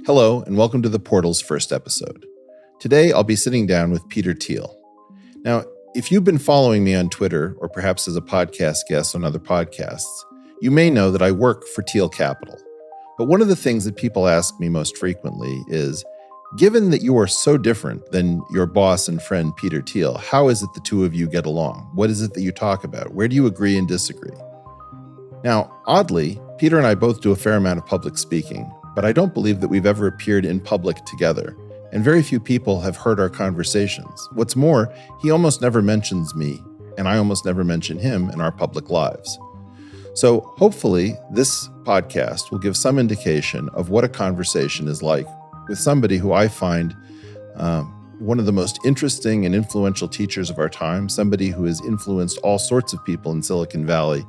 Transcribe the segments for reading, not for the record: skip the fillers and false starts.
Hello, and welcome to The Portal's first episode. Today, I'll be sitting down with Peter Thiel. Now, if you've been following me on Twitter, or perhaps as a podcast guest on other podcasts, you may know that I work for Thiel Capital. But one of the things that people ask me most frequently is, given that you are so different than your boss and friend Peter Thiel, how is it the two of you get along? What is it that you talk about? Where do you agree and disagree? Now, oddly, Peter and I both do a fair amount of public speaking, but I don't believe that we've ever appeared in public together, and very few people have heard our conversations. What's more, he almost never mentions me, and I almost never mention him in our public lives. So hopefully, this podcast will give some indication of what a conversation is like with somebody who I find one of the most interesting and influential teachers of our time, somebody who has influenced all sorts of people in Silicon Valley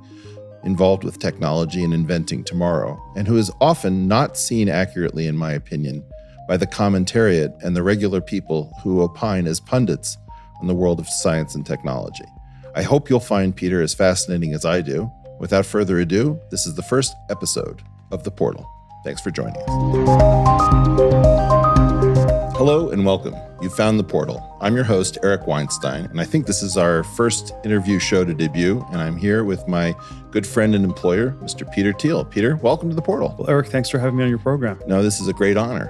involved with technology and inventing tomorrow, and who is often not seen accurately, in my opinion, by the commentariat and the regular people who opine as pundits on the world of science and technology. I hope you'll find Peter as fascinating as I do. Without further ado, this is the first episode of The Portal. Thanks for joining us. Hello and welcome. You found The Portal. I'm your host, Eric Weinstein, and I think this is our first interview show to debut, and I'm here with my good friend and employer, Mr. Peter Thiel. Peter, welcome to The Portal. Well, Eric, thanks for having me on your program. No, this is a great honor.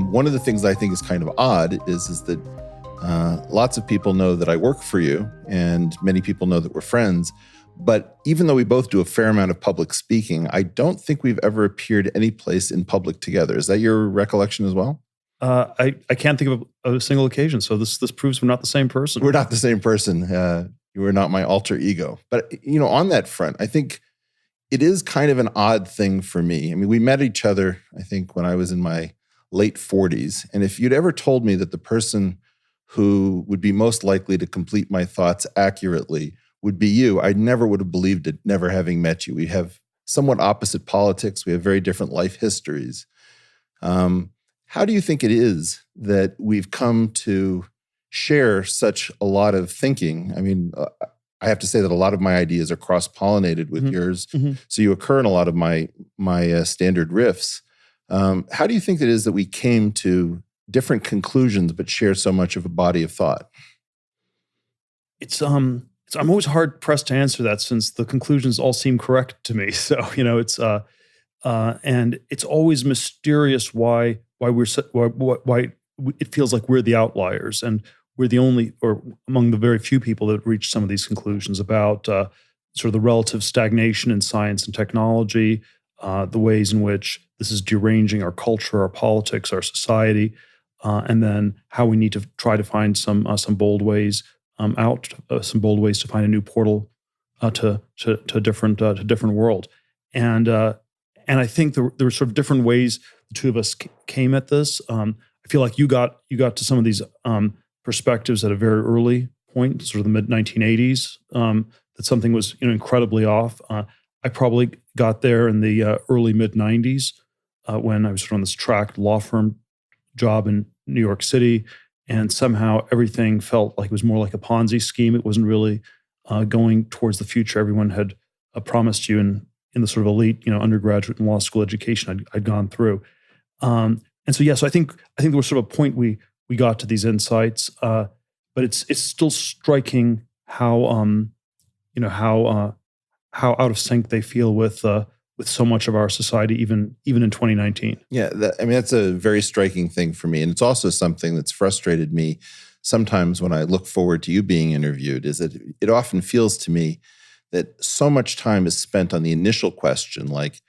One of the things I think is kind of odd is that lots of people know that I work for you, and many people know that we're friends, but even though we both do a fair amount of public speaking, I don't think we've ever appeared any place in public together. Is that your recollection as well? I can't think of a single occasion, so this proves we're not the same person. We're not the same person. You are not my alter ego. But, on that front, I think it is kind of an odd thing for me. I mean, we met each other, I think, when I was in my late 40s. And if you'd ever told me that the person who would be most likely to complete my thoughts accurately would be you, I never would have believed it, never having met you. We have somewhat opposite politics. We have very different life histories. How do you think it is that we've come to share such a lot of thinking? I mean, I have to say that a lot of my ideas are cross-pollinated with yours, so you occur in a lot of my standard riffs. How do you think it is that we came to different conclusions but share so much of a body of thought? I'm always hard pressed to answer that since the conclusions all seem correct to me. So and it's always mysterious why it feels like we're the outliers and we're the only, or among the very few people that reach some of these conclusions about sort of the relative stagnation in science and technology, the ways in which this is deranging our culture, our politics, our society, and then how we need to try to find some bold ways some bold ways to find a new portal to a different world, and I think there were sort of different ways the two of us came at this. I feel like you got to some of these perspectives at a very early point, sort of the mid 1980s, that something was incredibly off. I probably got there in the early mid 90s when I was sort of on this track law firm job in New York City, and somehow everything felt like it was more like a Ponzi scheme. It wasn't really going towards the future everyone had promised you in the sort of elite, undergraduate and law school education I'd gone through. And so, so I think there was sort of a point we got to these insights, but it's still striking how out of sync they feel with so much of our society, even in 2019. Yeah, that's a very striking thing for me. And it's also something that's frustrated me sometimes when I look forward to you being interviewed, is that it often feels to me that so much time is spent on the initial question, like,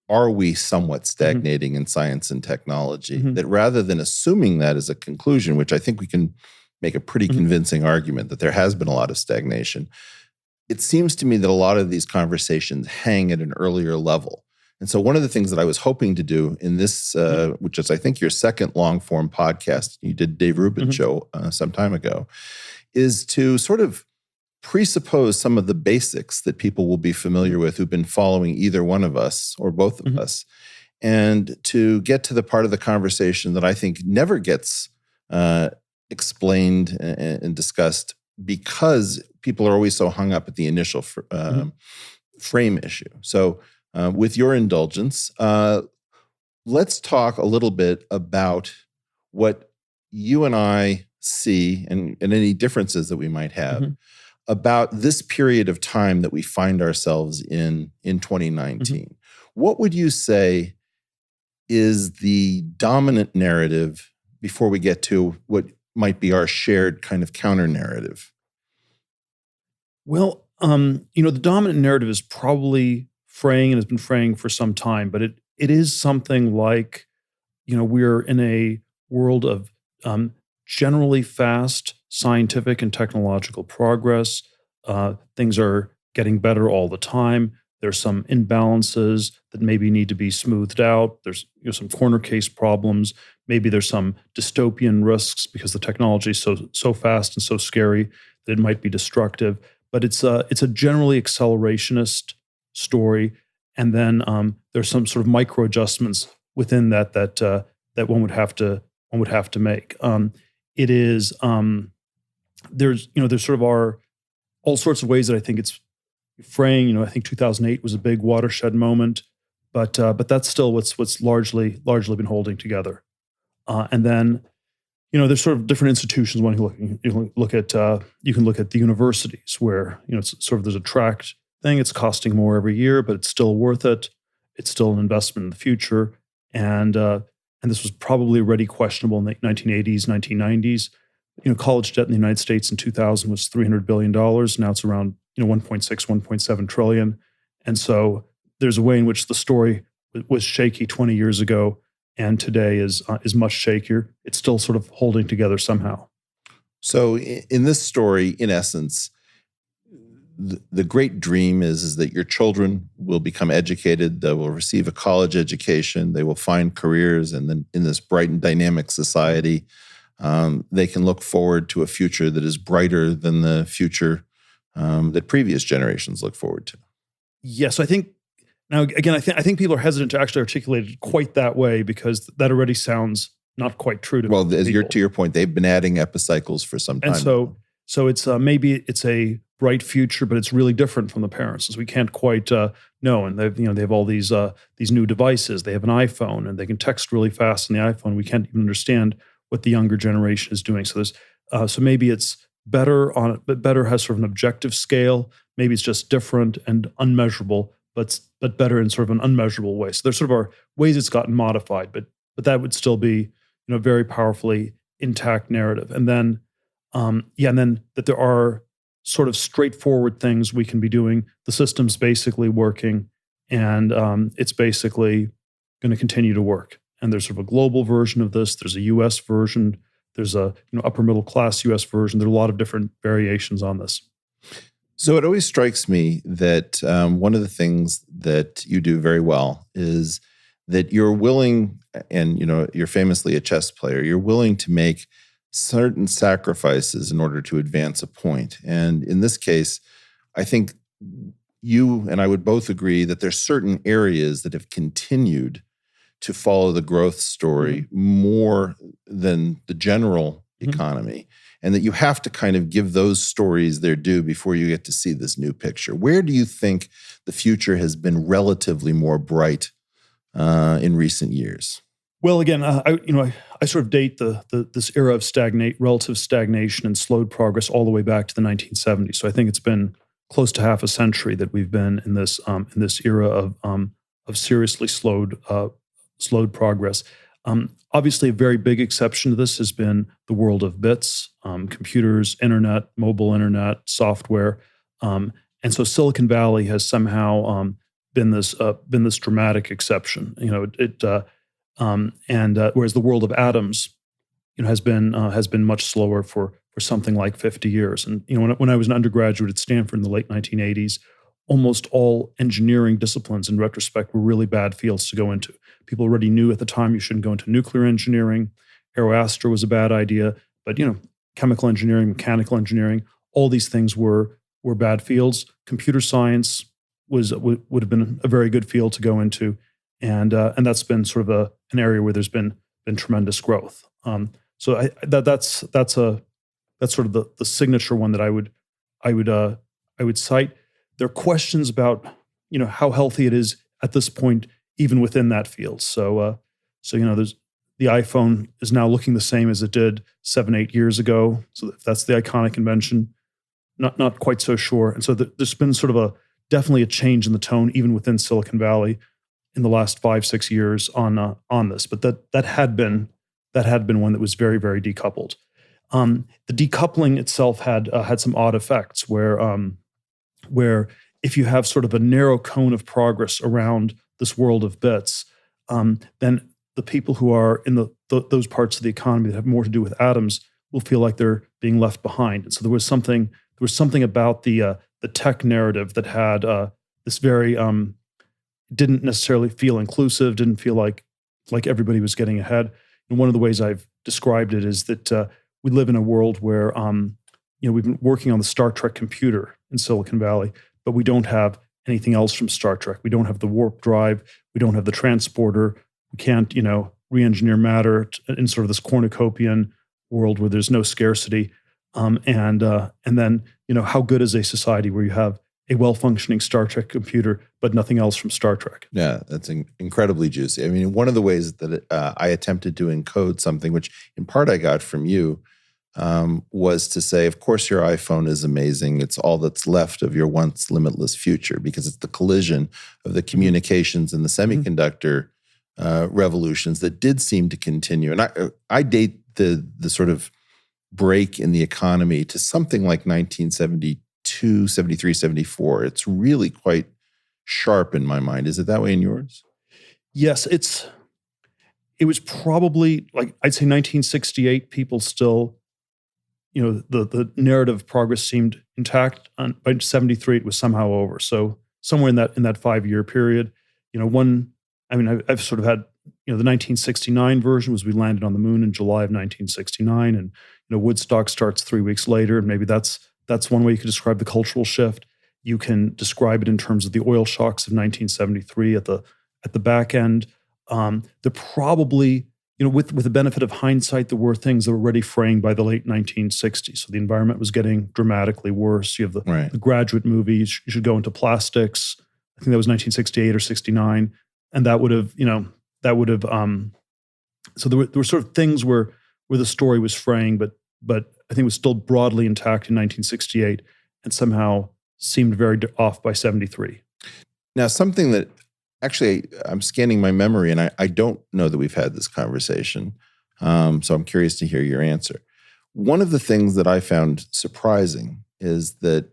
are we somewhat stagnating in science and technology? That rather than assuming that as a conclusion, which I think we can make a pretty convincing argument that there has been a lot of stagnation, it seems to me that a lot of these conversations hang at an earlier level. And so one of the things that I was hoping to do in this, which is I think your second long-form podcast, you did Dave Rubin's show some time ago, is to sort of presuppose some of the basics that people will be familiar with who've been following either one of us or both of us, and to get to the part of the conversation that I think never gets explained and discussed because people are always so hung up at the initial frame issue. So with your indulgence, let's talk a little bit about what you and I see and any differences that we might have Mhm. about this period of time that we find ourselves in 2019. What would you say is the dominant narrative before we get to what might be our shared kind of counter narrative? Well, the dominant narrative is probably fraying and has been fraying for some time, but it is something like, we're in a world of generally fast scientific and technological progress. Things are getting better all the time. There's some imbalances that maybe need to be smoothed out. There's some corner case problems. Maybe there's some dystopian risks because the technology is so fast and so scary that it might be destructive. But it's a generally accelerationist story, and then there's some sort of micro adjustments within that one would have to make. It is there's sort of are all sorts of ways that I think it's fraying. I think 2008 was a big watershed moment, but that's still what's largely been holding together. And then there's sort of different institutions. When you can look at the universities where it's sort of there's a tracked thing. It's costing more every year, but it's still worth it. It's still an investment in the future, and this was probably already questionable in the 1980s, 1990s. College debt in the United States in 2000 was $300 billion. Now it's around 1.6, 1.7 trillion. And so there's a way in which the story was shaky 20 years ago, and today is much shakier. It's still sort of holding together somehow. So in this story, in essence, the great dream is that your children will become educated, they will receive a college education, they will find careers, and then in this bright and dynamic society, they can look forward to a future that is brighter than the future that previous generations look forward to. Yes, I think now again, I think people are hesitant to actually articulate it quite that way because that already sounds not quite true to Well, people. to your point, they've been adding epicycles for some time. And so it's maybe it's a bright future, but it's really different from the parents, as we can't quite know. And they have all these new devices. They have an iPhone, and they can text really fast on the iPhone. We can't even understand what the younger generation is doing. So so maybe it's better but better has sort of an objective scale. Maybe it's just different and unmeasurable, but better in sort of an unmeasurable way. So there sort of are ways it's gotten modified, but that would still be a very powerfully intact narrative. And then and then that there are sort of straightforward things we can be doing. The system's basically working, and it's basically going to continue to work. And there's sort of a global version of this. There's a U.S. version. There's a upper middle class U.S. version. There are a lot of different variations on this. So it always strikes me that one of the things that you do very well is that you're willing, and you're famously a chess player, you're willing to make certain sacrifices in order to advance a point. And in this case, I think you and I would both agree that there's certain areas that have continued to follow the growth story more than the general economy, and that you have to kind of give those stories their due before you get to see this new picture. Where do you think the future has been relatively more bright in recent years? Well, again, I sort of date this era of relative stagnation and slowed progress all the way back to the 1970s. So I think it's been close to half a century that we've been in this era of seriously slowed progress. Obviously, a very big exception to this has been the world of bits, computers, internet, mobile internet, software, and so Silicon Valley has somehow been this dramatic exception. Whereas the world of atoms, has been much slower for something like 50 years. And when I was an undergraduate at Stanford in the late 1980s, almost all engineering disciplines, in retrospect, were really bad fields to go into. People already knew at the time you shouldn't go into nuclear engineering. Aeroastro was a bad idea, but chemical engineering, mechanical engineering, all these things were bad fields. Computer science would have been a very good field to go into, and that's been sort of an area where there's been tremendous growth. So that's sort of the signature one that I would cite. There are questions about how healthy it is at this point, even within that field. So So, there's the iPhone is now looking the same as it did 7, 8 years ago. So if that's the iconic invention. Not quite so sure. And so there's been sort of definitely a change in the tone, even within Silicon Valley, in the last 5, 6 years on this. But that had been one that was very, very decoupled. The decoupling itself had some odd effects where if you have sort of a narrow cone of progress around this world of bits, then the people who are in those parts of the economy that have more to do with atoms will feel like they're being left behind. And so there was something about the tech narrative that had this very didn't necessarily feel inclusive, didn't feel like everybody was getting ahead. And one of the ways I've described it is that we live in a world where we've been working on the Star Trek computer in Silicon Valley, but we don't have anything else from Star Trek. We don't have the warp drive. We don't have the transporter. We can't re-engineer matter in sort of this cornucopian world where there's no scarcity. And then how good is a society where you have a well-functioning Star Trek computer, but nothing else from Star Trek? Yeah, that's incredibly juicy. I mean, one of the ways that I attempted to encode something, which in part I got from you, was to say, of course, your iPhone is amazing. It's all that's left of your once limitless future, because it's the collision of the communications and the semiconductor revolutions that did seem to continue. And I date the sort of break in the economy to something like 1972, 73, 74. It's really quite sharp in my mind. Is it that way in yours? Yes, it was probably like, I'd say 1968, people still, the narrative of progress seemed intact. By 73, it was somehow over. So somewhere in that 5-year period, I've sort of had, the 1969 version was we landed on the moon in July of 1969, and Woodstock starts 3 weeks later, and maybe that's one way you could describe the cultural shift. You can describe it in terms of the oil shocks of 1973 at the back end. There probably, with the benefit of hindsight, there were things that were already fraying by the late 1960s. So the environment was getting dramatically worse. You have the Graduate movies. You should go into plastics. I think that was 1968 or 69, and that would have. So there were sort of things where the story was fraying, but I think it was still broadly intact in 1968, and somehow seemed very off by 73. Now, something that actually I'm scanning my memory, and I don't know that we've had this conversation, so I'm curious to hear your answer. One of the things that I found surprising is that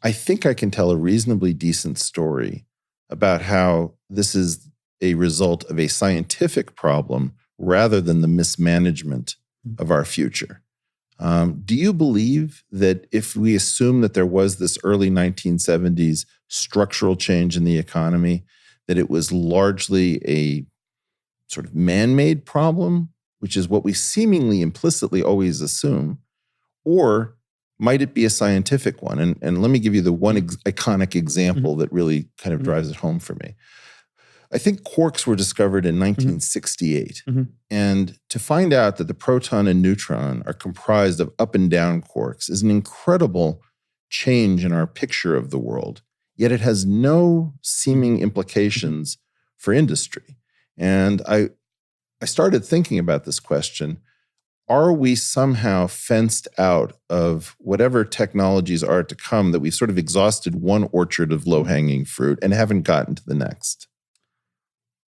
I think I can tell a reasonably decent story about how this is a result of a scientific problem rather than the mismanagement of our future. Do you believe that if we assume that there was this early 1970s structural change in the economy, that it was largely a sort of man-made problem, which is what we seemingly implicitly always assume, or might it be a scientific one? And let me give you the one iconic example that really kind of drives it home for me. I think quarks were discovered in 1968. And to find out that the proton and neutron are comprised of up and down quarks is an incredible change in our picture of the world. Yet it has no seeming implications for industry. And I started thinking about this question. Are we somehow fenced out of whatever technologies are to come, that we've sort of exhausted one orchard of low-hanging fruit and haven't gotten to the next?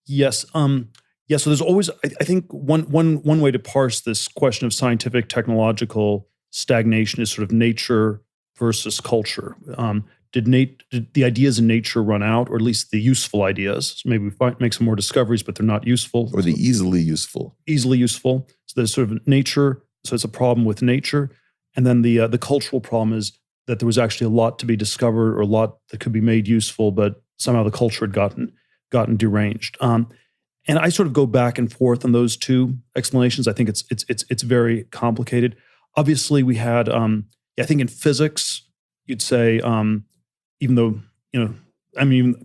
Yes. So there's always, I think one way to parse this question of scientific technological stagnation is sort of nature versus culture. Did the ideas in nature run out, or at least the useful ideas? So maybe we make some more discoveries, but they're not useful. Or the easily useful. Easily useful. So there's sort of nature. So it's a problem with nature. And then the cultural problem is that there was actually a lot to be discovered, or a lot that could be made useful, but somehow the culture had gotten deranged. And I sort of go back and forth on those two explanations. I think it's very complicated. Obviously, we had, I think in physics, you'd say, even though,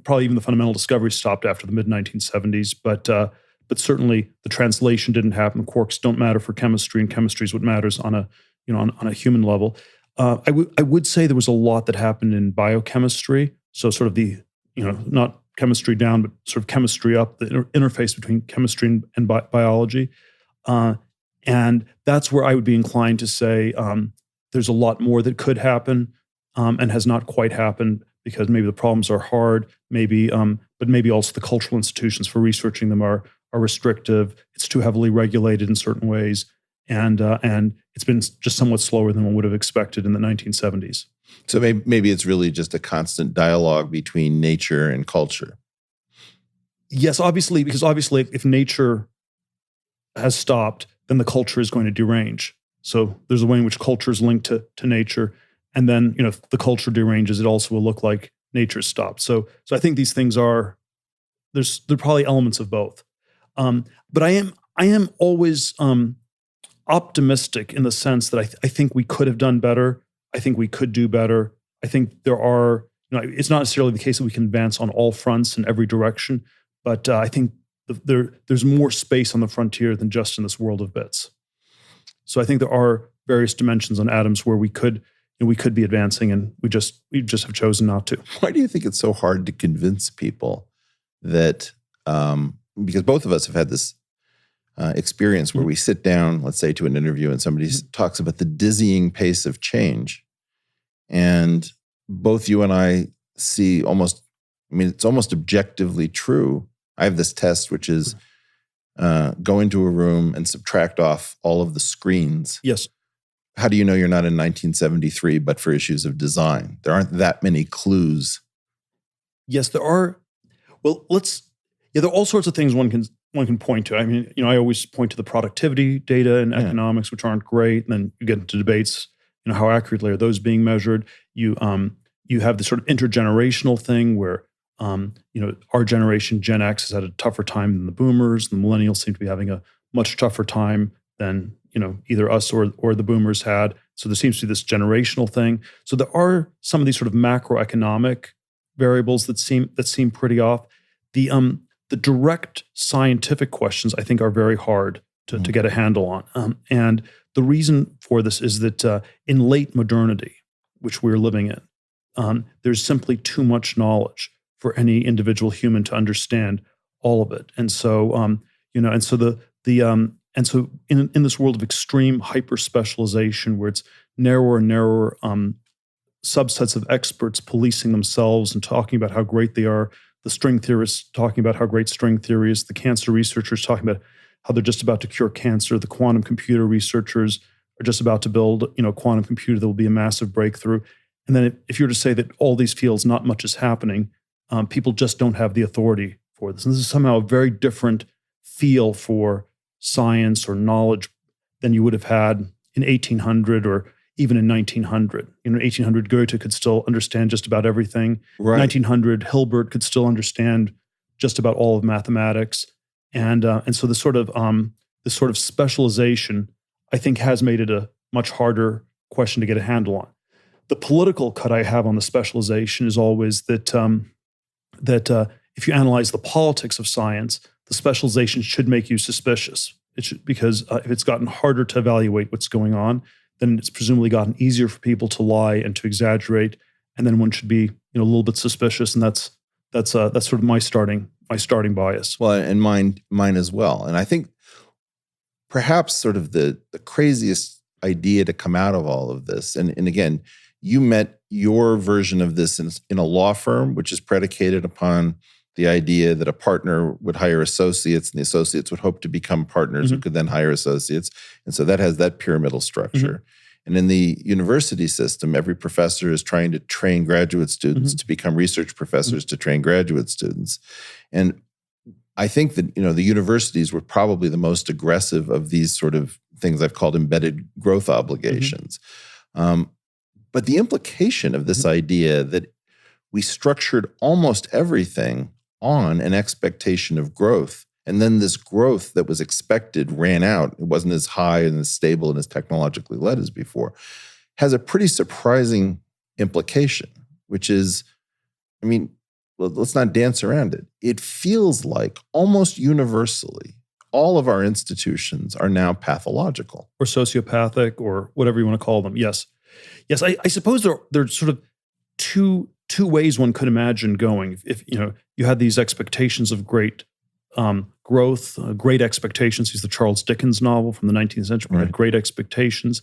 probably even the fundamental discovery stopped after the mid-1970s, but certainly the translation didn't happen. Quarks don't matter for chemistry, and chemistry is what matters on a human level. I would say there was a lot that happened in biochemistry. So sort of the, not chemistry down, but sort of chemistry up, the interface between chemistry and biology. And that's where I would be inclined to say there's a lot more that could happen and has not quite happened because maybe the problems are hard, but maybe also the cultural institutions for researching them are restrictive. It's too heavily regulated in certain ways, and it's been just somewhat slower than one would have expected in the 1970s. So maybe it's really just a constant dialogue between nature and culture. Yes, obviously, because if nature has stopped, then the culture is going to derange. So there's a way in which culture is linked to nature. And then, if the culture deranges, it also will look like nature stopped. So I think these things there are probably elements of both. But I am always optimistic in the sense that I think we could have done better. I think we could do better. I think there are, it's not necessarily the case that we can advance on all fronts in every direction, but I think there's more space on the frontier than just in this world of bits. So I think there are various dimensions on atoms where we could be advancing, and we just have chosen not to. Why do you think it's so hard to convince people that, because both of us have had this experience where we sit down, let's say, to an interview and somebody talks about the dizzying pace of change. And both you and I see it's almost objectively true. I have this test, which is go into a room and subtract off all of the screens. Yes. How do you know you're not in 1973, but for issues of design? There aren't that many clues. Yes, there are. Well, there are all sorts of things one can point to. I always point to the productivity data in economics, which aren't great. And then you get into debates, how accurately are those being measured? You have this sort of intergenerational thing where, our generation, Gen X, has had a tougher time than the boomers. The millennials seem to be having a much tougher time than, either us or the boomers had. So there seems to be this generational thing. So there are some of these sort of macroeconomic variables that seem pretty off. The direct scientific questions, I think, are very hard to get a handle on. And the reason for this is that in late modernity, which we're living in, there's simply too much knowledge for any individual human to understand all of it. And so, and so in this world of extreme hyper specialization, where it's narrower and narrower subsets of experts policing themselves and talking about how great they are, the string theorists talking about how great string theory is, the cancer researchers talking about how they're just about to cure cancer, the quantum computer researchers are just about to build, a quantum computer that will be a massive breakthrough. And then if you were to say that all these fields, not much is happening, people just don't have the authority for this. And this is somehow a very different feel for science or knowledge than you would have had in 1800 or even in 1900. In 1800, Goethe could still understand just about everything. Right. 1900, Hilbert could still understand just about all of mathematics. And so this sort of specialization, I think, has made it a much harder question to get a handle on. The political cut I have on the specialization is always that if you analyze the politics of science, the specialization should make you suspicious. Because if it's gotten harder to evaluate what's going on, then it's presumably gotten easier for people to lie and to exaggerate, and then one should be a little bit suspicious, and that's sort of my starting bias. Well, and mine as well. And I think perhaps sort of the craziest idea to come out of all of this, and again, you met your version of this in a law firm, which is predicated upon the idea that a partner would hire associates and the associates would hope to become partners who could then hire associates. And so that has that pyramidal structure. And in the university system, every professor is trying to train graduate students to become research professors to train graduate students. And I think that, the universities were probably the most aggressive of these sort of things I've called embedded growth obligations. But the implication of this idea that we structured almost everything on an expectation of growth, and then this growth that was expected ran out, it wasn't as high and as stable and as technologically led as before, has a pretty surprising implication, which is, let's not dance around it. It feels like almost universally, all of our institutions are now pathological. Or sociopathic, or whatever you want to call them. Yes. I suppose there are sort of two two ways one could imagine going. If you had these expectations of great growth, great expectations. He's the Charles Dickens novel from the 19th century. Right. Had great expectations,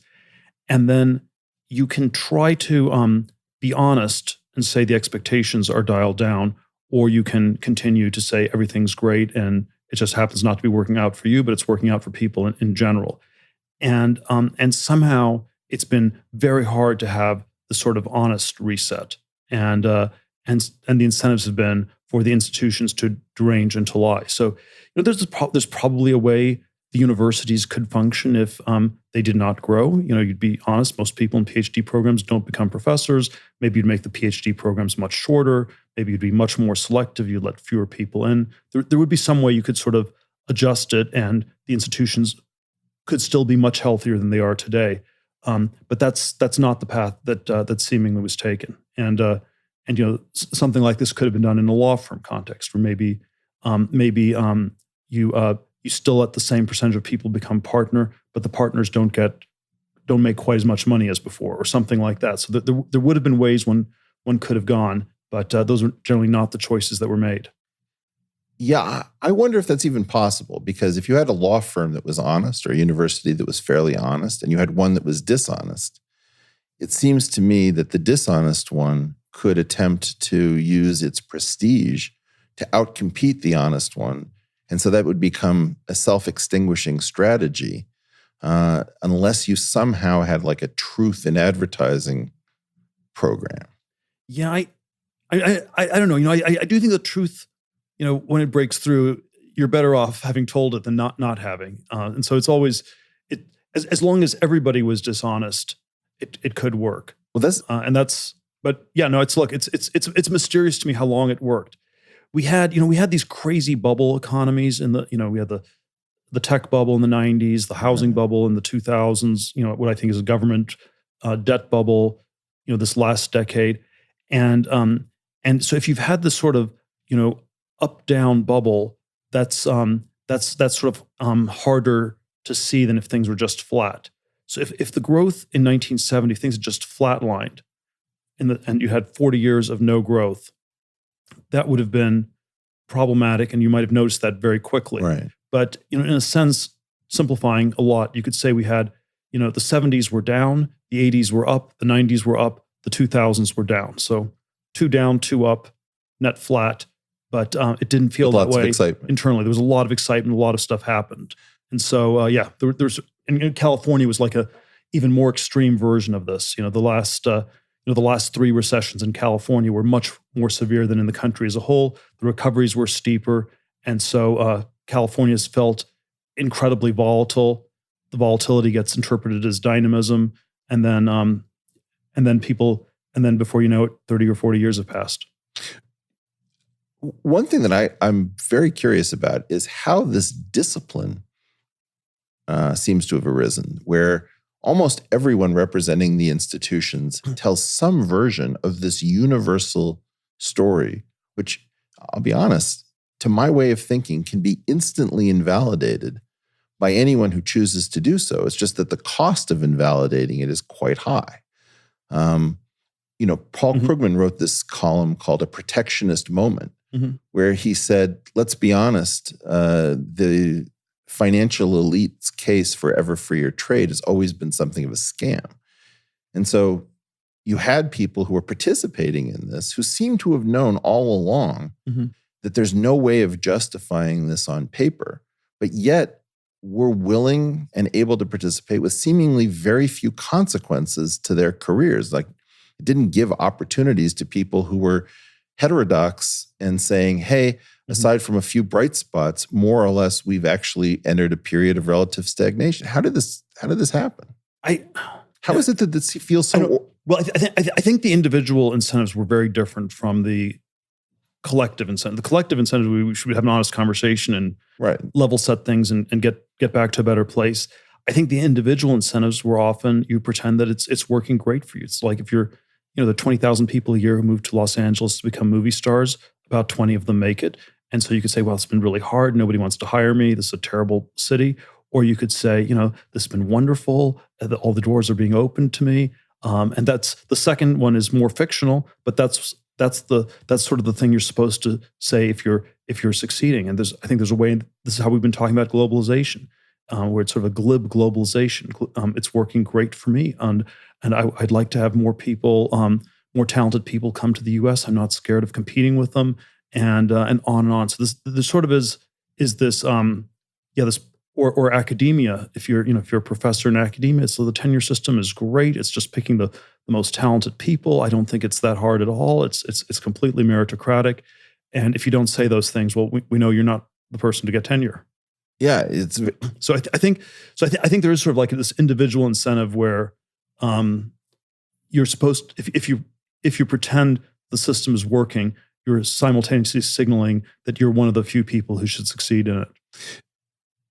and then you can try to be honest and say the expectations are dialed down, or you can continue to say everything's great and it just happens not to be working out for you, but it's working out for people in general. And somehow it's been very hard to have the sort of honest reset, and the incentives have been for the institutions to derange and to lie. So there's probably a way the universities could function if they did not grow. You'd be honest. Most people in PhD programs don't become professors. Maybe you'd make the PhD programs much shorter. Maybe you'd be much more selective. You'd let fewer people in. There would be some way you could sort of adjust it, and the institutions could still be much healthier than they are today. But that's not the path that seemingly was taken. And something like this could have been done in a law firm context, where maybe you still let the same percentage of people become partner, but the partners don't make quite as much money as before, or something like that. So there would have been ways one could have gone, but those are generally not the choices that were made. Yeah, I wonder if that's even possible, because if you had a law firm that was honest, or a university that was fairly honest, and you had one that was dishonest, it seems to me that the dishonest one could attempt to use its prestige to outcompete the honest one. And so that would become a self-extinguishing strategy, unless you somehow had like a truth in advertising program. Yeah, I don't know. I do think the truth, when it breaks through, you're better off having told it than not having. And so it's always as long as everybody was dishonest, it could work. Well, it's mysterious to me how long it worked. We had these crazy bubble economies we had the tech bubble in the 90s, the housing bubble in the 2000s, what I think is a government debt bubble, this last decade. And so if you've had this sort of, up-down bubble, that's sort of harder to see than if things were just flat. So if the growth in 1970, things had just flatlined, and you had 40 years of no growth, that would have been problematic, and you might have noticed that very quickly. Right. But in a sense, simplifying a lot, you could say we had, the 70s were down, the 80s were up, the 90s were up, the 2000s were down. So 2 down, 2 up, net flat. But it didn't feel that way internally. There was a lot of excitement, a lot of stuff happened. And so, there's and California was like a even more extreme version of this. The last 3 recessions in California were much more severe than in the country as a whole. The recoveries were steeper. And so California's felt incredibly volatile. The volatility gets interpreted as dynamism. And then before you know it, 30 or 40 years have passed. One thing that I'm very curious about is how this discipline seems to have arisen, where almost everyone representing the institutions tells some version of this universal story, which, I'll be honest, to my way of thinking, can be instantly invalidated by anyone who chooses to do so. It's just that the cost of invalidating it is quite high. Paul Krugman wrote this column called A Protectionist Moment, where he said, let's be honest, the financial elite's case for ever freer trade has always been something of a scam. And so you had people who were participating in this who seem to have known all along that there's no way of justifying this on paper, but yet were willing and able to participate with seemingly very few consequences to their careers. Like, it didn't give opportunities to people who were heterodox and saying, hey, aside from a few bright spots, more or less, we've actually entered a period of relative stagnation. How did this happen? How is it that this feels so? Well, I think the individual incentives were very different from the collective incentive. The collective incentive, we should have an honest conversation and level set things and get back to a better place. I think the individual incentives were often, you pretend that it's working great for you. It's like if you're, the 20,000 people a year who move to Los Angeles to become movie stars, about 20 of them make it. And so you could say, well, it's been really hard. Nobody wants to hire me. This is a terrible city. Or you could say, this has been wonderful. All the doors are being opened to me. And that's the second one is more fictional, but that's that's sort of the thing you're supposed to say if you're succeeding. And I think there's a way. This is how we've been talking about globalization, where it's sort of a glib globalization. It's working great for me, and I'd like to have more people, more talented people, come to the U.S. I'm not scared of competing with them, and on and on. So this sort of is this this. Or academia. If you're a professor in academia, so the tenure system is great. It's just picking the most talented people. I don't think it's that hard at all. It's completely meritocratic. And if you don't say those things, well, we know you're not the person to get tenure. Yeah, it's so. I think there is sort of like this individual incentive where you're supposed if you pretend the system is working, you're simultaneously signaling that you're one of the few people who should succeed in it.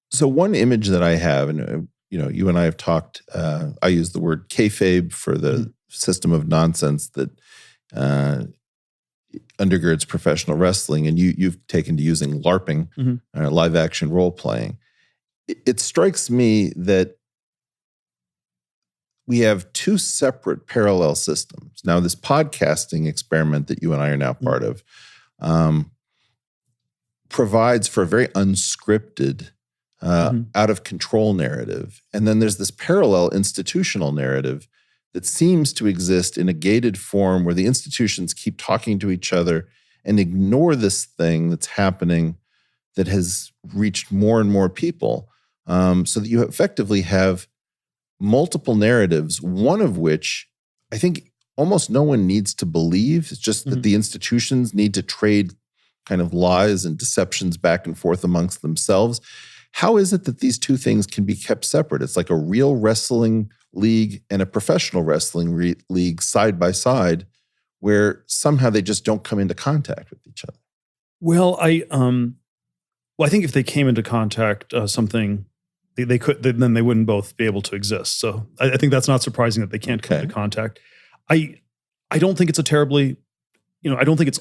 So one image that I have, and you and I have talked. I use the word kayfabe for the system of nonsense that undergirds professional wrestling, and you've taken to using LARPing, live action role playing. It strikes me that we have two separate parallel systems. Now, this podcasting experiment that you and I are now part of provides for a very unscripted, out of control narrative. And then there's this parallel institutional narrative that seems to exist in a gated form where the institutions keep talking to each other and ignore this thing that's happening that has reached more and more people, so that you effectively have multiple narratives, one of which I think almost no one needs to believe. It's just that the institutions need to trade kind of lies and deceptions back and forth amongst themselves. How is it that these two things can be kept separate? It's like a real wrestling league and a professional wrestling league side by side, where somehow they just don't come into contact with each other. Well, I think if they came into contact, something they could, then they wouldn't both be able to exist. So I think that's not surprising that they can't come into contact. I don't think it's a terribly, I don't think it's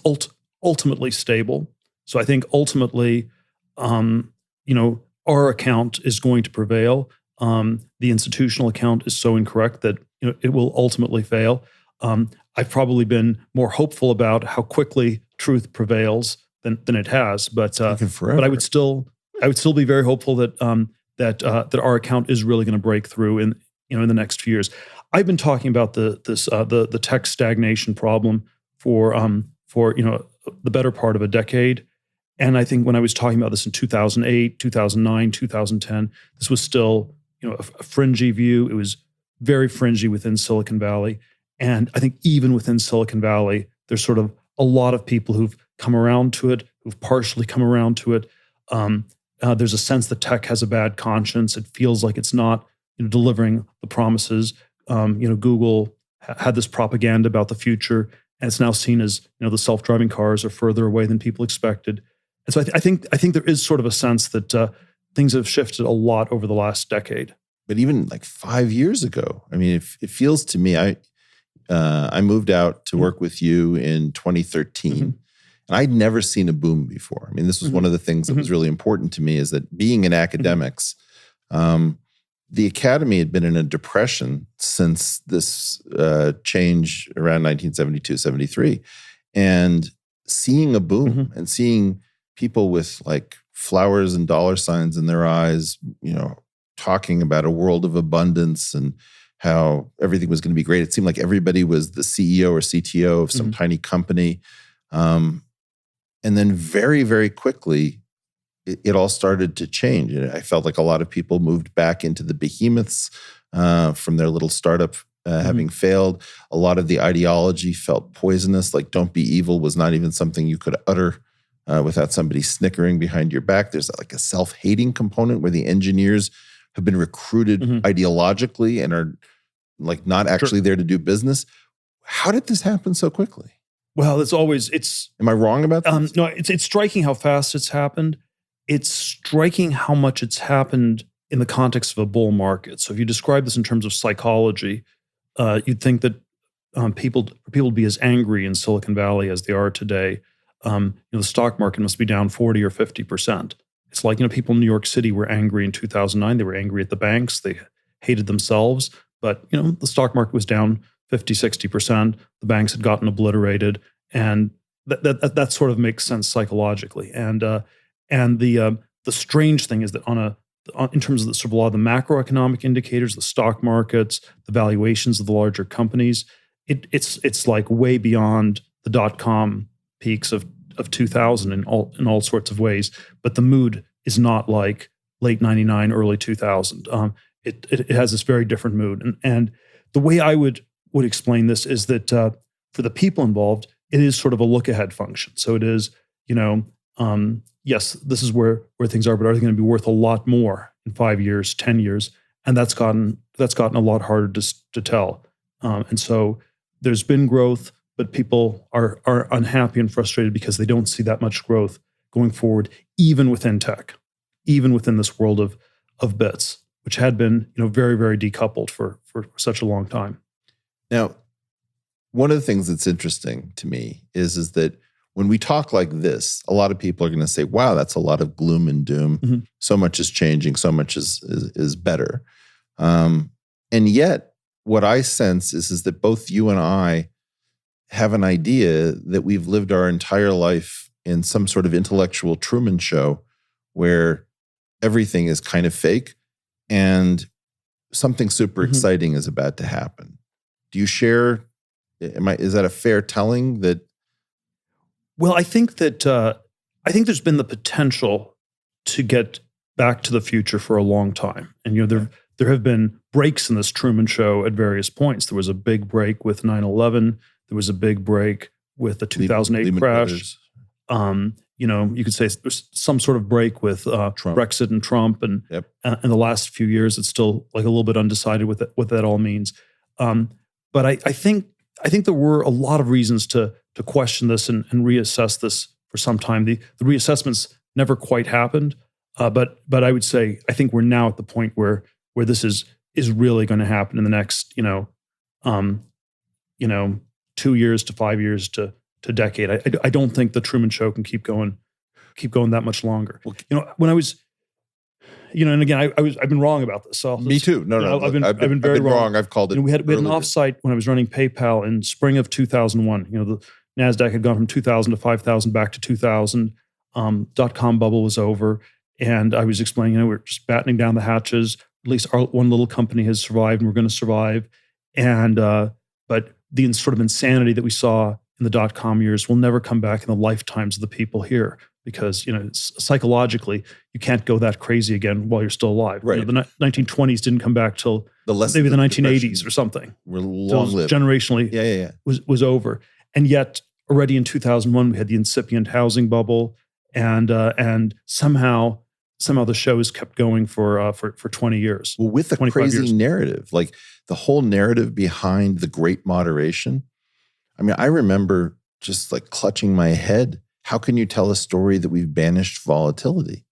ultimately stable. So I think ultimately, our account is going to prevail. The institutional account is so incorrect that it will ultimately fail. I've probably been more hopeful about how quickly truth prevails than it has, but I would still be very hopeful that that our account is really going to break through in the next few years. I've been talking about the tech stagnation problem for the better part of a decade. And I think when I was talking about this in 2008, 2009, 2010, this was still, a fringy view. It was very fringy within Silicon Valley. And I think even within Silicon Valley, there's sort of a lot of people who've come around to it, who've partially come around to it. There's a sense that tech has a bad conscience. It feels like it's not delivering the promises. Google had this propaganda about the future, and it's now seen as the self-driving cars are further away than people expected. And so I think there is sort of a sense that things have shifted a lot over the last decade. But even like 5 years ago, I mean, it feels to me, I moved out to work with you in 2013, and I'd never seen a boom before. I mean, this was one of the things that was really important to me, is that being in academics, the academy had been in a depression since this change around 1972, 73. And seeing a boom and seeing people with like flowers and dollar signs in their eyes, talking about a world of abundance and how everything was going to be great. It seemed like everybody was the CEO or CTO of some tiny company. And then very, very quickly, it all started to change. And I felt like a lot of people moved back into the behemoths from their little startup having failed. A lot of the ideology felt poisonous, like don't be evil was not even something you could utter without somebody snickering behind your back. There's like a self-hating component where the engineers have been recruited ideologically and are like not actually there to do business. How did this happen so quickly? Well, Am I wrong about this? No, it's striking how fast it's happened. It's striking how much it's happened in the context of a bull market. So if you describe this in terms of psychology, you'd think that people would be as angry in Silicon Valley as they are today. The stock market must be down 40 or 50%. It's like, people in New York City were angry in 2009. They were angry at the banks. They hated themselves. But, the stock market was down 50, 60%. The banks had gotten obliterated. and that sort of makes sense psychologically. And the strange thing is that in terms of the sort of a lot of the macroeconomic indicators, the stock markets, the valuations of the larger companies, it's like way beyond the dot-com peaks of 2000 in all sorts of ways. But the mood is not like late 99, early 2000. It has this very different mood. And the way I would explain this is that for the people involved, it is sort of a look-ahead function. So it is, yes, this is where things are, but are they going to be worth a lot more in 5 years, 10 years? And that's gotten a lot harder to tell. And so there's been growth, but people are unhappy and frustrated because they don't see that much growth going forward, even within tech, even within this world of bits, which had been very, very decoupled for such a long time. Now, one of the things that's interesting to me is that when we talk like this, a lot of people are going to say, wow, that's a lot of gloom and doom. Mm-hmm. So much is changing. So much is better. And yet what I sense is that both you and I have an idea that we've lived our entire life in some sort of intellectual Truman Show where everything is kind of fake and something super Mm-hmm. exciting is about to happen. Do you share, is that a fair telling that? Well, I think that there's been the potential to get back to the future for a long time. And there have been breaks in this Truman Show at various points. There was a big break with 9/11. There was a big break with the 2008 Lehman crash. You could say there's some sort of break with Brexit and Trump, and Yep. in the last few years, it's still like a little bit undecided what that all means. But I think there were a lot of reasons to question this and reassess this for some time. The reassessments never quite happened, but I would say I think we're now at the point where this is really going to happen in the next 2 years to 5 years to a decade. I don't think the Truman Show can keep going that much longer. Well, when I was, and again, I've been wrong about this. So me too. No, I've been very wrong. I've called it. We had an offsite when I was running PayPal in spring of 2001. The NASDAQ had gone from 2,000 to 5,000 back to 2,000. .com bubble was over. And I was explaining, we're just battening down the hatches. At least our one little company has survived and we're going to survive. And, but the sort of insanity that we saw in the .com years will never come back in the lifetimes of the people here because, psychologically, you can't go that crazy again while you're still alive. Right. The 1920s didn't come back till maybe the 1980s or something. We're long-lived. Generationally was over. And yet, already in 2001, we had the incipient housing bubble, and somehow the shows kept going for 20 years. Well, with the crazy narrative, like the whole narrative behind the Great Moderation. I mean, I remember just like clutching my head. How can you tell a story that we've banished volatility?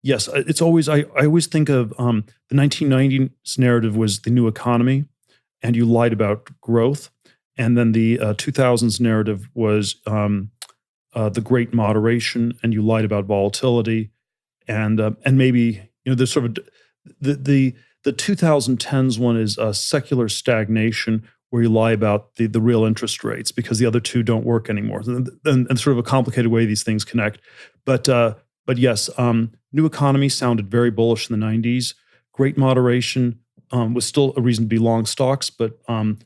Yes, it's always I always think of the 1990s narrative was the new economy, and you lied about growth, and then the 2000s narrative was the Great Moderation, and you lied about volatility, and maybe there's sort of the 2010s one is secular stagnation, where you lie about the real interest rates because the other two don't work anymore, and sort of a complicated way these things connect. But yes, new economy sounded very bullish in the 90s. Great Moderation was still a reason to be long stocks, but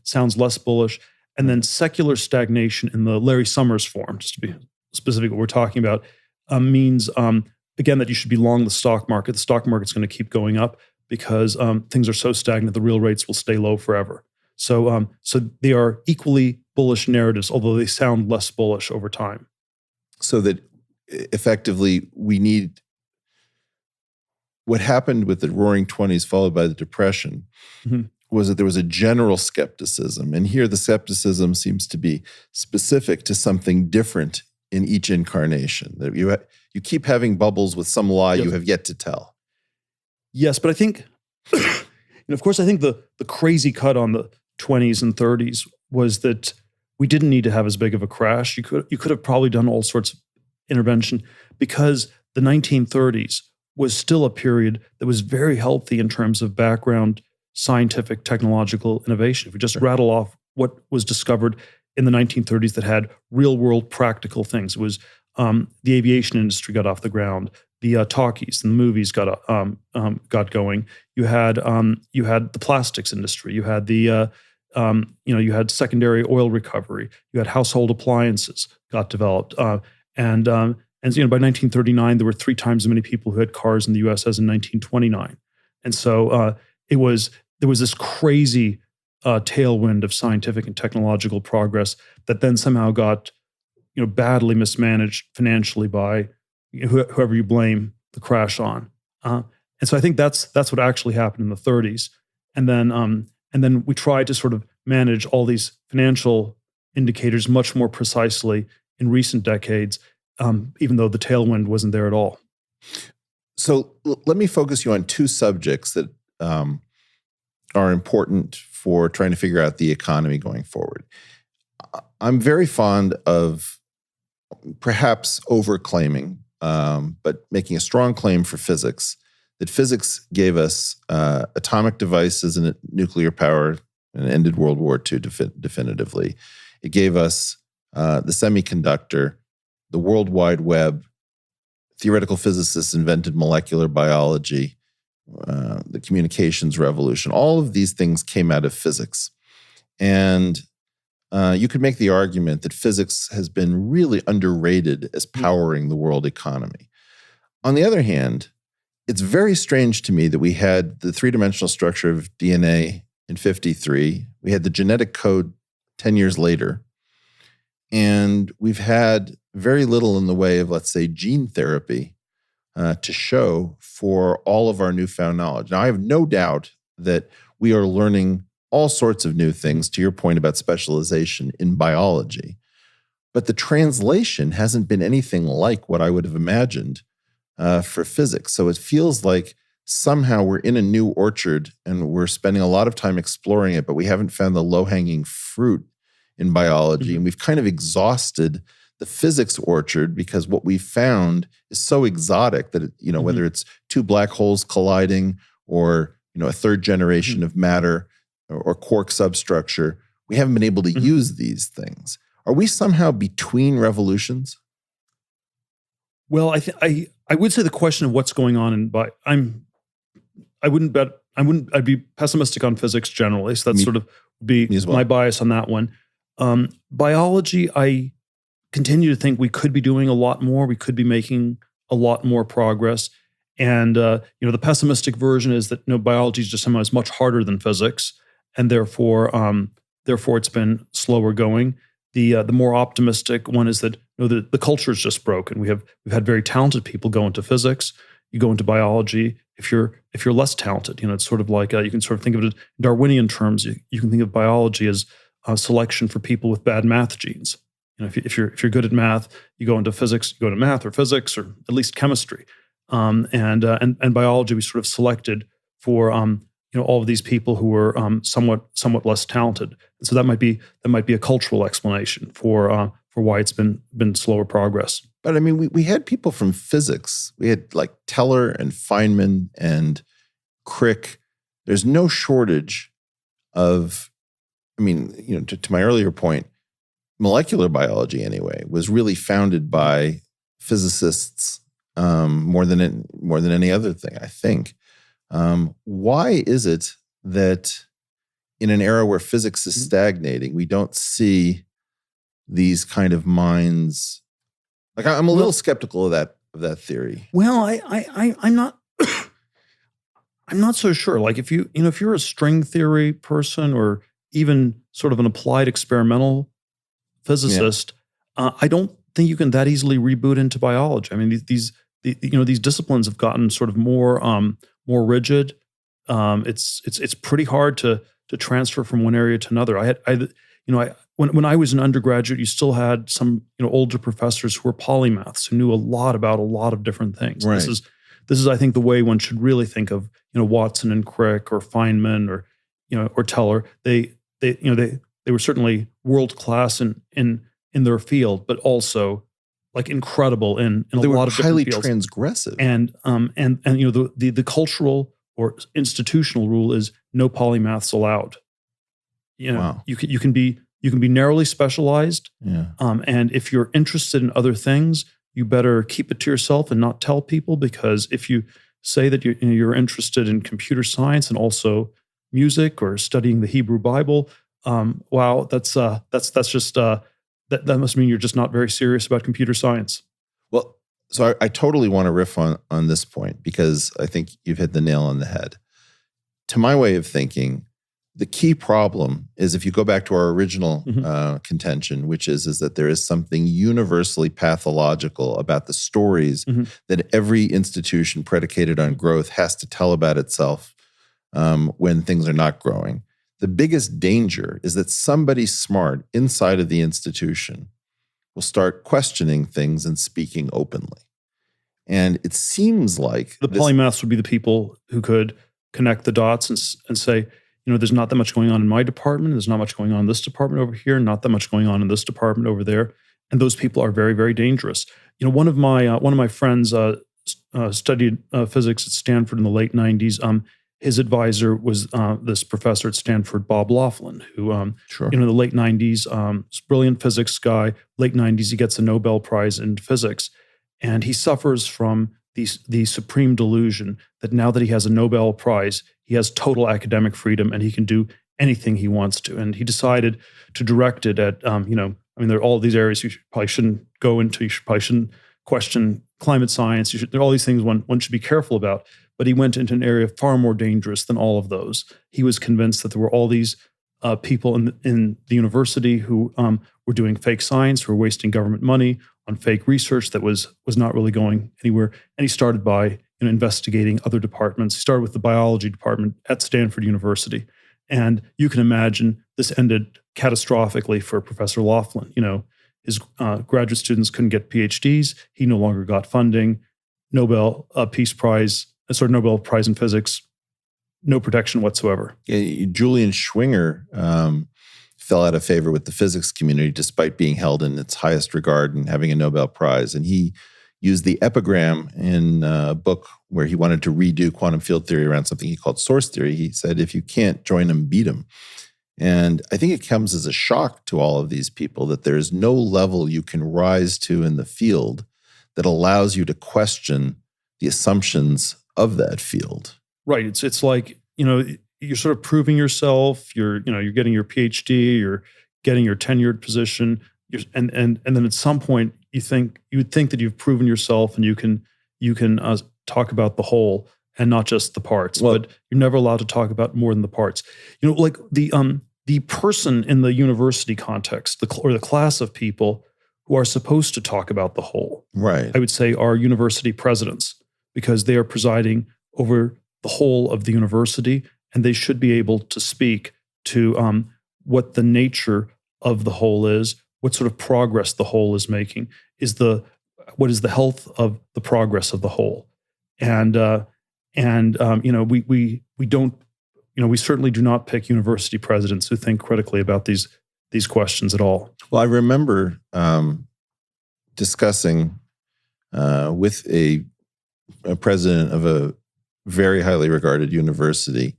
sounds less bullish. And then secular stagnation in the Larry Summers form, just to be specific what we're talking about, means, again, that you should be long the stock market. The stock market's going to keep going up because things are so stagnant, the real rates will stay low forever. So they are equally bullish narratives, although they sound less bullish over time. So that effectively we need what happened with the Roaring 20s followed by the Depression was that there was a general skepticism. And here the skepticism seems to be specific to something different in each incarnation. That you keep having bubbles with some lie you have yet to tell. Yes, but I think, of course, I think the crazy cut on the 20s and 30s was that we didn't need to have as big of a crash. You could have probably done all sorts of intervention because the 1930s was still a period that was very healthy in terms of background scientific technological innovation. If we just rattle off what was discovered in the 1930s that had real world practical things. It was the aviation industry got off the ground. The talkies and the movies got going. You had the plastics industry. You had you had secondary oil recovery. You had household appliances got developed. And by 1939 there were 3 times as many people who had cars in the U.S. as in 1929. And so there was this crazy tailwind of scientific and technological progress that then somehow got badly mismanaged financially by whoever you blame the crash on. And so I think that's what actually happened in the 30s. And then we tried to sort of manage all these financial indicators much more precisely in recent decades, even though the tailwind wasn't there at all. So let me focus you on 2 subjects that are important for trying to figure out the economy going forward. I'm very fond of perhaps overclaiming, but making a strong claim for physics, that physics gave us atomic devices and nuclear power and ended World War II definitively. It gave us the semiconductor, the World Wide Web. Theoretical physicists invented molecular biology, the communications revolution. All of these things came out of physics. And you could make the argument that physics has been really underrated as powering the world economy. On the other hand, it's very strange to me that we had the 3-dimensional structure of DNA in 1953. We had the genetic code 10 years later. And we've had very little in the way of, let's say, gene therapy to show for all of our newfound knowledge. Now, I have no doubt that we are learning all sorts of new things, to your point about specialization in biology. But the translation hasn't been anything like what I would have imagined for physics. So it feels like somehow we're in a new orchard and we're spending a lot of time exploring it, but we haven't found the low-hanging fruit in biology. Mm-hmm. And we've kind of exhausted the physics orchard because what we found is so exotic that, mm-hmm. whether it's 2 black holes colliding or, a third generation mm-hmm. of matter or quark substructure, we haven't been able to mm-hmm. use these things. Are we somehow between revolutions? Well, I would say the question of what's going on I'd be pessimistic on physics generally. So that's sort of be my bias on that one. Biology, I continue to think we could be doing a lot more. We could be making a lot more progress. And the pessimistic version is that biology is just somehow is much harder than physics, and therefore it's been slower going. The more optimistic one is that the culture is just broken. We've had very talented people go into physics. You go into biology if you're less talented. It's sort of like you can sort of think of it in Darwinian terms. You can think of biology as a selection for people with bad math genes. If you're good at math, you go into physics. You go to math or physics or at least chemistry. And biology we sort of selected for all of these people who were somewhat less talented. And so that might be a cultural explanation for why it's been slower progress. But I mean, we had people from physics. We had like Teller and Feynman and Crick. There's no shortage of, to my earlier point, molecular biology anyway was really founded by physicists more than any other thing, I think. Why is it that in an era where physics is stagnating, we don't see these kind of minds? Like, I'm a little skeptical of that theory. Well, I'm not. I'm not so sure. Like, if you're a string theory person or even sort of an applied experimental physicist, I don't think you can that easily reboot into biology. I mean, these disciplines have gotten sort of more rigid. It's pretty hard to transfer from one area to another. When I was an undergraduate, you still had some older professors who were polymaths who knew a lot about a lot of different things. Right. This is I think the way one should really think of Watson and Crick or Feynman or Teller. They were certainly world class in their field, but also like incredible in a lot of different fields. Highly transgressive. And the cultural or institutional rule is no polymaths allowed. Wow. You can be You can be narrowly specialized. Yeah. And if you're interested in other things, you better keep it to yourself and not tell people, because if you say that you're interested in computer science and also music or studying the Hebrew Bible, wow, that's just that must mean you're just not very serious about computer science. Well, so I totally want to riff on this point, because I think you've hit the nail on the head. To my way of thinking, the key problem is, if you go back to our original contention, which is that there is something universally pathological about the stories that every institution predicated on growth has to tell about itself when things are not growing. The biggest danger is that somebody smart inside of the institution will start questioning things and speaking openly. And it seems like the polymaths would be the people who could connect the dots and say, there's not that much going on in my department. There's not much going on in this department over here. Not that much going on in this department over there. And those people are very, very dangerous. One of my friends studied physics at Stanford in the late 90s. His advisor was this professor at Stanford, Bob Laughlin, who, in the late 90s, brilliant physics guy. Late 90s, he gets a Nobel Prize in physics. And he suffers from the supreme delusion that now that he has a Nobel Prize, he has total academic freedom and he can do anything he wants to. And he decided to direct it at, there are all these areas you probably shouldn't go into. You probably shouldn't question climate science. There are all these things one should be careful about. But he went into an area far more dangerous than all of those. He was convinced that there were all these people in the university who were doing fake science, who were wasting government money on fake research that was not really going anywhere. And he started by investigating other departments. He started with the biology department at Stanford University. And you can imagine this ended catastrophically for Professor Laughlin. His graduate students couldn't get PhDs. He no longer got funding. Nobel Prize in physics, no protection whatsoever. Yeah, Julian Schwinger fell out of favor with the physics community despite being held in its highest regard and having a Nobel Prize. And he used the epigram in a book where he wanted to redo quantum field theory around something he called source theory. He said, if you can't join them, beat them. And I think it comes as a shock to all of these people that there's no level you can rise to in the field that allows you to question the assumptions of that field. Right. It's like, you're sort of proving yourself. You're getting your PhD. You're getting your tenured position. And then at some point you would think that you've proven yourself and you can talk about the whole and not just the parts. Well, but you're never allowed to talk about more than the parts. Like the person in the university context, or the class of people who are supposed to talk about the whole. Right. I would say are university presidents, because they are presiding over the whole of the university, and they should be able to speak to what the nature of the whole is, what sort of progress the whole is making, what is the health of the progress of the whole, and we certainly do not pick university presidents who think critically about these questions at all. Well, I remember discussing with a president of a very highly regarded university.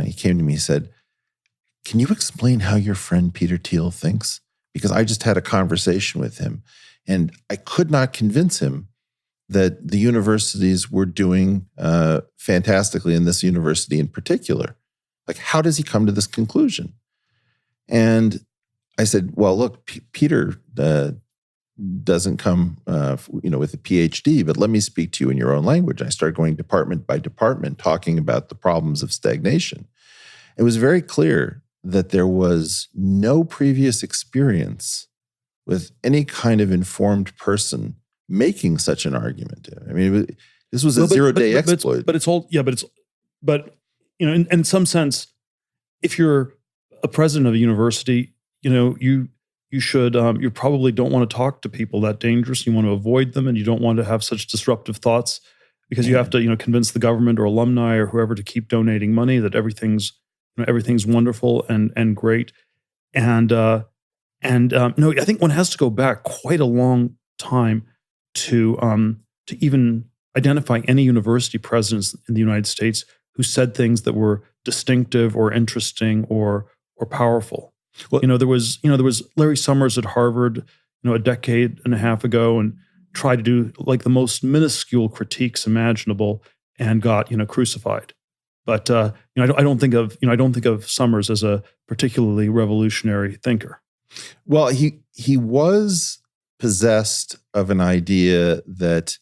He came to me and said, "Can you explain how your friend Peter Thiel thinks? Because I just had a conversation with him and I could not convince him that the universities were doing fantastically, in this university in particular. Like, how does he come to this conclusion?" And I said, well, look, Peter doesn't come with a PhD, but let me speak to you in your own language. I started going department by department, talking about the problems of stagnation. It was very clear that there was no previous experience with any kind of informed person making such an argument. I mean, this was a zero-day exploit. But in some sense, if you're a president of a university, you should, you probably don't want to talk to people that dangerous. You want to avoid them, and you don't want to have such disruptive thoughts, because you have to, convince the government or alumni or whoever to keep donating money, that everything's wonderful and great. No, I think one has to go back quite a long time to even identify any university presidents in the United States who said things that were distinctive or interesting or powerful. Well, There was Larry Summers at Harvard, a decade and a half ago, and tried to do like the most minuscule critiques imaginable, and got crucified. But I don't think of Summers as a particularly revolutionary thinker. well, he was possessed of an idea that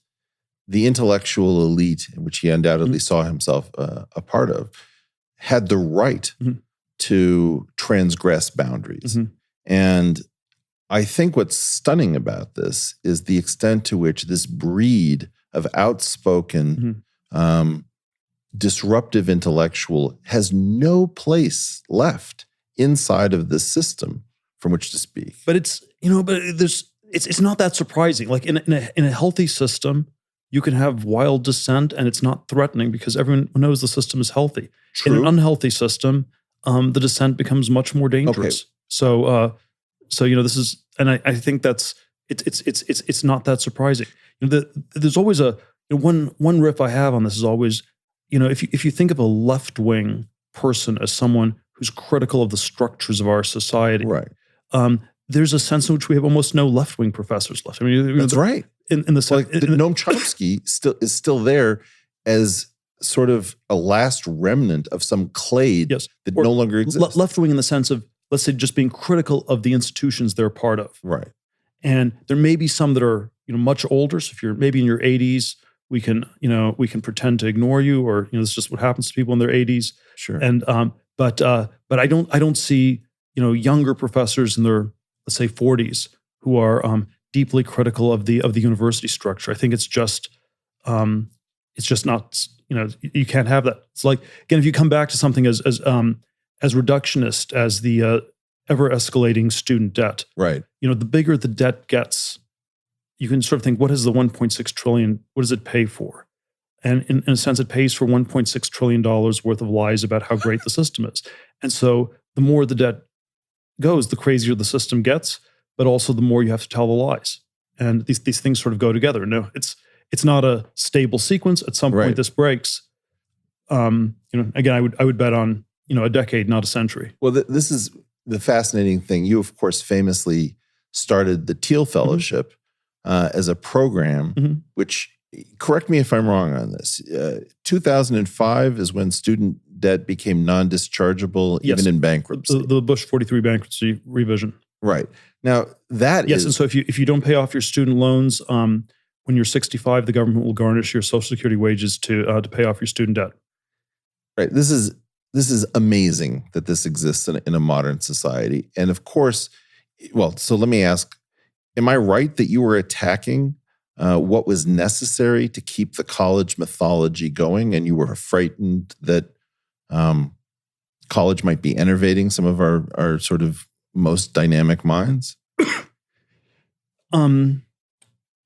the intellectual elite, in which he undoubtedly saw himself a part of, had the right to transgress boundaries. And I think what's stunning about this is the extent to which this breed of outspoken, disruptive intellectual has no place left inside of the system from which to speak. But it's not that surprising. Like in a healthy system, you can have wild dissent and it's not threatening because everyone knows the system is healthy. True. In an unhealthy system, the dissent becomes much more dangerous. Okay. So this is, and I think that's it's not that surprising. There's always one riff I have on this is always, if you think of a left-wing person as someone who's critical of the structures of our society, Right. There's a sense in which we have almost no left-wing professors left. I mean, That's right. In the sense, Like Noam Chomsky is still there as sort of a last remnant of some clade that no longer exists. Left-wing in the sense of, let's say, just being critical of the institutions they're part of. Right. And there may be some that are much older. So if you're maybe in your 80s, we can pretend to ignore you, or it's just what happens to people in their 80s. Sure. And but I don't see younger professors in their, let's say, 40s who are deeply critical of the university structure. I think it's just not, you can't have that. It's like, again, if you come back to something as reductionist as the ever escalating student debt, Right. The bigger the debt gets, you can sort of think, what is the 1.6 trillion? What does it pay for? And in a sense, it pays for $1.6 trillion worth of lies about how great the system is. And so the more the debt goes, the crazier the system gets, but also the more you have to tell the lies. And these things sort of go together. No, it's not a stable sequence. At some point, this breaks. Again, I would bet on a decade, not a century. Well, this is the fascinating thing. You, of course, famously started the Thiel Fellowship as a program, which, correct me if I'm wrong on this, 2005 is when student debt became non-dischargeable, even in bankruptcy. The Bush 43 bankruptcy revision. Right. Now, that is... Yes, and so if you don't pay off your student loans, when you're 65, the government will garnish your Social Security wages to pay off your student debt. Right. This is amazing that this exists in a modern society. And of course, so let me ask, am I right that you were attacking what was necessary to keep the college mythology going, and you were frightened that college might be enervating some of our sort of most dynamic minds?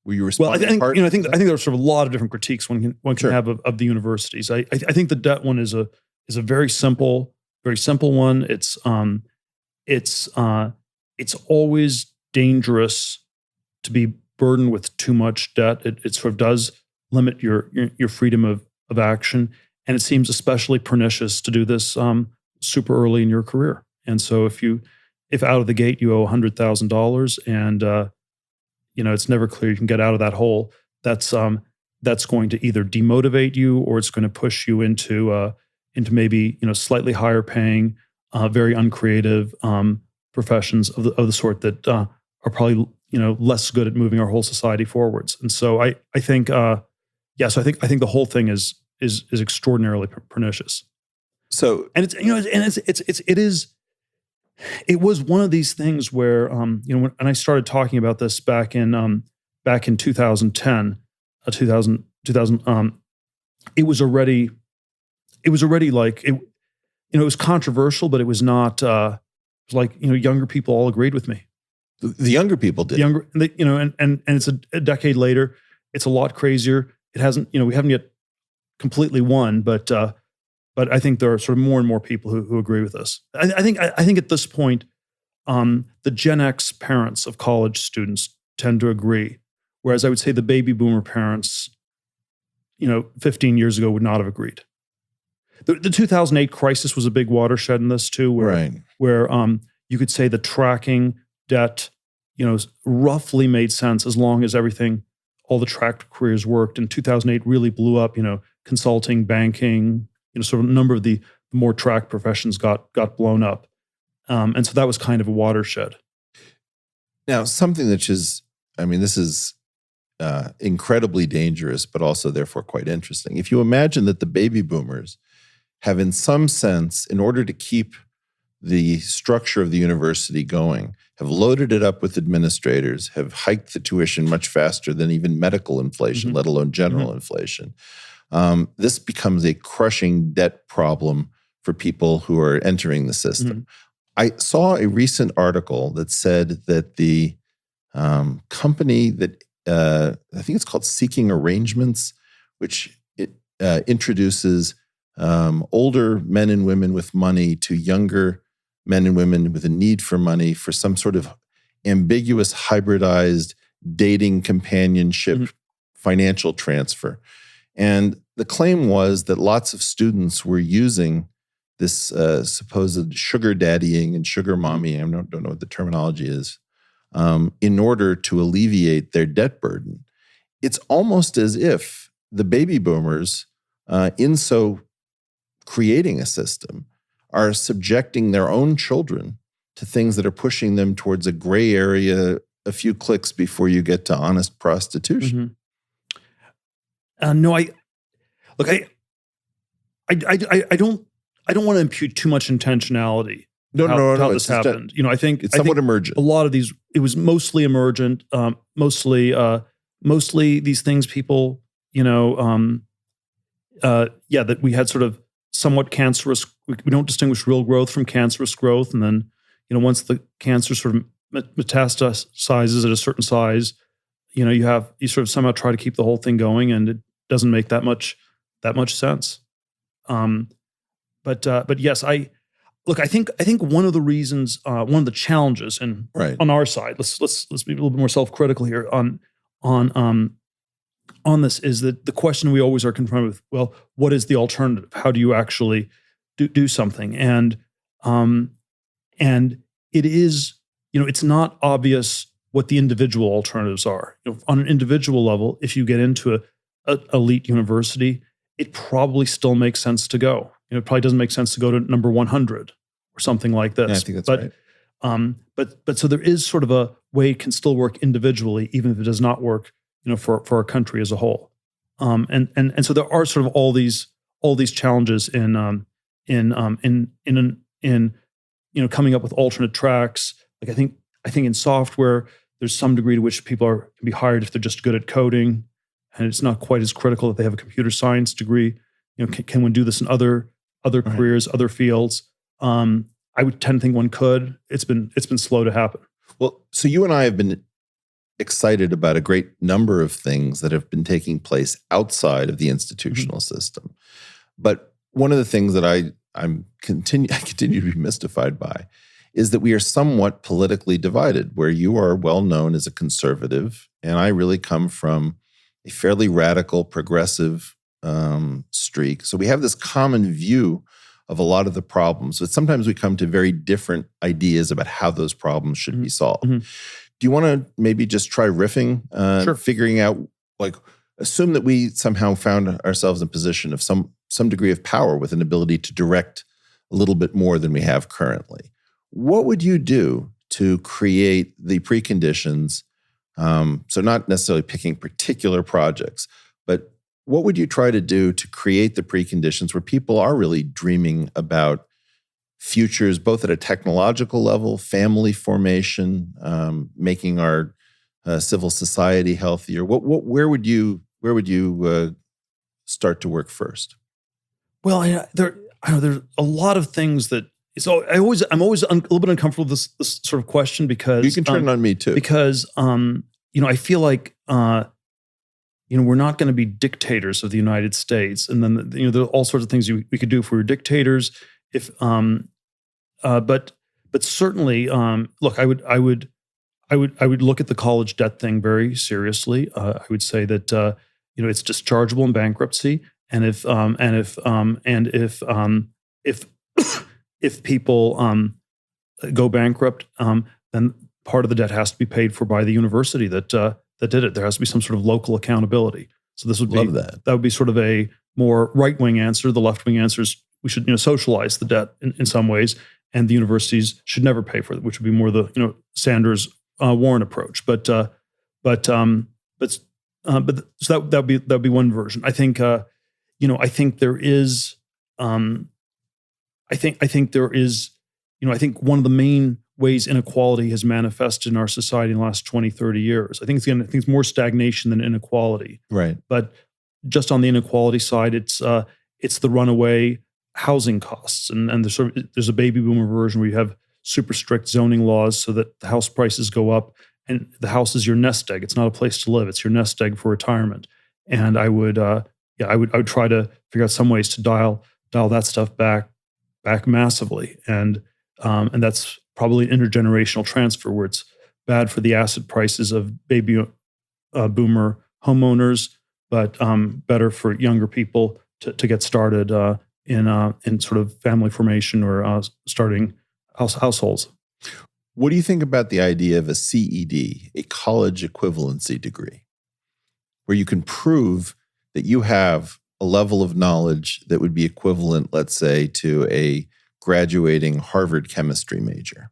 Were you responding? Well, I think there are sort of a lot of different critiques one can have of the universities. I think the debt one is a very simple one. It's always dangerous to be burdened with too much debt. It sort of does limit your freedom of action, and it seems especially pernicious to do this super early in your career. And so if out of the gate you owe $100,000 and it's never clear you can get out of that hole, that's going to either demotivate you, or it's going to push you into maybe slightly higher paying, very uncreative professions of the sort that are probably less good at moving our whole society forwards. And so I think so I think the whole thing is extraordinarily pernicious. So, and it was one of these things where when I started talking about this back in 2010, 2000 it was already like it was controversial, but it was not like younger people all agreed with me. The younger people did. And it's a decade later. It's a lot crazier. It hasn't, we haven't yet completely won, but I think there are sort of more and more people who agree with us. I think at this point, the Gen X parents of college students tend to agree, whereas I would say the baby boomer parents, 15 years ago would not have agreed. The 2008 crisis was a big watershed in this too, where you could say the tracking debt, roughly made sense as long as all the tracked careers worked. And 2008 really blew up, consulting, banking, sort of a number of the more tracked professions got blown up. And so that was kind of a watershed. Now, something this is incredibly dangerous, but also therefore quite interesting. If you imagine that the baby boomers have, in some sense, in order to keep the structure of the university going, have loaded it up with administrators, have hiked the tuition much faster than even medical inflation, let alone general inflation. This becomes a crushing debt problem for people who are entering the system. I saw a recent article that said that the company that I think it's called Seeking Arrangements, which introduces older men and women with money to younger men and women with a need for money for some sort of ambiguous, hybridized dating, companionship, financial transfer. And the claim was that lots of students were using this supposed sugar daddying and sugar mommying, I don't know what the terminology is, in order to alleviate their debt burden. It's almost as if the baby boomers, in so creating a system, are subjecting their own children to things that are pushing them towards a gray area a few clicks before you get to honest prostitution. No, I don't want to impute too much intentionality. How this happened. I think it's somewhat emergent. A lot of these, it was mostly emergent. Mostly these things people, that we had sort of somewhat cancerous. We don't distinguish real growth from cancerous growth, and then once the cancer sort of metastasizes at a certain size, you sort of somehow try to keep the whole thing going, and it doesn't make that much sense. But yes, I think one of the reasons, one of the challenges, and on our side, let's be a little bit more self-critical here on this, is that the question we always are confronted with: well, what is the alternative? How do you actually do something? And it is, it's not obvious what the individual alternatives are. On an individual level, if you get into a elite university, it probably still makes sense to go. It probably doesn't make sense to go to number 100 or something like this. Yeah, I think that's right. But so there is sort of a way it can still work individually, even if it does not work, for our country as a whole. And so there are sort of all these challenges in coming up with alternate tracks. Like I think in software, there's some degree to which people can be hired if they're just good at coding, and it's not quite as critical that they have a computer science degree. Can one do this in other careers, other fields? I would tend to think one could. It's been slow to happen. Well, so you and I have been excited about a great number of things that have been taking place outside of the institutional system. But one of the things that I continue to be mystified by is that we are somewhat politically divided, where you are well known as a conservative, and I really come from a fairly radical, progressive streak. So we have this common view of a lot of the problems, but sometimes we come to very different ideas about how those problems should be solved. Do you want to maybe just try riffing, Sure. figuring out, assume that we somehow found ourselves in a position of some degree of power with an ability to direct a little bit more than we have currently. What would you do to create the preconditions? So not necessarily picking particular projects, but what would you try to do to create the preconditions where people are really dreaming about futures, both at a technological level, family formation, making our civil society healthier? Where would you start to work first? Well, there's a lot of things that. So I'm always a little bit uncomfortable with this sort of question, because you can turn it on me too. Because I feel like we're not going to be dictators of the United States, and then there are all sorts of things we could do if we were dictators. But certainly, look, I would look at the college debt thing very seriously. I would say that it's dischargeable in bankruptcy, and if people go bankrupt, then part of the debt has to be paid for by the university that did it. There has to be some sort of local accountability. So this would be that would be sort of a more right-wing answer. The left-wing answer is we should socialize the debt in some ways, and the universities should never pay for it, which would be more the Sanders Warren approach. But so that would be one version. I think I think there is I think there is I think one of the main ways inequality has manifested in our society in the last 20, 30 years. I think it's more stagnation than inequality. Right. But just on the inequality side, it's the runaway housing costs, and there's a baby boomer version where you have super strict zoning laws so that the house prices go up, and the house is your nest egg. It's not a place to live; it's your nest egg for retirement. And I would try to figure out some ways to dial that stuff back massively, and that's probably an intergenerational transfer where it's bad for the asset prices of baby boomer homeowners, but better for younger people to get started in sort of family formation or starting households. What do you think about the idea of a CED, a college equivalency degree, where you can prove that you have a level of knowledge that would be equivalent, let's say, to a graduating Harvard chemistry major,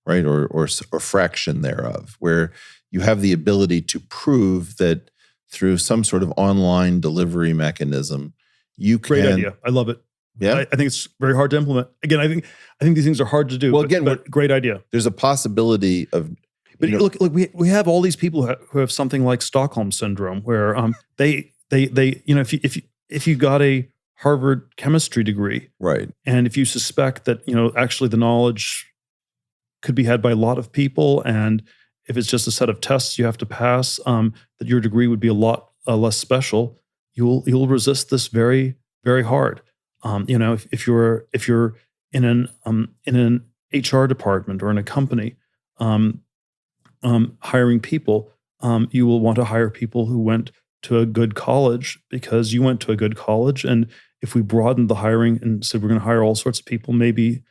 right? Or fraction thereof, where you have the ability to prove that through some sort of online delivery mechanism, you can. Great idea. I love it. Yeah, I think it's very hard to implement. Again, I think these things are hard to do. Well, but great idea. There's a possibility of. But look, we have all these people who have something like Stockholm syndrome, where they if you got a Harvard chemistry degree, right, and if you suspect that actually the knowledge could be had by a lot of people, and if it's just a set of tests you have to pass, that your degree would be a lot less special. You'll resist this very, very hard. If you're in an HR department or in a company hiring people, you will want to hire people who went to a good college because you went to a good college. And if we broadened the hiring and said we're going to hire all sorts of people, maybe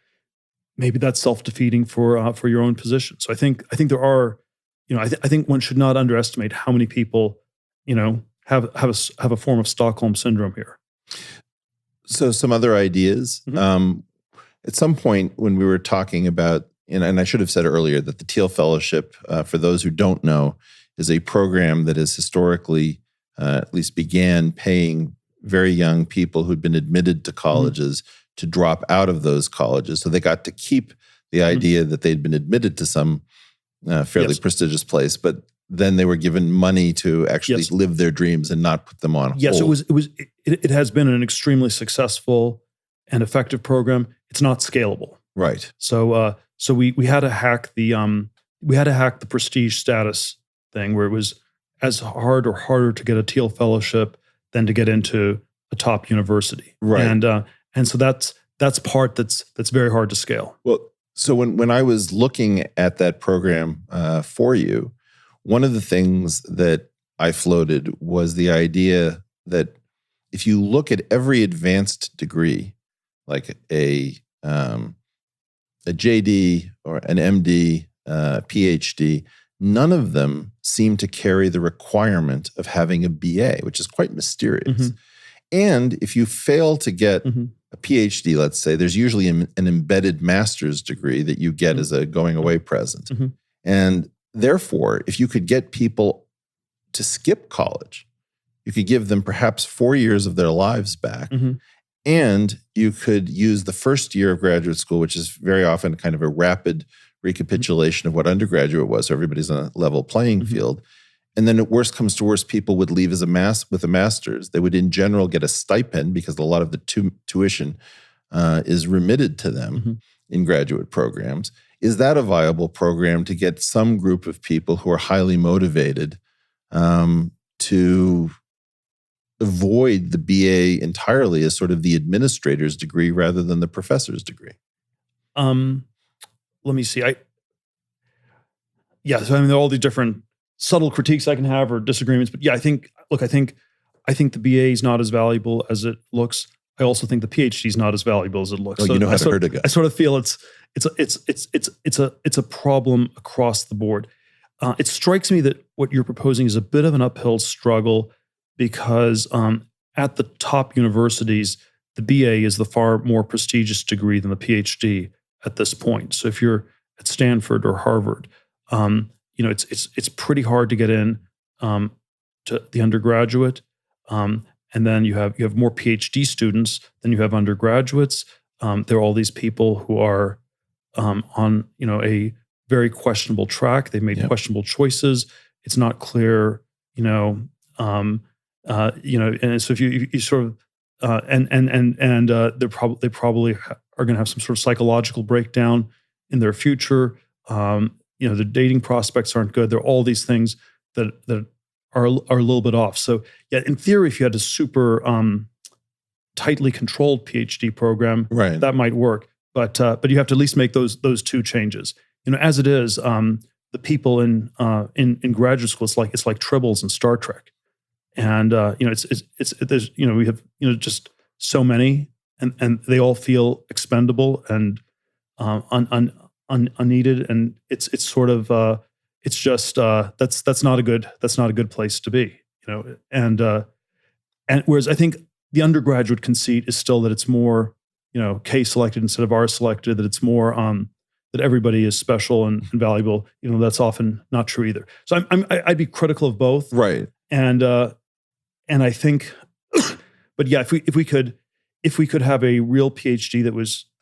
that's self-defeating for your own position. So I think there are, I think one should not underestimate how many people, have a form of Stockholm syndrome here. So some other ideas. Mm-hmm. At some point when we were talking about, and I should have said earlier that the Thiel Fellowship, for those who don't know, is a program that has historically at least began paying very young people who'd been admitted to colleges to drop out of those colleges. So they got to keep the idea that they'd been admitted to some fairly prestigious place, but then they were given money to actually live their dreams and not put them on hold. Yes, it has been an extremely successful and effective program. It's not scalable. Right. So we had to hack the prestige status thing, where it was as hard or harder to get a Thiel Fellowship than to get into a top university. Right. And so that's part that's very hard to scale. Well, so when I was looking at that program for you, one of the things that I floated was the idea that if you look at every advanced degree, like a JD or an MD, PhD, none of them seem to carry the requirement of having a BA, which is quite mysterious. Mm-hmm. And if you fail to get a PhD, let's say, there's usually an embedded master's degree that you get as a going away present. Mm-hmm. And therefore, if you could get people to skip college, you could give them perhaps 4 years of their lives back. Mm-hmm. And you could use the first year of graduate school, which is very often kind of a rapid recapitulation of what undergraduate was, so everybody's on a level playing field. And then at worst comes to worst, people would leave as with a master's. They would in general get a stipend because a lot of the tuition is remitted to them in graduate programs. Is that a viable program to get some group of people who are highly motivated to avoid the BA entirely as sort of the administrator's degree rather than the professor's degree? Let me see. So I mean, there are all these different subtle critiques I can have or disagreements, but yeah, I think the BA is not as valuable as it looks. I also think the PhD is not as valuable as it looks. Oh, so you know how to hurt a guy. I sort of feel it's it's a problem across the board. It strikes me that what you're proposing is a bit of an uphill struggle because at the top universities, the BA is the far more prestigious degree than the PhD at this point. So if you're at Stanford or Harvard, it's pretty hard to get in to the undergraduate, and then you have more PhD students than you have undergraduates. There are all these people who are on a very questionable track. They've made questionable choices. It's not clear, and so if you sort of they probably are going to have some sort of psychological breakdown in their future. The dating prospects aren't good. There are all these things that are a little bit off. So yeah, in theory, if you had a super tightly controlled PhD program, right, that might work. But you have to at least make those two changes. As it is, the people in graduate school, it's like tribbles in Star Trek, and we have just so many, and they all feel expendable and unneeded, and it's sort of it's just that's not a good place to be, and whereas I think the undergraduate conceit is still that it's more K selected instead of R selected, that it's more that everybody is special and valuable. That's often not true either. So I'd be critical of both, right, and I think, but yeah, if we could have a real PhD that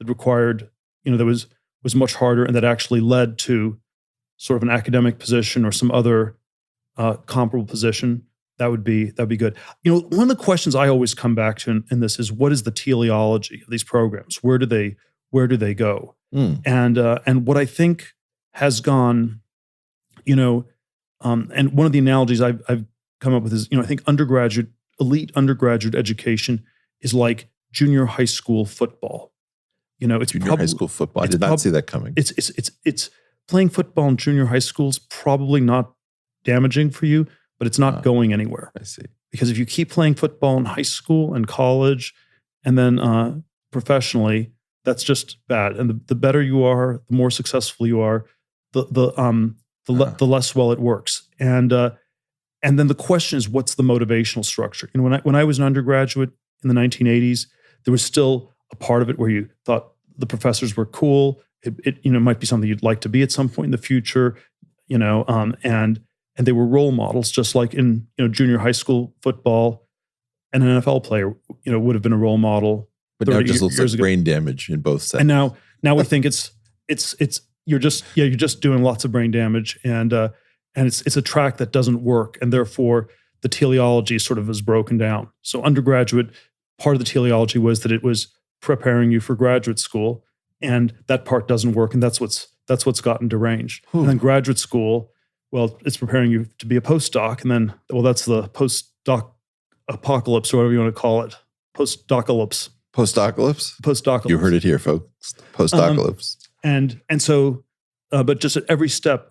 required that was much harder and that actually led to sort of an academic position or some other comparable position, that would be good. One of the questions I always come back to in this is, what is the teleology of these programs? Where do they go? And what I think has gone, and one of the analogies I've come up with is, I think elite undergraduate education is like junior high school football. It's junior high school football. I did not see that coming. It's playing football in junior high school is probably not damaging for you, but it's not going anywhere. I see. Because if you keep playing football in high school and college, and then professionally, that's just bad. And the better you are, the more successful you are, the less well it works. And then the question is, what's the motivational structure? When I was an undergraduate in the 1980s, there was still a part of it where you thought the professors were cool. It might be something you'd like to be at some point in the future, and they were role models, just like in junior high school football. An NFL player, would have been a role model. But now it just looks like brain damage in both settings. And now we think you're just doing lots of brain damage, and it's a track that doesn't work, and therefore the teleology sort of is broken down. So undergraduate, part of the teleology was that it was preparing you for graduate school, and that part doesn't work, and that's what's gotten deranged. And then graduate school, well, it's preparing you to be a postdoc, and then, well, that's the postdoc apocalypse, or whatever you want to call it, postdocalypse. Postdocalypse? You heard it here, folks. Postdocalypse. And so, but just at every step,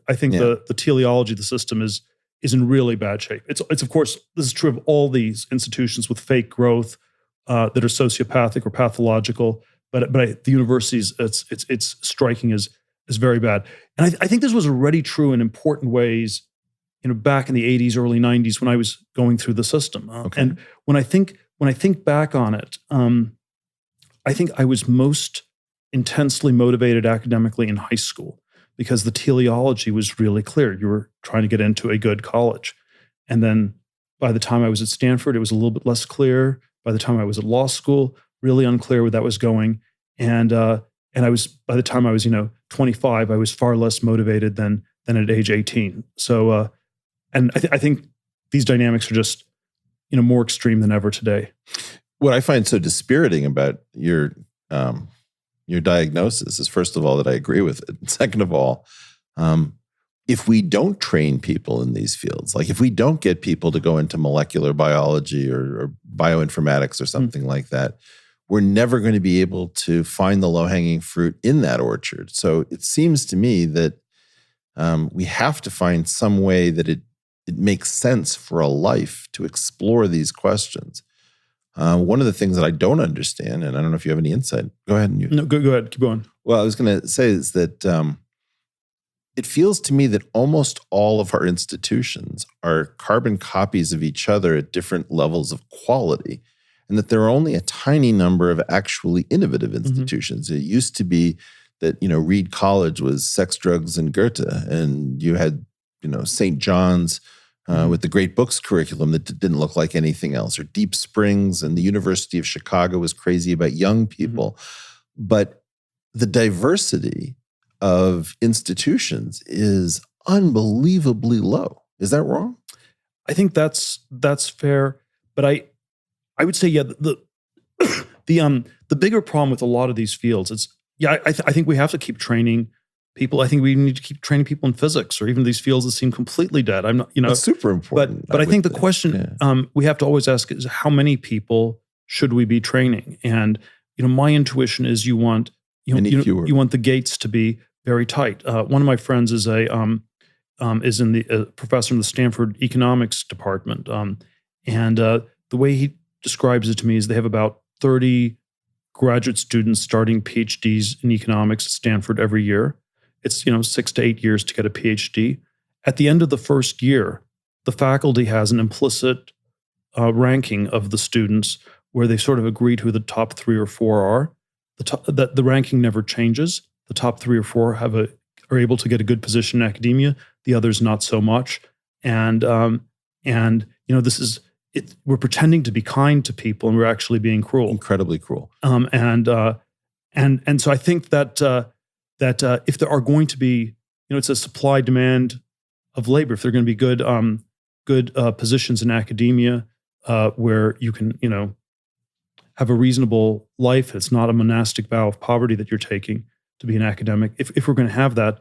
I think the teleology of the system is in really bad shape. It's of course, this is true of all these institutions with fake growth that are sociopathic or pathological. But the universities, it's striking as very bad. And I think this was already true in important ways, back in the 80s, early 90s, when I was going through the system. Okay. And when I think back on it, I think I was most intensely motivated academically in high school because the teleology was really clear. You were trying to get into a good college. And then by the time I was at Stanford, it was a little bit less clear. By the time I was at law school, really unclear where that was going. And I was, by the time I was 25, I was far less motivated than at age 18. So and I think these dynamics are just more extreme than ever today. What I find so dispiriting about your diagnosis is, first of all, that I agree with it. And second of all, if we don't train people in these fields, like if we don't get people to go into molecular biology or bioinformatics or something like that, we're never going to be able to find the low-hanging fruit in that orchard. So it seems to me that we have to find some way that it makes sense for a life to explore these questions. One of the things that I don't understand, and I don't know if you have any insight. Go ahead. No, go ahead. Keep going. Well, I was going to say is that it feels to me that almost all of our institutions are carbon copies of each other at different levels of quality, and that there are only a tiny number of actually innovative institutions. It used to be that, Reed College was sex, drugs, and Goethe, and you had, St. John's with the Great Books curriculum that didn't look like anything else, or Deep Springs, and the University of Chicago was crazy about young people. But the diversity of institutions is unbelievably low. Is that wrong? I think that's fair, but I would say, the bigger problem with a lot of these fields is, I think we have to keep training people. I think we need to keep training people in physics or even these fields that seem completely dead. I'm not, That's super important. But I think the question we have to always ask is, how many people should we be training? And my intuition is you want the gates to be very tight. One of my friends is a professor in the Stanford economics department, and the way he describes it to me is they have about 30 graduate students starting PhDs in economics at Stanford every year. It's 6 to 8 years to get a PhD. At the end of the first year, the faculty has an implicit ranking of the students where they sort of agree who the top 3 or 4 are. The ranking never changes. The top 3 or 4 are able to get a good position in academia. The others not so much. And this is it. We're pretending to be kind to people, and we're actually being cruel, incredibly cruel. And so I think that if there are going to be, it's a supply demand of labor. If there are going to be good positions in academia where you can have a reasonable life, it's not a monastic vow of poverty that you're taking to be an academic. If we're going to have that,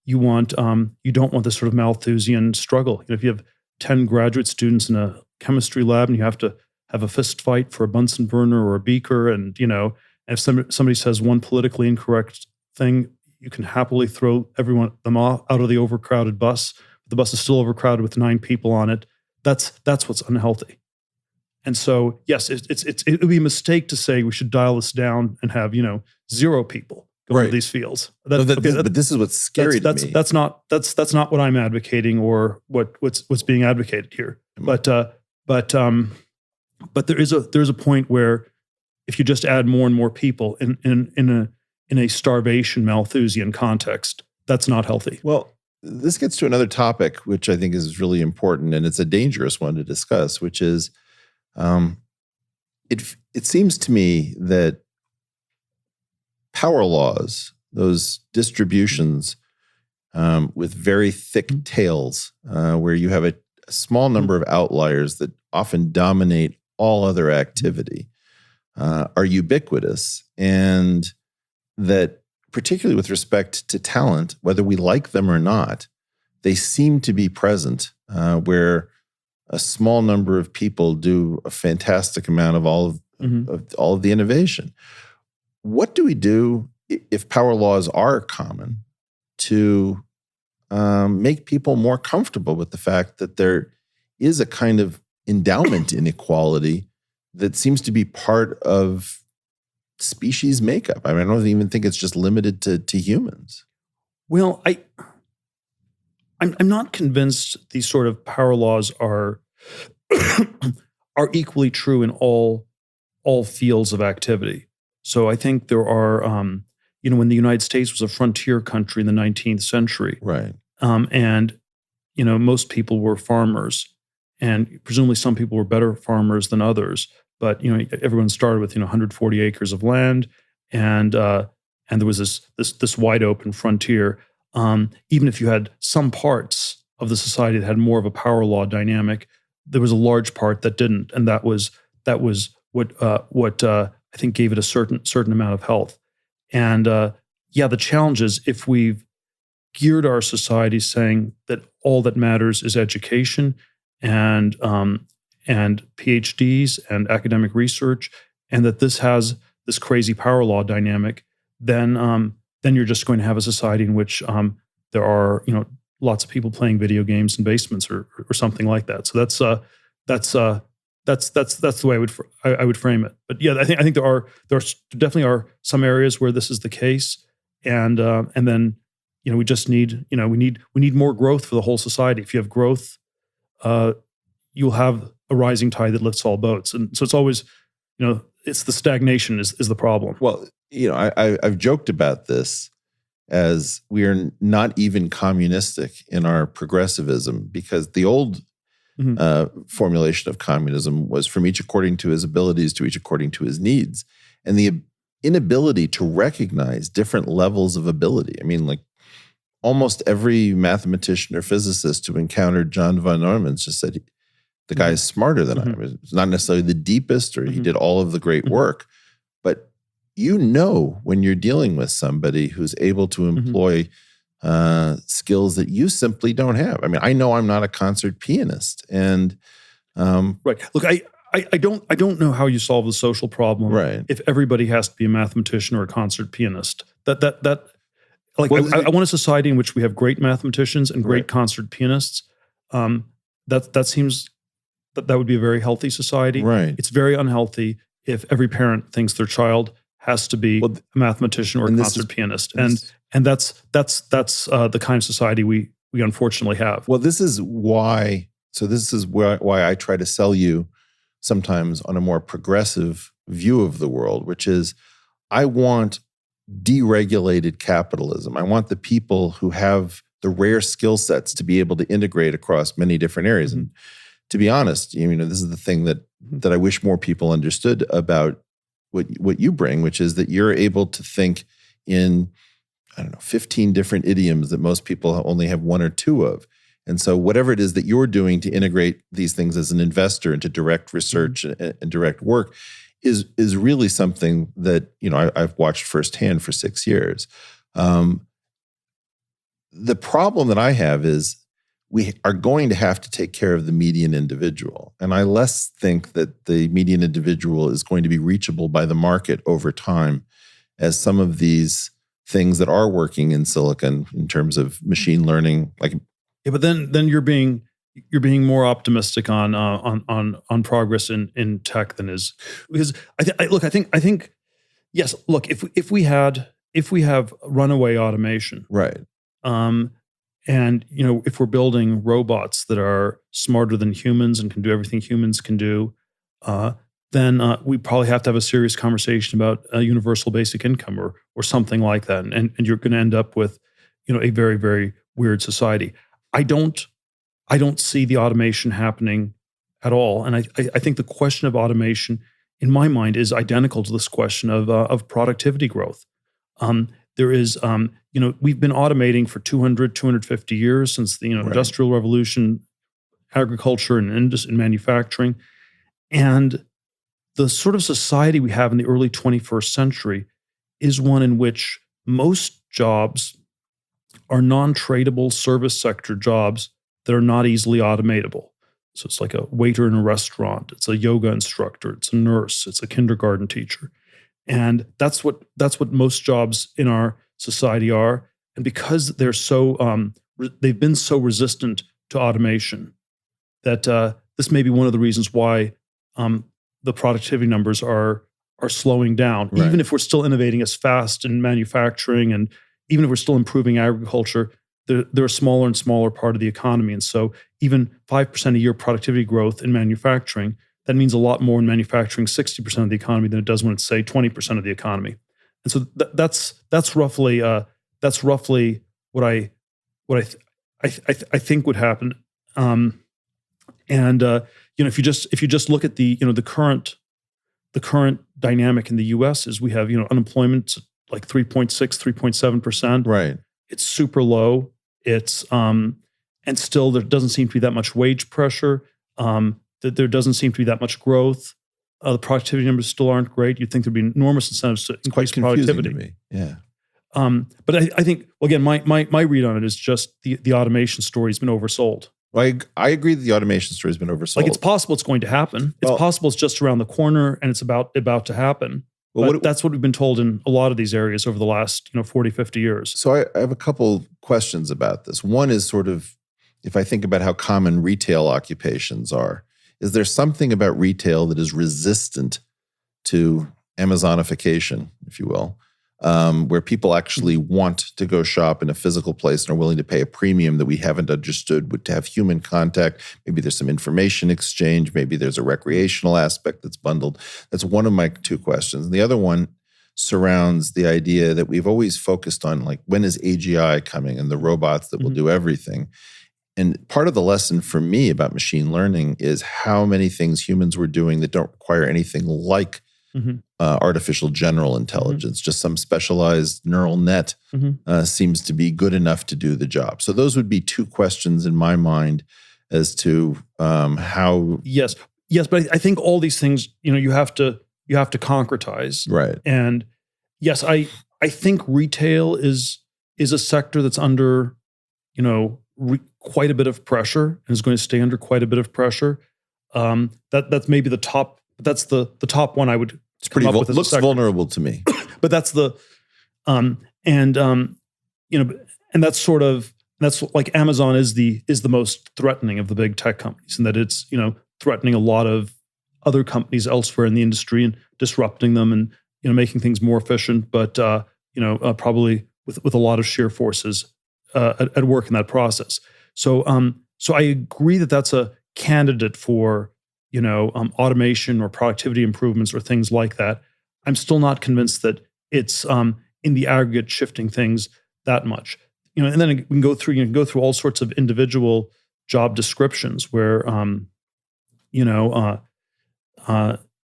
you don't want this sort of Malthusian struggle. If you have 10 graduate students in a chemistry lab and you have to have a fist fight for a Bunsen burner or a beaker, and if somebody says one politically incorrect thing, you can happily throw them all out of the overcrowded bus. The bus is still overcrowded with 9 people on it. That's what's unhealthy. And so, yes, it would be a mistake to say we should dial this down and have 0 people go into these fields. But this is what's scary to me. That's not what I'm advocating or what's being advocated here. But there is a point where if you just add more and more people in a starvation Malthusian context, that's not healthy. Well, this gets to another topic which I think is really important, and it's a dangerous one to discuss, which is it seems to me that power laws, those distributions with very thick tails, where you have a small number of outliers that often dominate all other activity, are ubiquitous, and that particularly with respect to talent, whether we like them or not, they seem to be present where a small number of people do a fantastic amount of all of the innovation. What do we do if power laws are common to make people more comfortable with the fact that there is a kind of endowment inequality that seems to be part of species makeup? I don't even think it's just limited to humans. Well, I'm not convinced these sort of power laws are are equally true in all fields of activity. So I think there are, when the United States was a frontier country in the 19th century, right? And most people were farmers, and presumably some people were better farmers than others. But everyone started with 140 acres of land, and there was this wide open frontier. Even if you had some parts of the society that had more of a power law dynamic, there was a large part that didn't, and that was what I think gave it a certain amount of health. And the challenge is if we've geared our society saying that all that matters is education and PhDs and academic research, and that this has this crazy power law dynamic, then you're just going to have a society in which there are lots of people playing video games in basements or something like that. So That's the way I would frame it. But yeah, I think there definitely are some areas where this is the case, and then we just need we need more growth for the whole society. If you have growth, you'll have a rising tide that lifts all boats, and so it's always it's the stagnation is the problem. Well, I've joked about this as we are not even communistic in our progressivism, because the old formulation of communism was from each according to his abilities to each according to his needs. And the inability to recognize different levels of ability. I mean, like almost every mathematician or physicist who encountered John von Neumann just said, the guy is smarter than I am. It's not necessarily the deepest, or he did all of the great work. But when you're dealing with somebody who's able to employ skills that you simply don't have. I mean, I know I'm not a concert pianist, and right. Look, I don't know how you solve the social problem if everybody has to be a mathematician or a concert pianist. I want a society in which we have great mathematicians and great concert pianists. That seems that would be a very healthy society. Right. It's very unhealthy if every parent thinks their child has to be a mathematician or a concert pianist, and that's the kind of society we unfortunately have. Well, this is why I try to sell you sometimes on a more progressive view of the world, which is I want deregulated capitalism. I want the people who have the rare skill sets to be able to integrate across many different areas. And to be honest, this is the thing that I wish more people understood about what you bring, which is that you're able to think in, 15 different idioms that most people only have one or two of. And so whatever it is that you're doing to integrate these things as an investor into direct research and direct work is really something that, I've watched firsthand for 6 years. The problem that I have is we are going to have to take care of the median individual. And I less think that the median individual is going to be reachable by the market over time, as some of these things that are working in silicon in terms of machine learning. But then you're being more optimistic on progress in tech than is, because I think yes. Look, if we have runaway automation, right. And if we're building robots that are smarter than humans and can do everything humans can do, then we probably have to have a serious conversation about a universal basic income or something like that. And you're going to end up with a very, very weird society. I don't see the automation happening at all. And I think the question of automation, in my mind, is identical to this question of productivity growth. There is, we've been automating for 250 years since the Industrial Revolution, agriculture and manufacturing. And the sort of society we have in the early 21st century is one in which most jobs are non-tradable service sector jobs that are not easily automatable. So it's like a waiter in a restaurant, it's a yoga instructor, it's a nurse, it's a kindergarten teacher. And that's what most jobs in our society are. And because they're they've been so resistant to automation, that this may be one of the reasons why the productivity numbers are slowing down. Right. Even if we're still innovating as fast in manufacturing, and even if we're still improving agriculture, they're a smaller and smaller part of the economy. And so even 5% a year productivity growth in manufacturing, that means a lot more in manufacturing 60% of the economy than it does when it's, say, 20% of the economy. And so that's roughly what I think would happen. If you just look at the current dynamic in the U.S. is we have unemployment like 3.6, 3.7%. Right. It's super low. It's and still there doesn't seem to be that much wage pressure. That there doesn't seem to be that much growth. The productivity numbers still aren't great. You'd think there'd be enormous incentives to increase productivity. To me. Yeah. But I think, well, again, my read on it is just the automation story has been oversold. Well, I agree that the automation story has been oversold. Like, it's possible it's going to happen. It's possible it's just around the corner and it's about to happen. Well, but that's what we've been told in a lot of these areas over the last 40, 50 years. So I have a couple questions about this. One is sort of, if I think about how common retail occupations are, is there something about retail that is resistant to Amazonification, if you will, where people actually want to go shop in a physical place and are willing to pay a premium that we haven't understood would to have human contact? Maybe there's some information exchange. Maybe there's a recreational aspect that's bundled. That's one of my two questions. And the other one surrounds the idea that we've always focused on, like, when is AGI coming and the robots that will do everything? And part of the lesson for me about machine learning is how many things humans were doing that don't require anything like artificial general intelligence. Just some specialized neural net seems to be good enough to do the job. So those would be two questions in my mind as to how. Yes, but I think all these things, you have to concretize, right? And yes, I think retail is a sector that's under, quite a bit of pressure and is going to stay under quite a bit of pressure. That's maybe the top. That's the top one I would. It's pretty looks vulnerable to me. But that's the and that's like Amazon is the most threatening of the big tech companies, and that it's threatening a lot of other companies elsewhere in the industry and disrupting them and making things more efficient, but probably with a lot of sheer forces at work in that process. So I agree that that's a candidate for automation or productivity improvements or things like that. I'm still not convinced that it's in the aggregate shifting things that much. And then we can go through all sorts of individual job descriptions where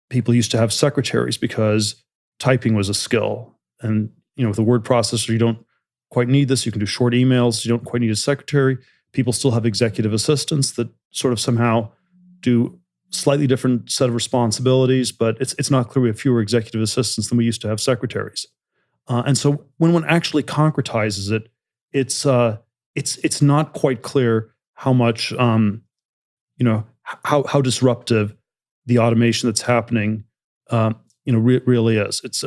people used to have secretaries because typing was a skill, and with a word processor you don't quite need this. You can do short emails. You don't quite need a secretary. People still have executive assistants that sort of somehow do slightly different set of responsibilities, but it's not clear we have fewer executive assistants than we used to have secretaries. And so when one actually concretizes it, it's not quite clear how much how disruptive the automation that's happening really is. It's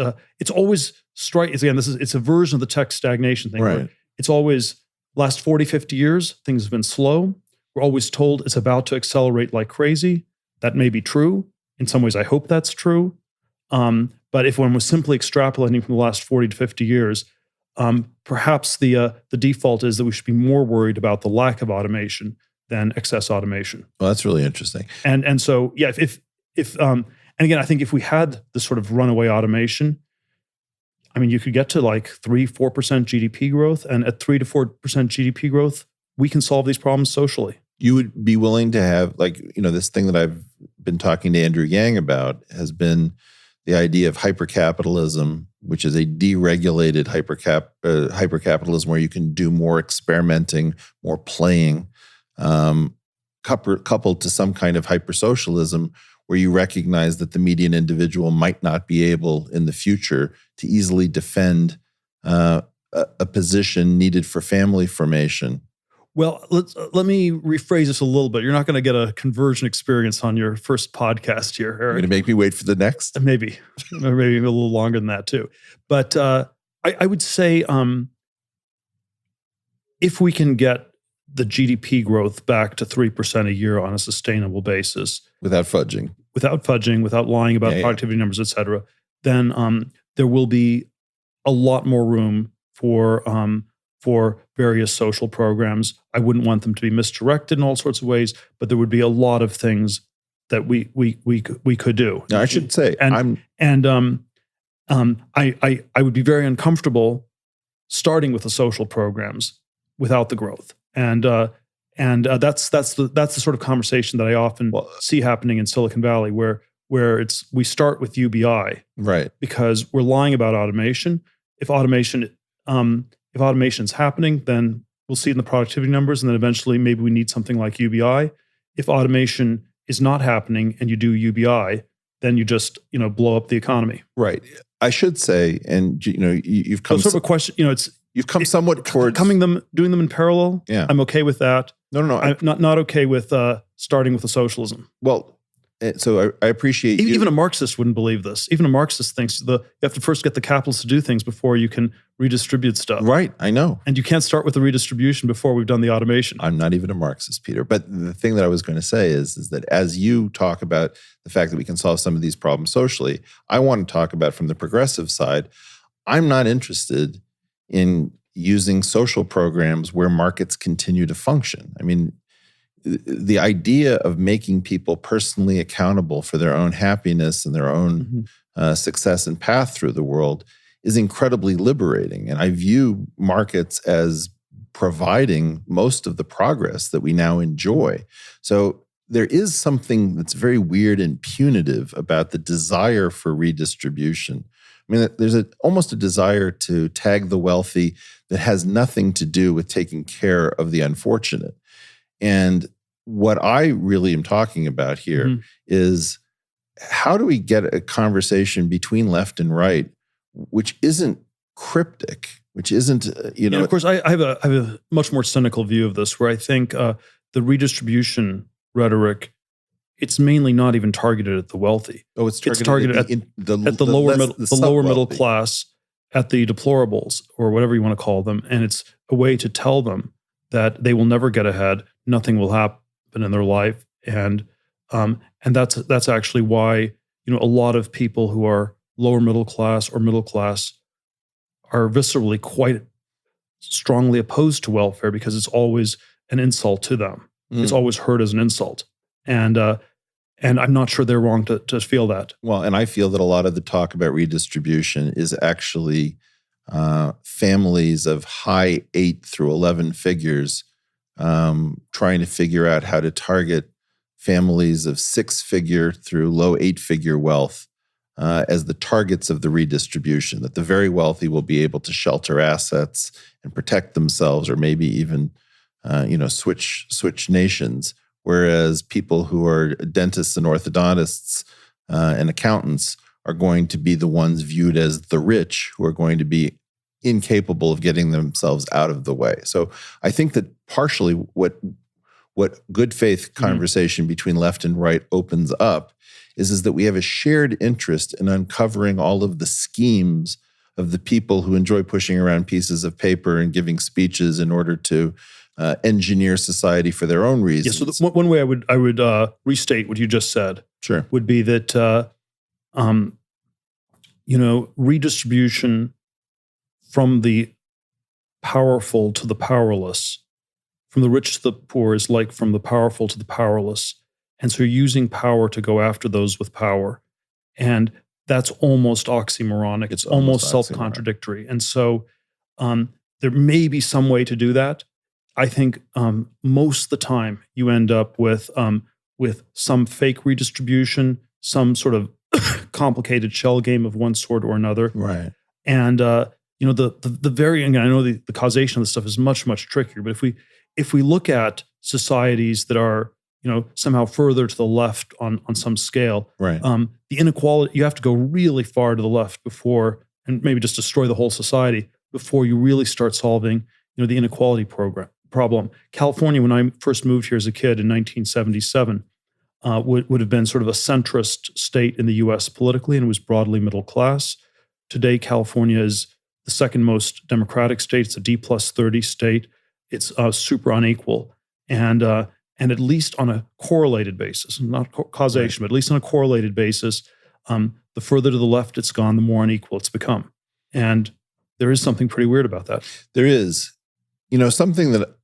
always it's a version of the tech stagnation thing. Right. It's always last 40, 50 years, things have been slow. We're always told it's about to accelerate like crazy. That may be true. In some ways, I hope that's true. But if one was simply extrapolating from the last 40 to 50 years, perhaps the default is that we should be more worried about the lack of automation than excess automation. Well, that's really interesting. And so, yeah, and again, I think if we had this sort of runaway automation, I mean, you could get to like 3-4% GDP growth, and at 3 to 4% GDP growth, we can solve these problems socially. You would be willing to have, this thing that I've been talking to Andrew Yang about has been the idea of hypercapitalism, which is a deregulated hypercapitalism where you can do more experimenting, more playing, coupled to some kind of hypersocialism where you recognize that the median individual might not be able in the future to easily defend a position needed for family formation. Well, let me rephrase this a little bit. You're not going to get a conversion experience on your first podcast here, Eric. You're going to make me wait for the next? Maybe a little longer than that too. But I would say if we can get the GDP growth back to 3% a year on a sustainable basis, without fudging, without lying about productivity numbers, et cetera, then there will be a lot more room for various social programs. I wouldn't want them to be misdirected in all sorts of ways, but there would be a lot of things that we could do. Now, I should say, I would be very uncomfortable starting with the social programs without the growth, and that's the sort of conversation that I often see happening in Silicon Valley, where we start with UBI, right? Because we're lying about automation. If automation is happening, then we'll see it in the productivity numbers, and then eventually maybe we need something like UBI. If automation is not happening and you do UBI, then you just blow up the economy. Right. I should say, and you've come sort of a question. You've come somewhat towards doing them in parallel. Yeah, I'm okay with that. No. I'm not okay with starting with a socialism. Well, so I appreciate even a Marxist wouldn't believe this. Even a Marxist thinks you have to first get the capitalists to do things before you can redistribute stuff. Right, I know. And you can't start with the redistribution before we've done the automation. I'm not even a Marxist, Peter. But the thing that I was going to say is that as you talk about the fact that we can solve some of these problems socially, I want to talk about from the progressive side. I'm not interested in using social programs where markets continue to function. I mean, the idea of making people personally accountable for their own happiness and their own success and path through the world is incredibly liberating. And I view markets as providing most of the progress that we now enjoy. So there is something that's very weird and punitive about the desire for redistribution. I mean, there's almost a desire to tag the wealthy that has nothing to do with taking care of the unfortunate. And what I really am talking about here is how do we get a conversation between left and right which isn't cryptic, which isn't, And of course, I have a much more cynical view of this, where I think the redistribution rhetoric, it's mainly not even targeted at the wealthy. Oh, it's targeted at the lower middle class, at the deplorables, or whatever you want to call them. And it's a way to tell them that they will never get ahead, nothing will happen in their life, and that's actually why a lot of people who are lower middle class or middle class are viscerally quite strongly opposed to welfare, because it's always an insult to them. It's always heard as an insult. And I'm not sure they're wrong to feel that. Well, and I feel that a lot of the talk about redistribution is actually families of high 8 through 11 figures trying to figure out how to target families of 6-figure through low 8-figure wealth as the targets of the redistribution, that the very wealthy will be able to shelter assets and protect themselves, or maybe even switch nations, whereas people who are dentists and orthodontists and accountants are going to be the ones viewed as the rich, who are going to be incapable of getting themselves out of the way. So I think that partially what good faith conversation between left and right opens up is that we have a shared interest in uncovering all of the schemes of the people who enjoy pushing around pieces of paper and giving speeches in order to engineer society for their own reasons. Yeah, so one way I would restate what you just said, sure, would be that redistribution from the powerful to the powerless, from the rich to the poor, is like from the powerful to the powerless. And so you're using power to go after those with power. And that's almost oxymoronic. It's almost self-contradictory. And so there may be some way to do that. I think most of the time you end up with some fake redistribution, some sort of complicated shell game of one sort or another. Right. And the very, and I know the causation of this stuff is much, much trickier, but if we look at societies that are somehow further to the left on some scale, right, the inequality, you have to go really far to the left before, and maybe just destroy the whole society before you really start solving the inequality problem. California, when I first moved here as a kid in 1977, would have been sort of a centrist state in the U.S. politically, and was broadly middle class. Today, California is the second most democratic state. It's a D+30 state. It's super unequal, and at least on a correlated basis, not causation, but at least on a correlated basis, the further to the left it's gone, the more unequal it's become. And there is something pretty weird about that. There is. Something that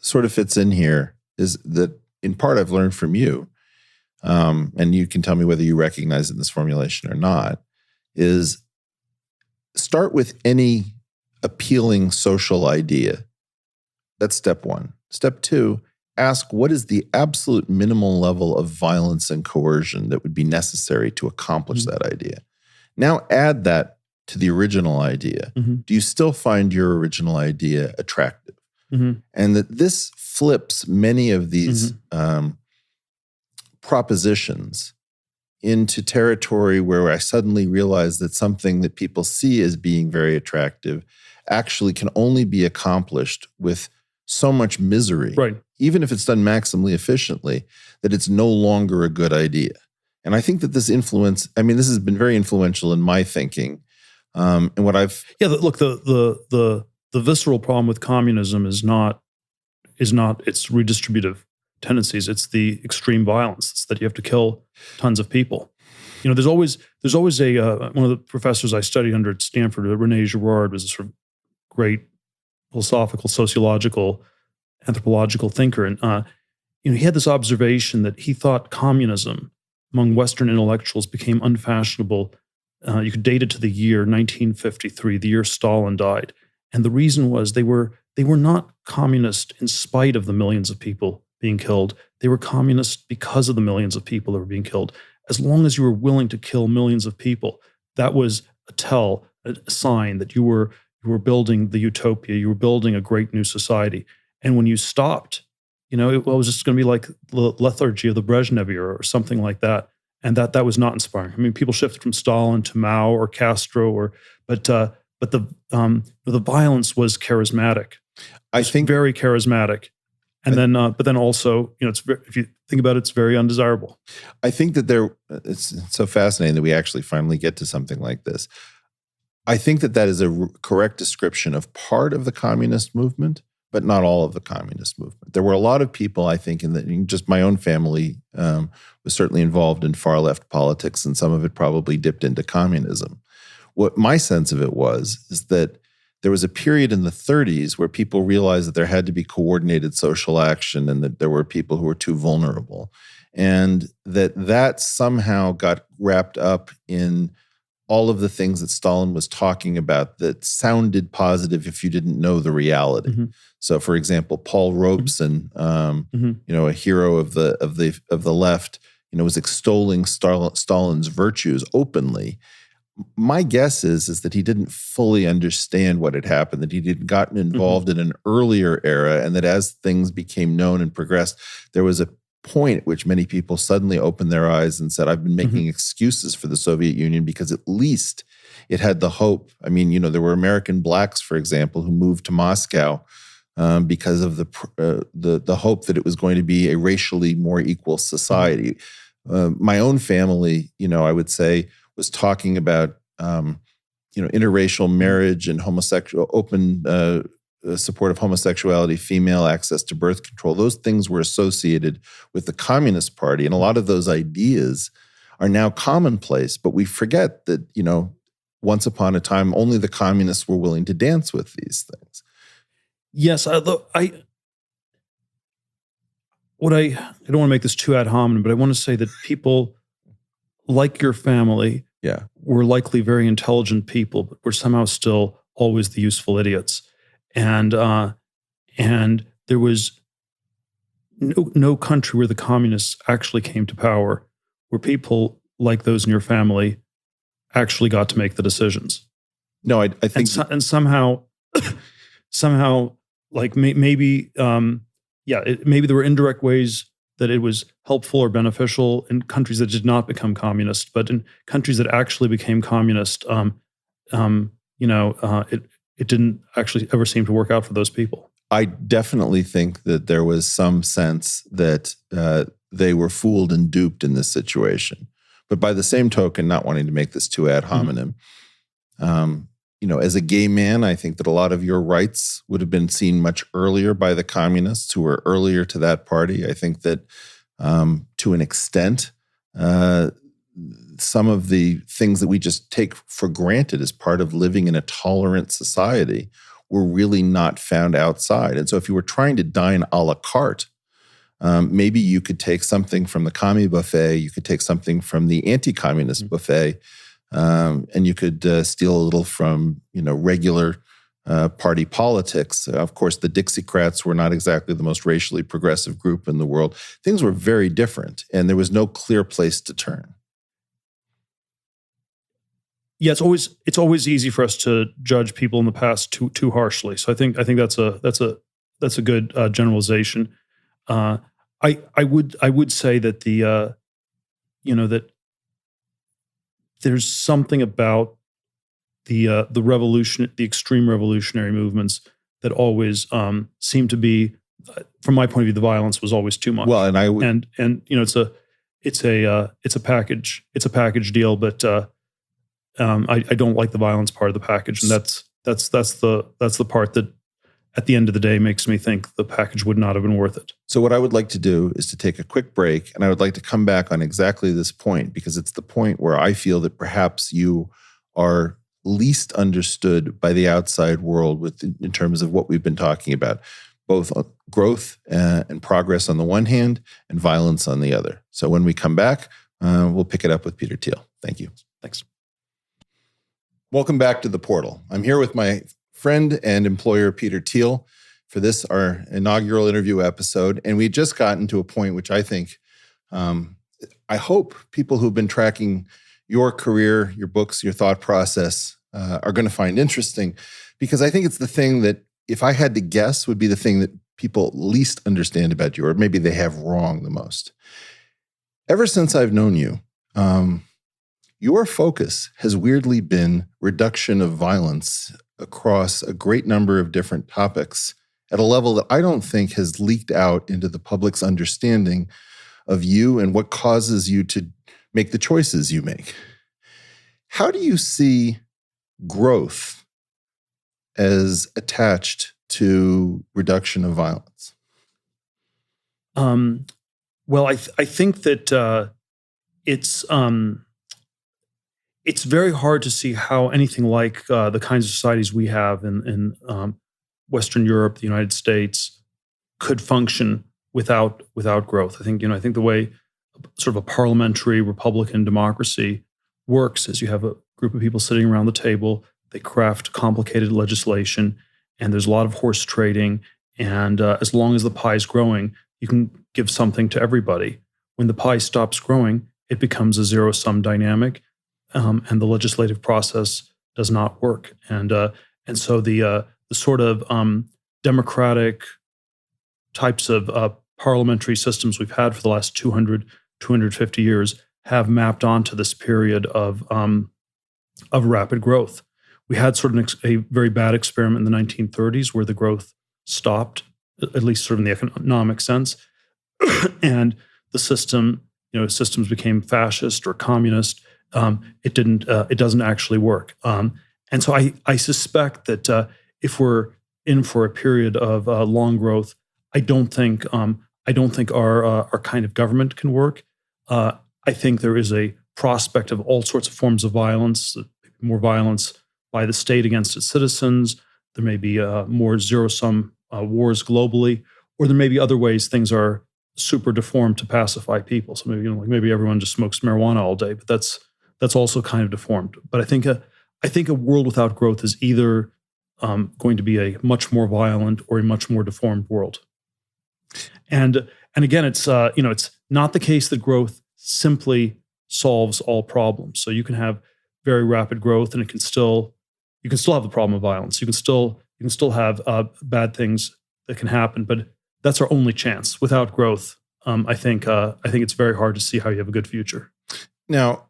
sort of fits in here is that, in part, I've learned from you, and you can tell me whether you recognize it in this formulation or not, is start with any appealing social idea. That's step one. Step two, ask what is the absolute minimal level of violence and coercion that would be necessary to accomplish that idea. Now add that to the original idea. Do you still find your original idea attractive? And that this flips many of these propositions into territory where I suddenly realize that something that people see as being very attractive actually can only be accomplished with so much misery, right, even if it's done maximally efficiently, that it's no longer a good idea. And I think that this has been very influential in my thinking And what I've Look, the visceral problem with communism is not its redistributive tendencies. It's the extreme violence. It's that you have to kill tons of people. There's always a one of the professors I studied under at Stanford, René Girard, was a sort of great philosophical, sociological, anthropological thinker, and he had this observation that he thought communism among Western intellectuals became unfashionable. You could date it to the year 1953, the year Stalin died, and the reason was they were not communist in spite of the millions of people being killed. They were communist because of the millions of people that were being killed. As long as you were willing to kill millions of people, that was a sign that you were building the utopia. You were building a great new society. And when you stopped, it was just going to be like the lethargy of the Brezhnev era or something like that. And that was not inspiring. I mean, people shifted from Stalin to Mao or Castro, but the violence was charismatic. I think very charismatic. And but then also, if you think about it, it's very undesirable. I think that it's so fascinating that we actually finally get to something like this. I think that is a correct description of part of the communist movement, but not all of the communist movement. There were a lot of people, I think, just my own family was certainly involved in far left politics, and some of it probably dipped into communism. What my sense of it is that there was a period in the 30s where people realized that there had to be coordinated social action and that there were people who were too vulnerable. And that somehow got wrapped up in all of the things that Stalin was talking about that sounded positive if you didn't know the reality. Mm-hmm. So, for example, Paul Robeson, a hero of the left, was extolling Stalin's virtues openly. My guess is that he didn't fully understand what had happened, that he had gotten involved in an earlier era, and that as things became known and progressed, there was a point at which many people suddenly opened their eyes and said, I've been making excuses for the Soviet Union because at least it had the hope. I mean, there were American blacks, for example, who moved to Moscow because of the hope that it was going to be a racially more equal society. My own family, I would say, was talking about, interracial marriage and open support of homosexuality, female access to birth control. Those things were associated with the Communist Party. And a lot of those ideas are now commonplace, but we forget that, once upon a time, only the communists were willing to dance with these things. Yes, I don't want to make this too ad hominem, but I want to say that people like your family were likely very intelligent people, but were somehow still always the useful idiots. And there was no country where the communists actually came to power where people like those in your family actually got to make the decisions. No, I think, and somehow, like maybe there were indirect ways that it was helpful or beneficial in countries that did not become communist, but in countries that actually became communist, it didn't actually ever seem to work out for those people. I definitely think that there was some sense that they were fooled and duped in this situation. But by the same token, not wanting to make this too ad hominem, as a gay man, I think that a lot of your rights would have been seen much earlier by the communists who were earlier to that party. I think that to an extent, some of the things that we just take for granted as part of living in a tolerant society were really not found outside. And so if you were trying to dine a la carte, maybe you could take something from the commie buffet, you could take something from the anti-communist buffet, and you could steal a little from, regular party politics. Of course, the Dixiecrats were not exactly the most racially progressive group in the world. Things were very different, and there was no clear place to turn. Yeah, it's always easy for us to judge people in the past too harshly. So I think that's a good generalization. I would say that that there's something about the revolution, the extreme revolutionary movements that always seem to be, from my point of view, the violence was always too much. Well, and it's a package deal, but I don't like the violence part of the package, and that's the part that at the end of the day makes me think the package would not have been worth it. So what I would like to do is to take a quick break, and I would like to come back on exactly this point, because it's the point where I feel that perhaps you are least understood by the outside world in terms of what we've been talking about, both growth and progress on the one hand and violence on the other. So when we come back, we'll pick it up with Peter Thiel. Thank you. Thanks. Welcome back to The Portal. I'm here with my friend and employer, Peter Thiel, for this, our inaugural interview episode. And we just gotten to a point which I think, I hope people who've been tracking your career, your books, your thought process are going to find interesting, because I think it's the thing that, if I had to guess, would be the thing that people least understand about you, or maybe they have wrong the most. Ever since I've known you, your focus has weirdly been reduction of violence across a great number of different topics at a level that I don't think has leaked out into the public's understanding of you and what causes you to make the choices you make. How do you see growth as attached to reduction of violence? Well, I think that it's very hard to see how anything like the kinds of societies we have in Western Europe, the United States, could function without growth. I think the way sort of a parliamentary Republican democracy works is you have a group of people sitting around the table, they craft complicated legislation, and there's a lot of horse trading. And as long as the pie is growing, you can give something to everybody. When the pie stops growing, it becomes a zero-sum dynamic, and the legislative process does not work. And so the sort of democratic types of parliamentary systems we've had for the last 250 years have mapped onto this period of rapid growth. We had sort of a very bad experiment in the 1930s where the growth stopped, at least sort of in the economic sense, and the systems became fascist or communist. It doesn't actually work. And so I suspect that if we're in for a period of long growth, I don't think our kind of government can work. I think there is a prospect of all sorts of forms of violence, more violence by the state against its citizens. There may be more zero-sum wars globally, or there may be other ways things are super deformed to pacify people. So maybe everyone just smokes marijuana all day, but that's also kind of deformed. But I think a world without growth is either going to be a much more violent or a much more deformed world. And again, it's not the case that growth simply solves all problems. So you can have very rapid growth, and you can still have the problem of violence. You can still have bad things that can happen, but that's our only chance. Without growth, I think it's very hard to see how you have a good future. Now,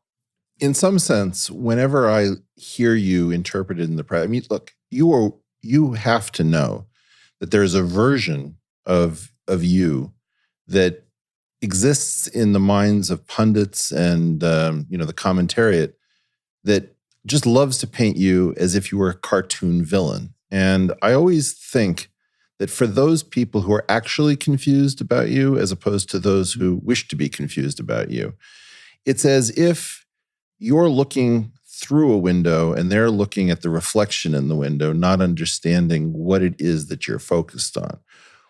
in some sense, whenever I hear you interpreted in the press, I mean, look, you have to know that there's a version of you that exists in the minds of pundits and the commentariat that just loves to paint you as if you were a cartoon villain. And I always think that for those people who are actually confused about you, as opposed to those who wish to be confused about you, it's as if you're looking through a window and they're looking at the reflection in the window, not understanding what it is that you're focused on.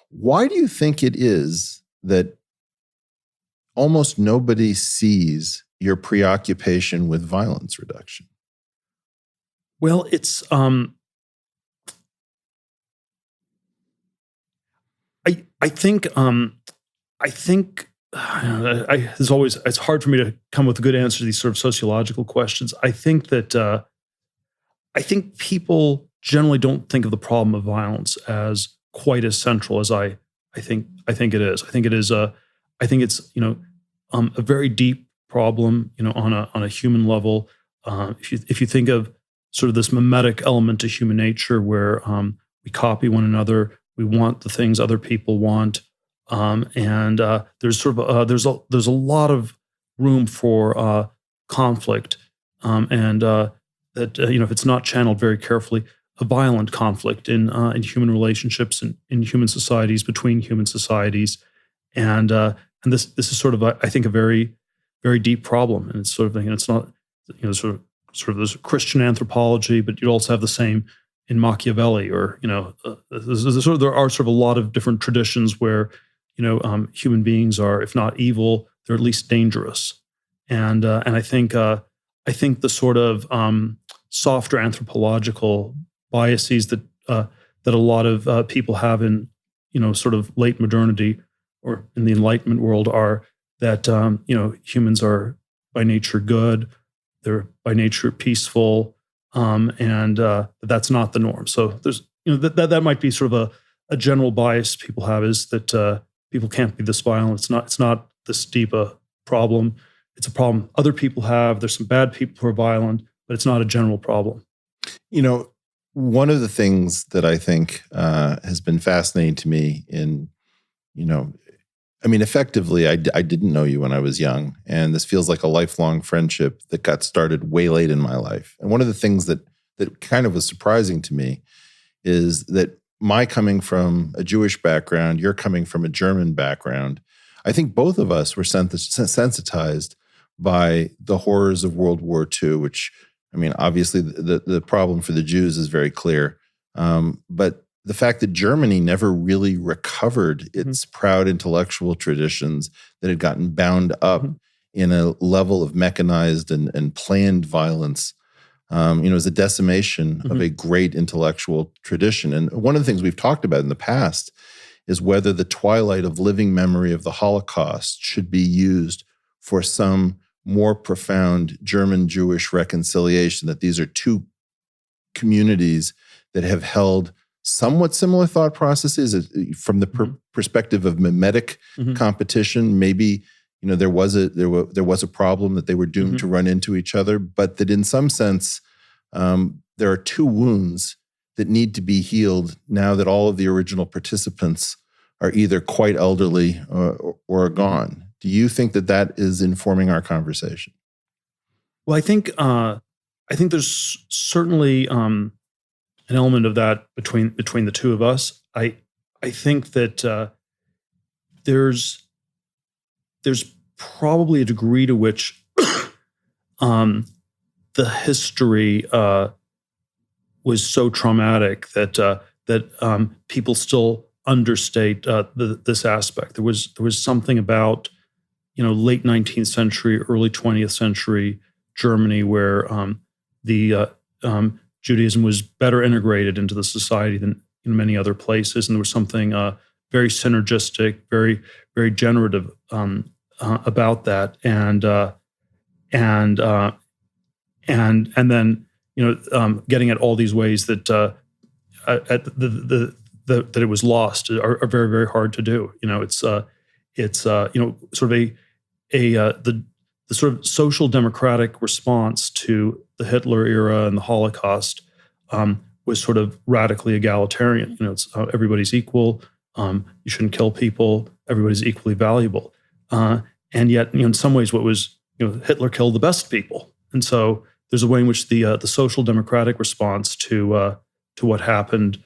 Why do you think it is that almost nobody sees your preoccupation with violence reduction? Well, it's I think it's hard for me to come with a good answer to these sort of sociological questions. I think that I think people generally don't think of the problem of violence as quite as central as I think it is. I think it's a very deep problem on a human level. If you think of sort of this mimetic element to human nature where we copy one another, we want the things other people want, and there's sort of there's a lot of room for conflict, and that if it's not channeled very carefully, a violent conflict in human relationships and in human societies, between human societies, and this is sort of I think a very, very deep problem, and it's sort of it's not sort of there's Christian anthropology, but you also have the same in Machiavelli, or there are sort of a lot of different traditions where human beings are, if not evil, they're at least dangerous, and I think the sort of softer anthropological biases that a lot of people have in sort of late modernity or in the Enlightenment world are that humans are by nature good, they're by nature peaceful, and that's not the norm. So there's that might be sort of a general bias people have, is that people can't be this violent. It's not this deep a problem. It's a problem other people have. There's some bad people who are violent, but it's not a general problem. One of the things that I think has been fascinating to me effectively, I didn't know you when I was young, and this feels like a lifelong friendship that got started way late in my life. And one of the things that kind of was surprising to me is that my coming from a Jewish background, you're coming from a German background, I think both of us were sensitized by the horrors of World War II, which, obviously the problem for the Jews is very clear. But the fact that Germany never really recovered its proud intellectual traditions, that had gotten bound up in a level of mechanized and planned violence, is a decimation of a great intellectual tradition. And one of the things we've talked about in the past is whether the twilight of living memory of the Holocaust should be used for some more profound German-Jewish reconciliation, that these are two communities that have held somewhat similar thought processes from the perspective of mimetic competition. Maybe there was a problem that they were doomed to run into each other, but that in some sense there are two wounds that need to be healed now that all of the original participants are either quite elderly or gone. Do you think that is informing our conversation? Well, I think there's certainly an element of that between the two of us. I think that there's probably a degree to which the history was so traumatic that people still understate this aspect. There was something about late 19th century, early 20th century Germany where the Judaism was better integrated into the society than in many other places, and there was something very synergistic, very, very generative about that, and then getting at all these ways that that it was lost are very, very hard to do. It's sort of the sort of social democratic response to the Hitler era and the Holocaust was sort of radically egalitarian. It's everybody's equal. You shouldn't kill people. Everybody's equally valuable. And yet, in some ways, what was Hitler killed the best people. And so there's a way in which the social democratic response to what happened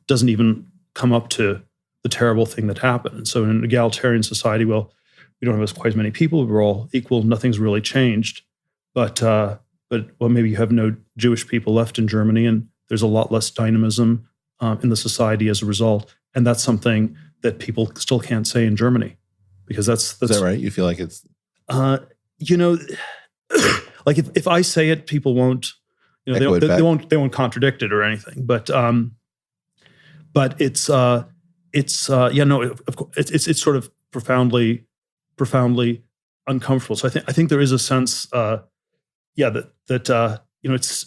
doesn't even come up to the terrible thing that happened. And so in an egalitarian society, well, we don't have quite as many people. We're all equal. Nothing's really changed. But maybe you have no Jewish people left in Germany, and there's a lot less dynamism in the society as a result. And that's something that people still can't say in Germany, because that's is that right? You feel like it's like if I say it, people won't. They won't contradict it or anything. But it's of course it's sort of profoundly uncomfortable. So I think there is a sense, that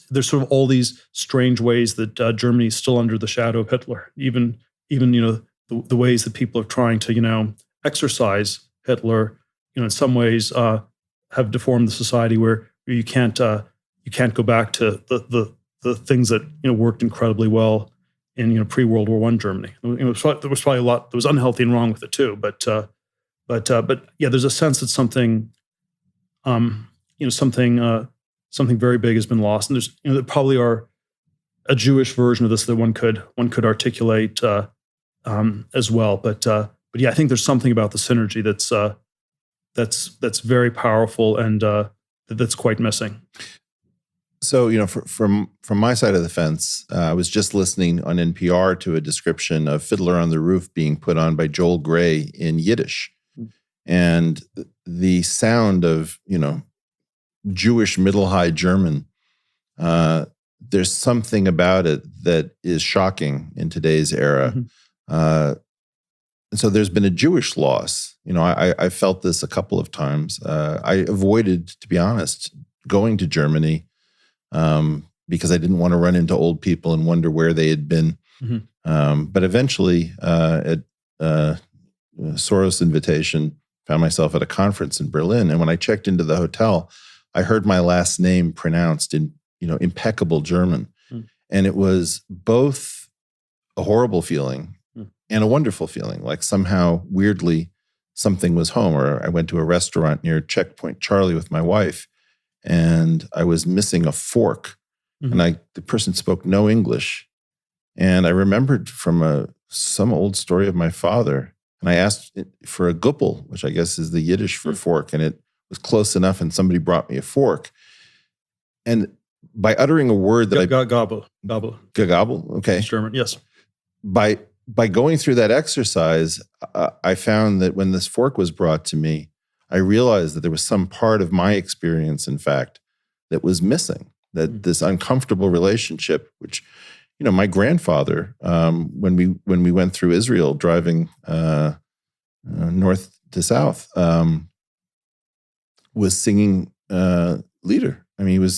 there's sort of all these strange ways that Germany is still under the shadow of Hitler. Even the ways that people are trying to exorcise Hitler, in some ways have deformed the society where you can't go back to the things that worked incredibly well in pre-World War I Germany. There was probably a lot that was unhealthy and wrong with it too. But yeah, there's a sense that something something very big has been lost. And there's, there probably are a Jewish version of this that one could articulate as well. But yeah, I think there's something about the synergy that's very powerful and that's quite missing. So, from my side of the fence, I was just listening on NPR to a description of Fiddler on the Roof being put on by Joel Grey in Yiddish. And the sound of, Jewish middle high German, there's something about it that is shocking in today's era. And so there's been a Jewish loss. I felt this a couple of times. I avoided, to be honest, going to Germany because I didn't want to run into old people and wonder where they had been. But eventually, at Soros' invitation, found myself at a conference in Berlin. And when I checked into the hotel, I heard my last name pronounced in, impeccable German. And it was both a horrible feeling and a wonderful feeling, like somehow, weirdly, something was home. Or I went to a restaurant near Checkpoint Charlie with my wife, and I was missing a fork. And the person spoke no English. And I remembered from some old story of my father, and I asked for a guppel, which I guess is the Yiddish for fork, and it was close enough, and somebody brought me a fork. And by uttering a word that gobble. Okay. It's German, yes. By going through that exercise, I found that when this fork was brought to me, I realized that there was some part of my experience, in fact, that was missing, that this uncomfortable relationship, which, my grandfather, when we went through Israel driving north to south, was singing lieder. I mean,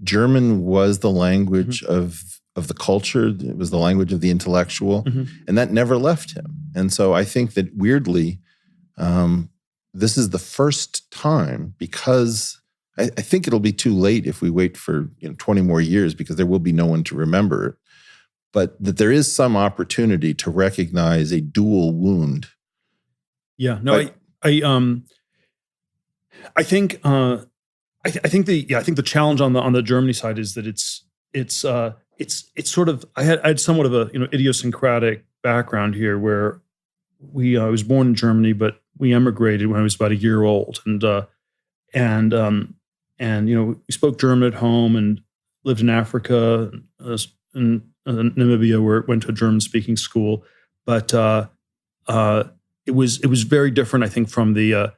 German was the language of the culture. It was the language of the intellectual, and that never left him. And so I think that weirdly, this is the first time, because I think it'll be too late if we wait for 20 more years, because there will be no one to remember it, but that there is some opportunity to recognize a dual wound. Yeah, no, I think the challenge on the Germany side is that it's sort of I had somewhat of a idiosyncratic background here, where I was born in Germany, but we emigrated when I was about a year old, and we spoke German at home and lived in Africa, in Namibia, where went to a German speaking school, but it was very different, I think, from the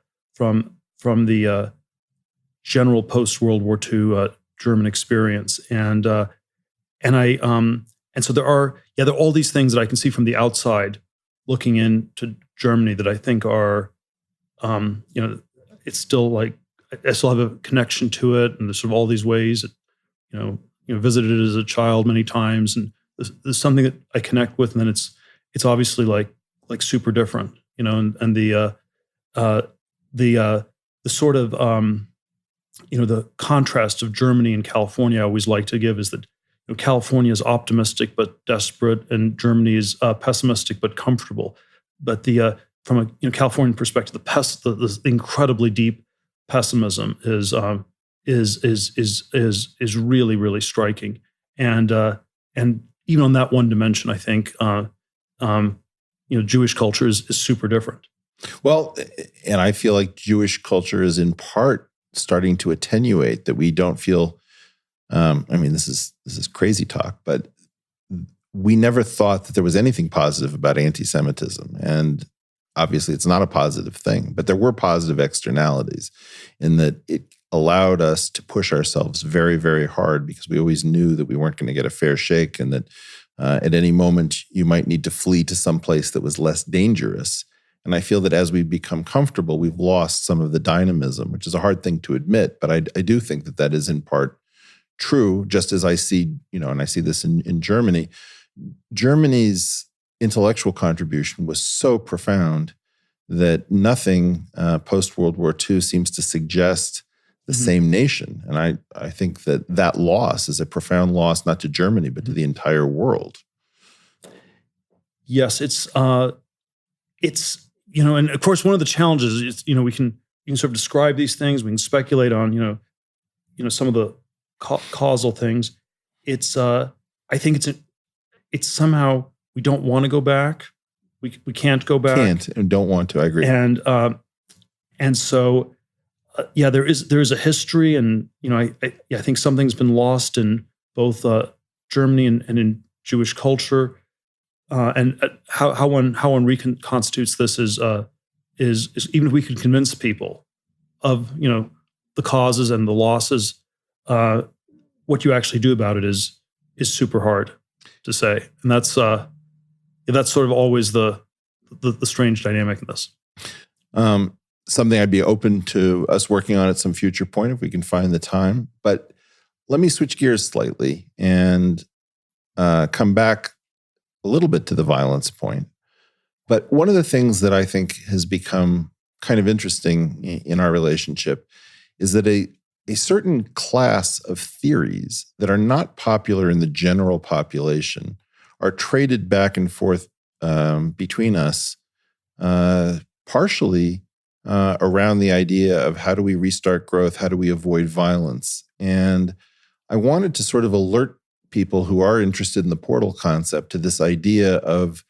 general post World War II German experience, and so there are all these things that I can see from the outside looking into Germany that I think are, it's still like I still have a connection to it, and there's sort of all these ways that, visited it as a child many times, and there's something that I connect with, and then it's obviously like super different, and the sort of the contrast of Germany and California I always like to give is that California is optimistic but desperate, and Germany is pessimistic but comfortable. But from a Californian perspective, the incredibly deep pessimism is really, really striking. And even on that one dimension, I think Jewish culture is super different. Well, and I feel like Jewish culture is in part starting to attenuate, that we don't feel. This is crazy talk, but we never thought that there was anything positive about anti-Semitism, and obviously it's not a positive thing. But there were positive externalities, in that it allowed us to push ourselves very, very hard, because we always knew that we weren't going to get a fair shake, and that at any moment you might need to flee to some place that was less dangerous. And I feel that as we become comfortable, we've lost some of the dynamism, which is a hard thing to admit. But I do think that is in part true, just as I see, and I see this in Germany. Germany's intellectual contribution was so profound that nothing post-World War II seems to suggest the same nation. And I think that loss is a profound loss, not to Germany, but to the entire world. Yes, it's and of course one of the challenges is, we can sort of describe these things, we can speculate on, some of the causal things. It's I think it's somehow we don't want to go back. We can't go back. Can't and don't want to. I agree. And so there is a history, and I think something's been lost in both Germany and in Jewish culture, and how one reconstitutes this is even if we could convince people of the causes and the losses, what you actually do about it is super hard to say, and that's sort of always the strange dynamic in this. Something I'd be open to us working on at some future point if we can find the time. But let me switch gears slightly and come back a little bit to the violence point. But one of the things that I think has become kind of interesting in our relationship is that a certain class of theories that are not popular in the general population are traded back and forth between us, partially around the idea of how do we restart growth, how do we avoid violence. And I wanted to sort of alert people who are interested in the portal concept to this idea of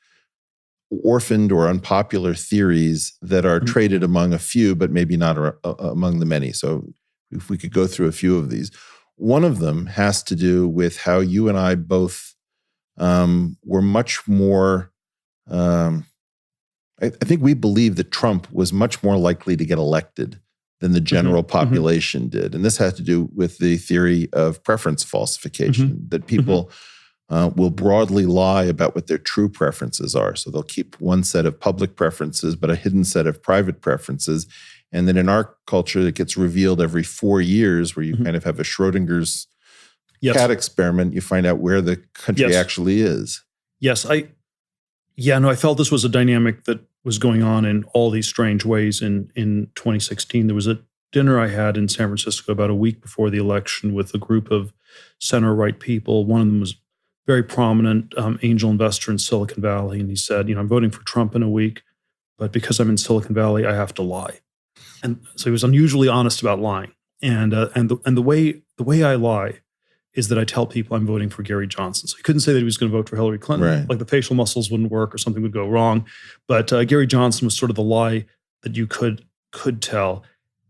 orphaned or unpopular theories that are traded among a few, but maybe not among the many. So if we could go through a few of these. One of them has to do with how you and I both were much more, I think we believe that Trump was much more likely to get elected than the general population did. And this had to do with the theory of preference falsification, that people will broadly lie about what their true preferences are. So they'll keep one set of public preferences, but a hidden set of private preferences. And then in our culture, it gets revealed every 4 years, where you kind of have a Schrodinger's cat experiment. You find out where the country actually is. Yes, I felt this was a dynamic that was going on in all these strange ways in 2016. There was a dinner I had in San Francisco about a week before the election with a group of center-right people. One of them was very prominent angel investor in Silicon Valley, and he said, I'm voting for Trump in a week, but because I'm in Silicon Valley, I have to lie. And so he was unusually honest about lying. And the way I lie is that I tell people I'm voting for Gary Johnson. So he couldn't say that he was going to vote for Hillary Clinton. Right. Like the facial muscles wouldn't work or something would go wrong. But Gary Johnson was sort of the lie that you could tell.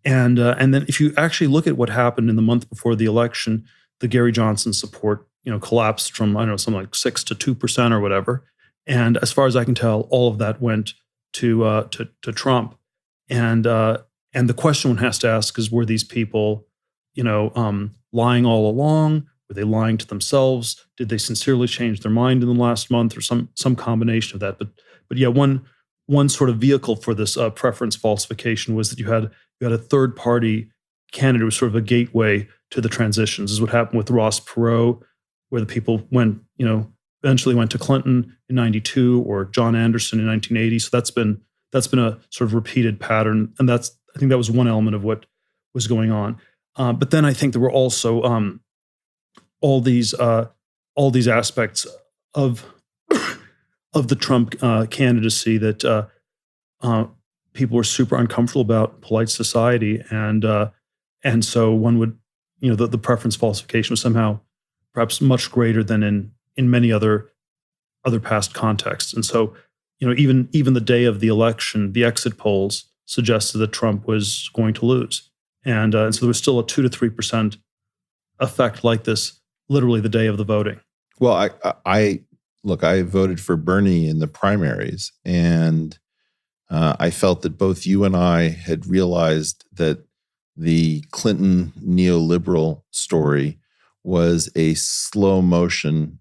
And then if you actually look at what happened in the month before the election, the Gary Johnson support collapsed from, something like 6 to 2% or whatever. And as far as I can tell, all of that went to Trump. And the question one has to ask is, were these people, lying all along? Were they lying to themselves? Did they sincerely change their mind in the last month, or some combination of that? But yeah, one sort of vehicle for this preference falsification was that you had a third party candidate who was sort of a gateway to the transitions. This is what happened with Ross Perot, where the people eventually went to Clinton in 92 or John Anderson in 1980. So that's been a sort of repeated pattern, and I think that was one element of what was going on. But then I think there were also all these aspects of the Trump candidacy that people were super uncomfortable about, polite society, and so one would, the preference falsification was somehow perhaps much greater than in many other past contexts. And so, even the day of the election, the exit polls suggested that Trump was going to lose. And so there was still a 2 to 3% effect like this, literally the day of the voting. Well, I voted for Bernie in the primaries, and I felt that both you and I had realized that the Clinton neoliberal story was a slow motion,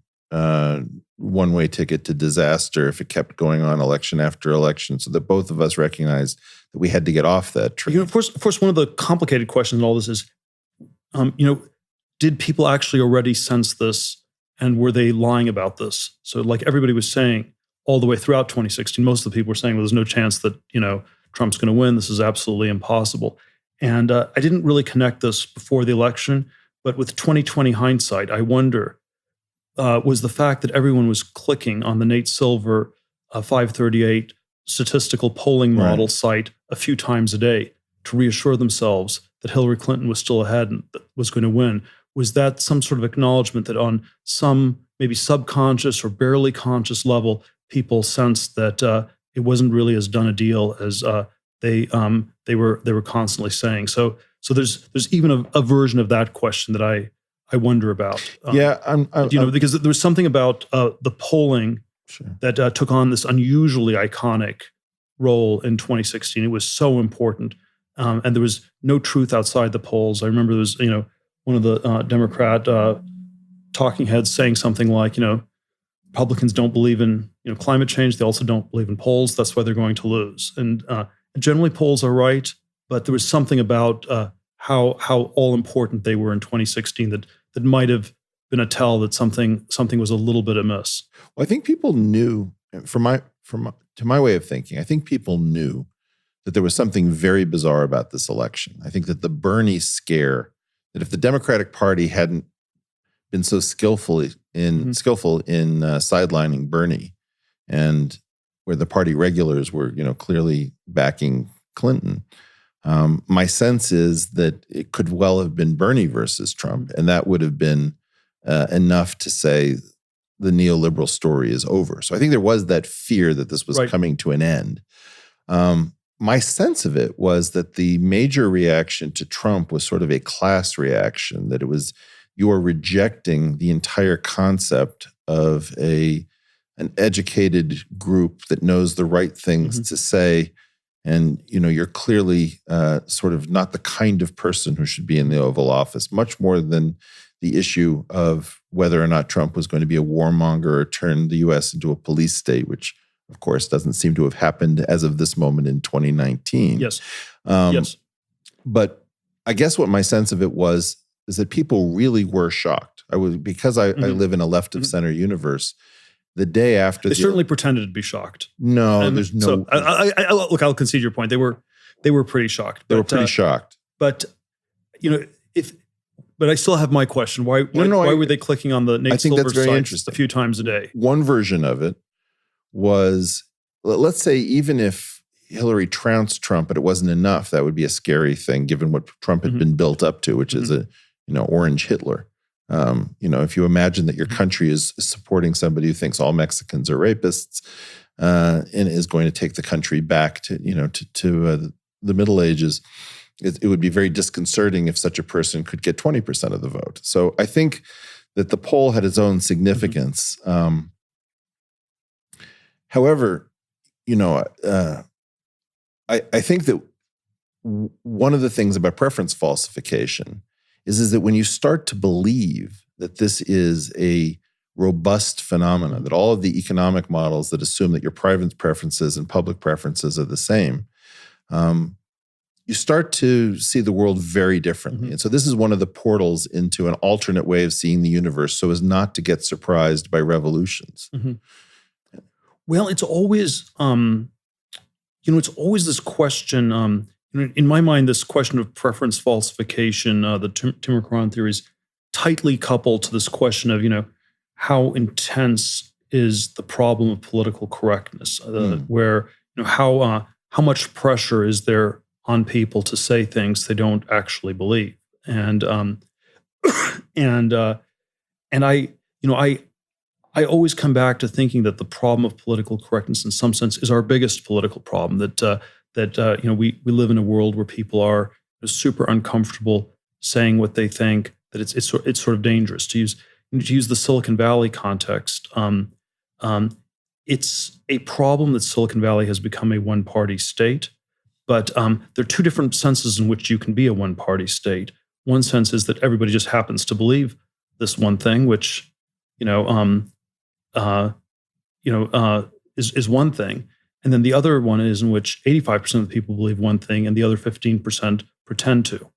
one-way ticket to disaster if it kept going on election after election, so that both of us recognized that we had to get off that train. Of course, one of the complicated questions in all this is, did people actually already sense this, and were they lying about this? So like everybody was saying all the way throughout 2016, most of the people were saying, well, there's no chance that, Trump's going to win. This is absolutely impossible. And I didn't really connect this before the election, but with 2020 hindsight, I wonder, was the fact that everyone was clicking on the Nate Silver 538 statistical polling model site a few times a day to reassure themselves that Hillary Clinton was still ahead and was going to win. was that some sort of acknowledgement that on some maybe subconscious or barely conscious level, people sensed that it wasn't really as done a deal as they were constantly saying. So there's even a version of that question that I wonder about. Because there was something about the polling that took on this unusually iconic role in 2016. It was so important, and there was no truth outside the polls. I remember there was one of the Democrat talking heads saying something like, Republicans don't believe in climate change. They also don't believe in polls. That's why they're going to lose. And generally, polls are right, but there was something about how all important they were in 2016 that might have been a tell that something was a little bit amiss. Well, I think people knew, to my way of thinking, I think people knew that there was something very bizarre about this election. I think that the Bernie scare, that if the Democratic Party hadn't been so skillful in sidelining Bernie, and where the party regulars were, clearly backing Clinton, my sense is that it could well have been Bernie versus Trump, and that would have been enough to say the neoliberal story is over. So I think there was that fear that this was coming to an end. My sense of it was that the major reaction to Trump was sort of a class reaction, that it was, you are rejecting the entire concept of an educated group that knows the right things to say. And, you're clearly sort of not the kind of person who should be in the Oval Office, much more than the issue of whether or not Trump was going to be a warmonger or turn the U.S. into a police state, which, of course, doesn't seem to have happened as of this moment in 2019. Yes. Yes. But I guess what my sense of it was is that people really were shocked. Because I live in a left of center universe. The day after, they certainly pretended to be should. No, there's no. So look, I'll concede your point. They were pretty shocked. They were pretty shocked. But but I still have my question. Why were they clicking on the Nate Silver sites a few times a day? One version of it was, let's say, even if Hillary trounced Trump, but it wasn't enough, that would be a scary thing given what Trump had been built up to, which is a orange Hitler. If you imagine that your country is supporting somebody who thinks all Mexicans are rapists and is going to take the country back to the Middle Ages, it would be very disconcerting if such a person could get 20% of the vote. So I think that the poll had its own significance. However, I think that one of the things about preference falsification is that when you start to believe that this is a robust phenomenon, that all of the economic models that assume that your private preferences and public preferences are the same, you start to see the world very differently. And so this is one of the portals into an alternate way of seeing the universe so as not to get surprised by revolutions. Well, it's always, it's always this question, in my mind, this question of preference falsification, the Tim McCron theory is tightly coupled to this question of, how intense is the problem of political correctness, where, how much pressure is there on people to say things they don't actually believe. And I always come back to thinking that the problem of political correctness in some sense is our biggest political problem, that we live in a world where people are super uncomfortable saying what they think, that it's sort of dangerous. To use the Silicon Valley context, it's a problem that Silicon Valley has become a one-party state, but there are two different senses in which you can be a one-party state. One sense is that everybody just happens to believe this one thing, which is one thing. And then the other one is in which 85% of the people believe one thing and the other 15% pretend to.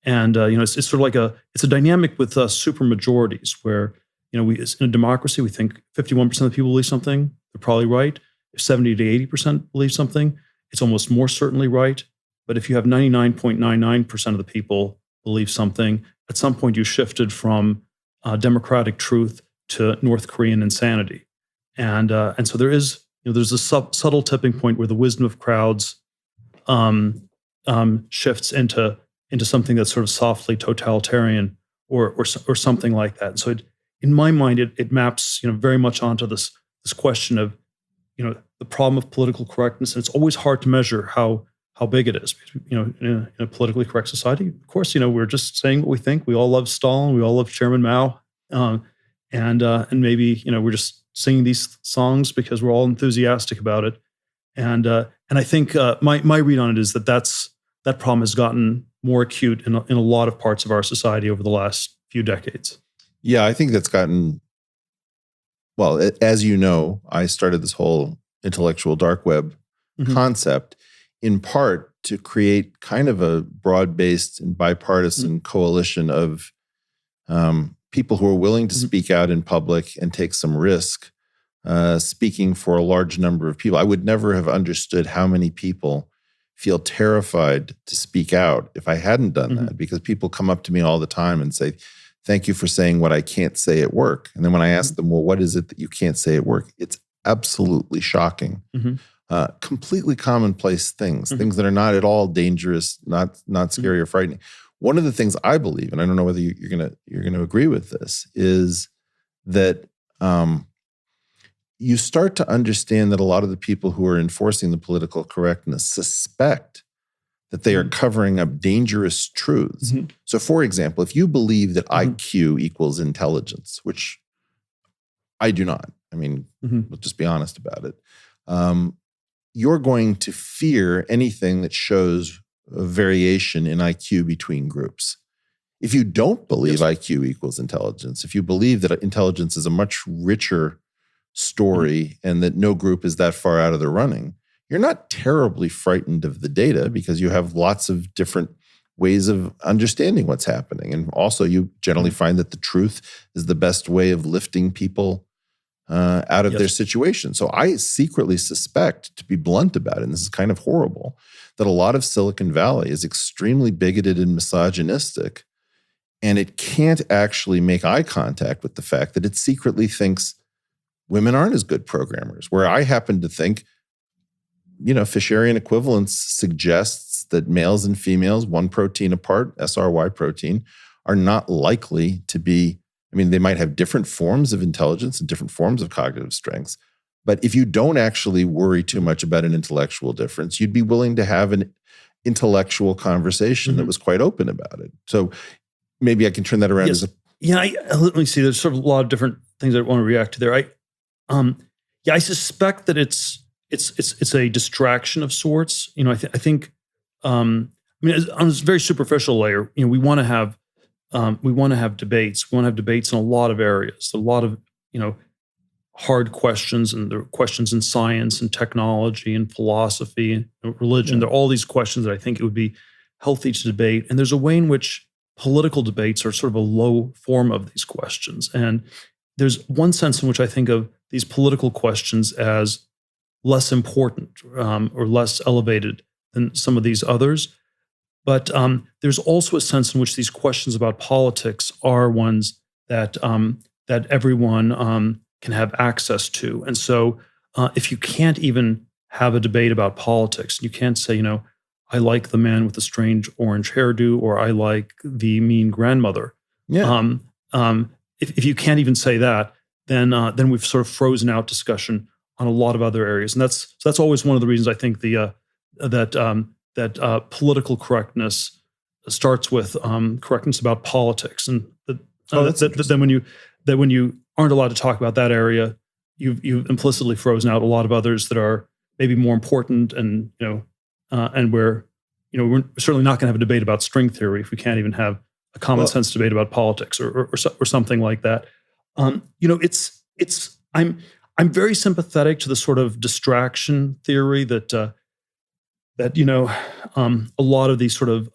And, it's sort of like it's a dynamic with super majorities where, in a democracy, we think 51% of the people believe something, they're probably right. If 70 to 80% believe something, it's almost more certainly right. But if you have 99.99% of the people believe something, at some point you shifted from democratic truth to North Korean insanity. And so there's a subtle tipping point where the wisdom of crowds shifts into something that's sort of softly totalitarian, or something like that. And so in my mind, it maps very much onto this question of the problem of political correctness. And it's always hard to measure how big it is. In a politically correct society, of course, we're just saying what we think. We all love Stalin. We all love Chairman Mao. And maybe, we're just singing these songs because we're all enthusiastic about it. And I think my read on it is that problem has gotten more acute in a lot of parts of our society over the last few decades. Yeah, I think that's gotten, well, as you know, I started this whole intellectual dark web concept in part to create kind of a broad-based and bipartisan coalition of people who are willing to speak out in public and take some risk, speaking for a large number of people. I would never have understood how many people feel terrified to speak out if I hadn't done that, because people come up to me all the time and say, thank you for saying what I can't say at work. And then when I ask them, well, what is it that you can't say at work? It's absolutely shocking. Completely commonplace things that are not at all dangerous, not scary or frightening. One of the things I believe, and I don't know whether you're gonna agree with this, is that you start to understand that a lot of the people who are enforcing the political correctness suspect that they are covering up dangerous truths. So, for example, if you believe that IQ equals intelligence, which I do not, I mean, we'll just be honest about it, you're going to fear anything that shows a variation in IQ between groups. If you don't believe IQ equals intelligence, if you believe that intelligence is a much richer story and that no group is that far out of the running, you're not terribly frightened of the data because you have lots of different ways of understanding what's happening. And also you generally find that the truth is the best way of lifting people out of their situation. So I secretly suspect, to be blunt about it, and this is kind of horrible, that a lot of Silicon Valley is extremely bigoted and misogynistic, and it can't actually make eye contact with the fact that it secretly thinks women aren't as good programmers, where I happen to think, Fisherian equivalence suggests that males and females, one protein apart, SRY protein, are not likely to be, they might have different forms of intelligence and different forms of cognitive strengths. But if you don't actually worry too much about an intellectual difference, you'd be willing to have an intellectual conversation that was quite open about it. So maybe I can turn that around as a... let me see. There's sort of a lot of different things I want to react to there. I suspect that it's a distraction of sorts. I think on a very superficial layer, we want to have debates. We want to have debates in a lot of areas. A lot of hard questions, and there are questions in science and technology and philosophy and religion. There are all these questions that I think it would be healthy to debate. And there's a way in which political debates are sort of a low form of these questions. And there's one sense in which I think of these political questions as less important or less elevated than some of these others. But there's also a sense in which these questions about politics are ones that everyone can have access to. And so if you can't even have a debate about politics, you can't say, I like the man with the strange orange hairdo, or I like the mean grandmother. If you can't even say that, then we've sort of frozen out discussion on a lot of other areas. And that's always one of the reasons I think that political correctness starts with correctness about politics, and when you aren't allowed to talk about that area, you've implicitly frozen out a lot of others that are maybe more important, and we're certainly not going to have a debate about string theory if we can't even have a common sense debate about politics or something like that. I'm very sympathetic to the sort of distraction theory that a lot of these sort of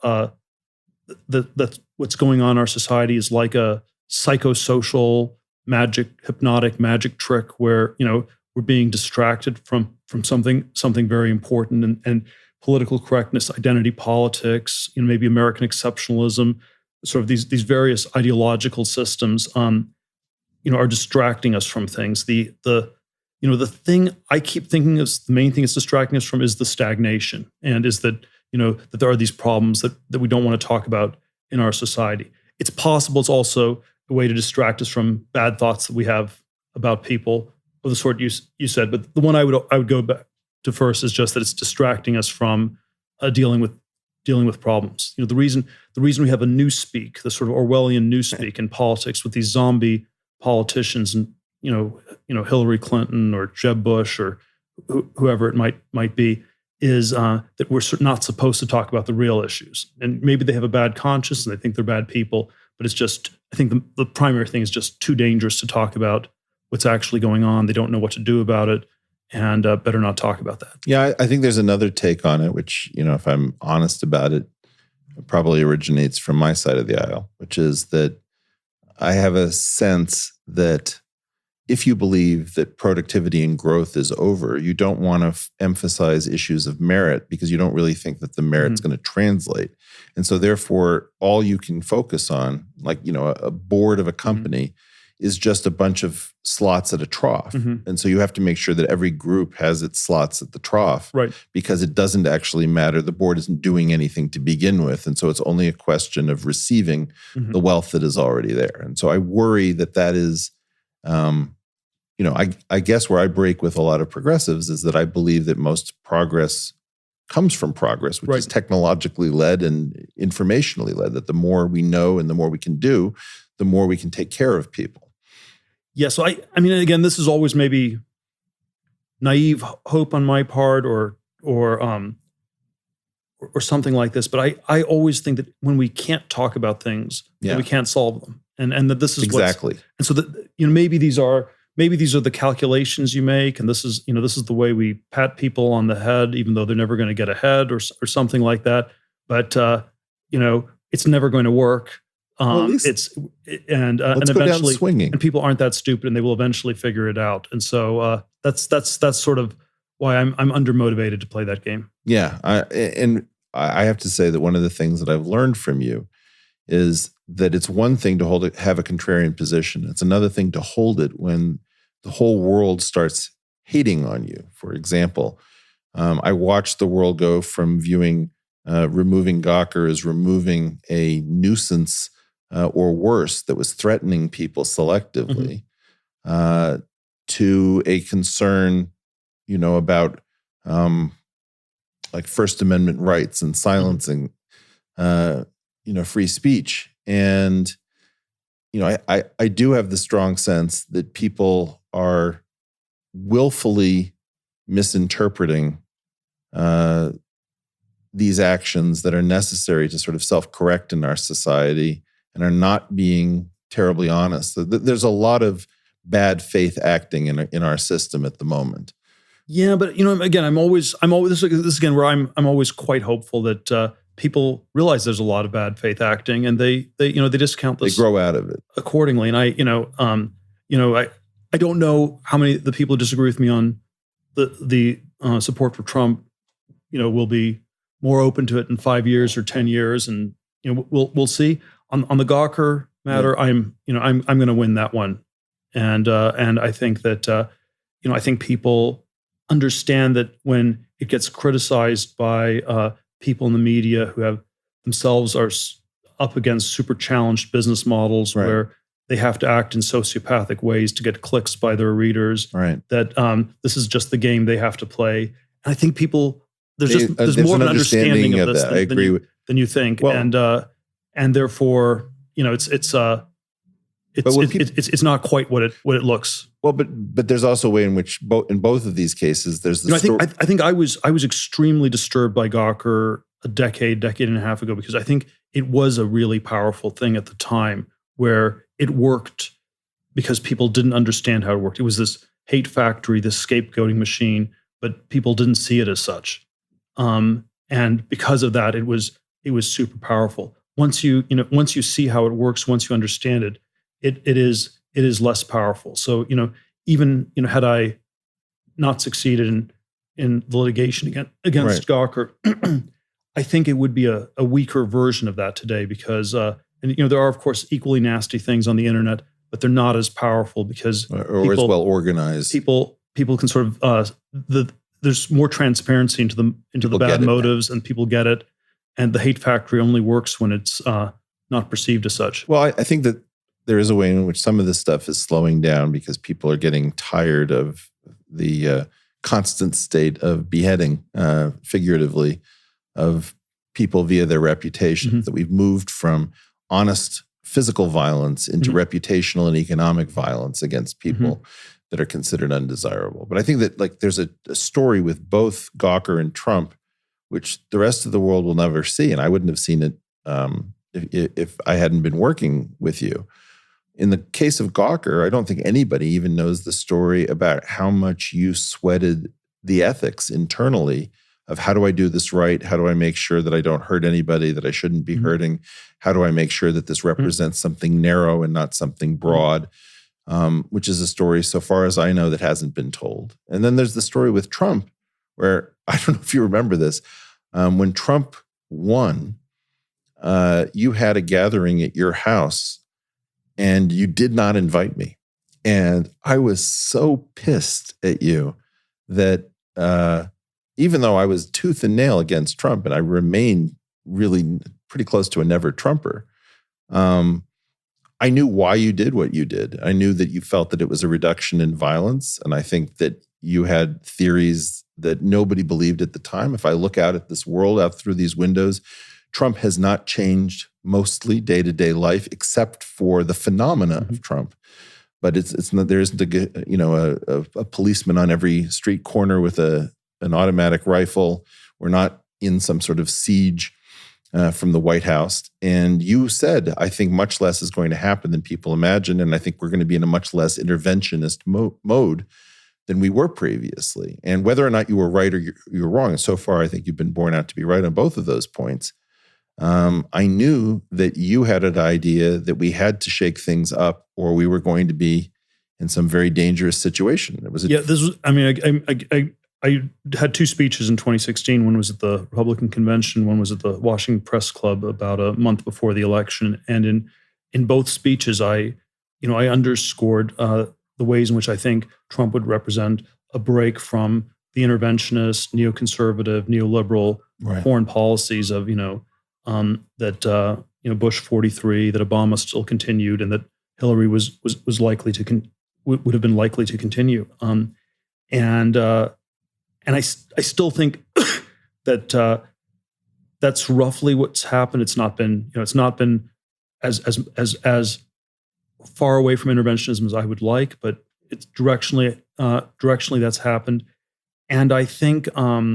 that what's going on in our society is like a psychosocial hypnotic magic trick where we're being distracted from something very important, and political correctness, identity politics, maybe American exceptionalism, sort of these various ideological systems are distracting us from things. The thing I keep thinking is the main thing it's distracting us from is the stagnation, and is that that there are these problems that we don't want to talk about in our society. it's possible it's also a way to distract us from bad thoughts that we have about people of the sort you said. But the one I would go back to first is just that it's distracting us from dealing with problems. The reason we have a newspeak, the sort of Orwellian newspeak in politics with these zombie politicians, and Hillary Clinton or Jeb Bush or whoever it might be, is that we're not supposed to talk about the real issues. And maybe they have a bad conscience and they think they're bad people, but it's just, I think the primary thing is just too dangerous to talk about what's actually going on. They don't know what to do about it, and better not talk about that. Yeah, I think there's another take on it, which, if I'm honest about it, probably originates from my side of the aisle, which is that I have a sense that if you believe that productivity and growth is over, you don't want to emphasize issues of merit because you don't really think that the merit's going to translate. And so therefore, all you can focus on, like, a board of a company is just a bunch of slots at a trough. And so you have to make sure that every group has its slots at the trough, right? Because it doesn't actually matter. The board isn't doing anything to begin with. And so it's only a question of receiving the wealth that is already there. And so I worry that is, I guess where I break with a lot of progressives is that I believe that most progress comes from progress, which is technologically led and informationally led, that the more we know and the more we can do, the more we can take care of people. Yeah, so I mean, again, this is always maybe naive hope on my part or something like this, but I always think that when we can't talk about things, that we can't solve them. And that this is exactly. And so that, maybe these are the calculations you make, and this is the way we pat people on the head, even though they're never going to get ahead or something like that. But it's never going to work. And eventually, swinging. And people aren't that stupid, and they will eventually figure it out. And so that's sort of why I'm undermotivated to play that game. Yeah, I have to say that one of the things that I've learned from you is that it's one thing to have a contrarian position. It's another thing to hold it when the whole world starts hating on you. For example, I watched the world go from viewing removing Gawker as removing a nuisance or worse that was threatening people selectively to a concern, about like First Amendment rights and silencing, free speech. And, I do have the strong sense that people are willfully misinterpreting these actions that are necessary to sort of self-correct in our society and are not being terribly honest. There's a lot of bad faith acting in our system at the moment. Yeah, but again, I'm always this is again where I'm always quite hopeful that people realize there's a lot of bad faith acting, and they discount this. They grow out of it accordingly. And I don't know how many of the people who disagree with me on the support for Trump, will be more open to it in 5 years or 10 years, and we'll see. On the Gawker matter, I'm going to win that one, and I think that I think people understand that when it gets criticized by people in the media who have themselves are up against super challenged business models where they have to act in sociopathic ways to get clicks by their readers. Right. That this is just the game they have to play. And I think people there's more of an understanding of this than you think. Well, and therefore, it's not quite what it looks. Well, but there's also a way in which in both of these cases there's the story. I think I was extremely disturbed by Gawker a decade and a half ago, because I think it was a really powerful thing at the time where it worked because people didn't understand how it worked. It was this hate factory, this scapegoating machine, but people didn't see it as such. And because of that, it was super powerful. Once you see how it works, once you understand it, it is less powerful. So, even had I not succeeded in the litigation against Gawker, I think it would be a weaker version of that today, because there are, of course, equally nasty things on the internet, but they're not as powerful because or as well organized. People can sort of there's more transparency into the bad motives, and people get it. And the hate factory only works when it's not perceived as such. Well, I think that there is a way in which some of this stuff is slowing down because people are getting tired of the constant state of beheading, figuratively, of people via their reputations, that we've moved from honest physical violence into reputational and economic violence against people that are considered undesirable. But I think that like there's a story with both Gawker and Trump, which the rest of the world will never see. And I wouldn't have seen it if I hadn't been working with you. In the case of Gawker, I don't think anybody even knows the story about how much you sweated the ethics internally of how do I do this right? How do I make sure that I don't hurt anybody that I shouldn't be hurting? How do I make sure that this represents something narrow and not something broad? Which is a story, so far as I know, that hasn't been told. And then there's the story with Trump, where I don't know if you remember this. When Trump won, you had a gathering at your house and you did not invite me. And I was so pissed at you that even though I was tooth and nail against Trump and I remained really pretty close to a never Trumper, I knew why you did what you did. I knew that you felt that it was a reduction in violence. And I think that you had theories that nobody believed at the time. If I look out at this world out through these windows, Trump has not changed mostly day-to-day life, except for the phenomena of Trump. But it's not, there isn't a policeman on every street corner with an automatic rifle. We're not in some sort of siege from the White House. And you said, I think much less is going to happen than people imagine. And I think we're going to be in a much less interventionist mode than we were previously. And whether or not you were right or you're wrong, and so far I think you've been borne out to be right on both of those points. I knew that you had an idea that we had to shake things up or we were going to be in some very dangerous situation. It was I had two speeches in 2016. One was at the Republican convention. One was at the Washington Press Club about a month before the election. And in both speeches, I underscored the ways in which I think Trump would represent a break from the interventionist, neoconservative, neoliberal foreign policies of Bush 43, that Obama still continued, and that Hillary was likely to would have been likely to continue. And I still think that that's roughly what's happened. It's not been as far away from interventionism as I would like, but it's directionally that's happened. And I think that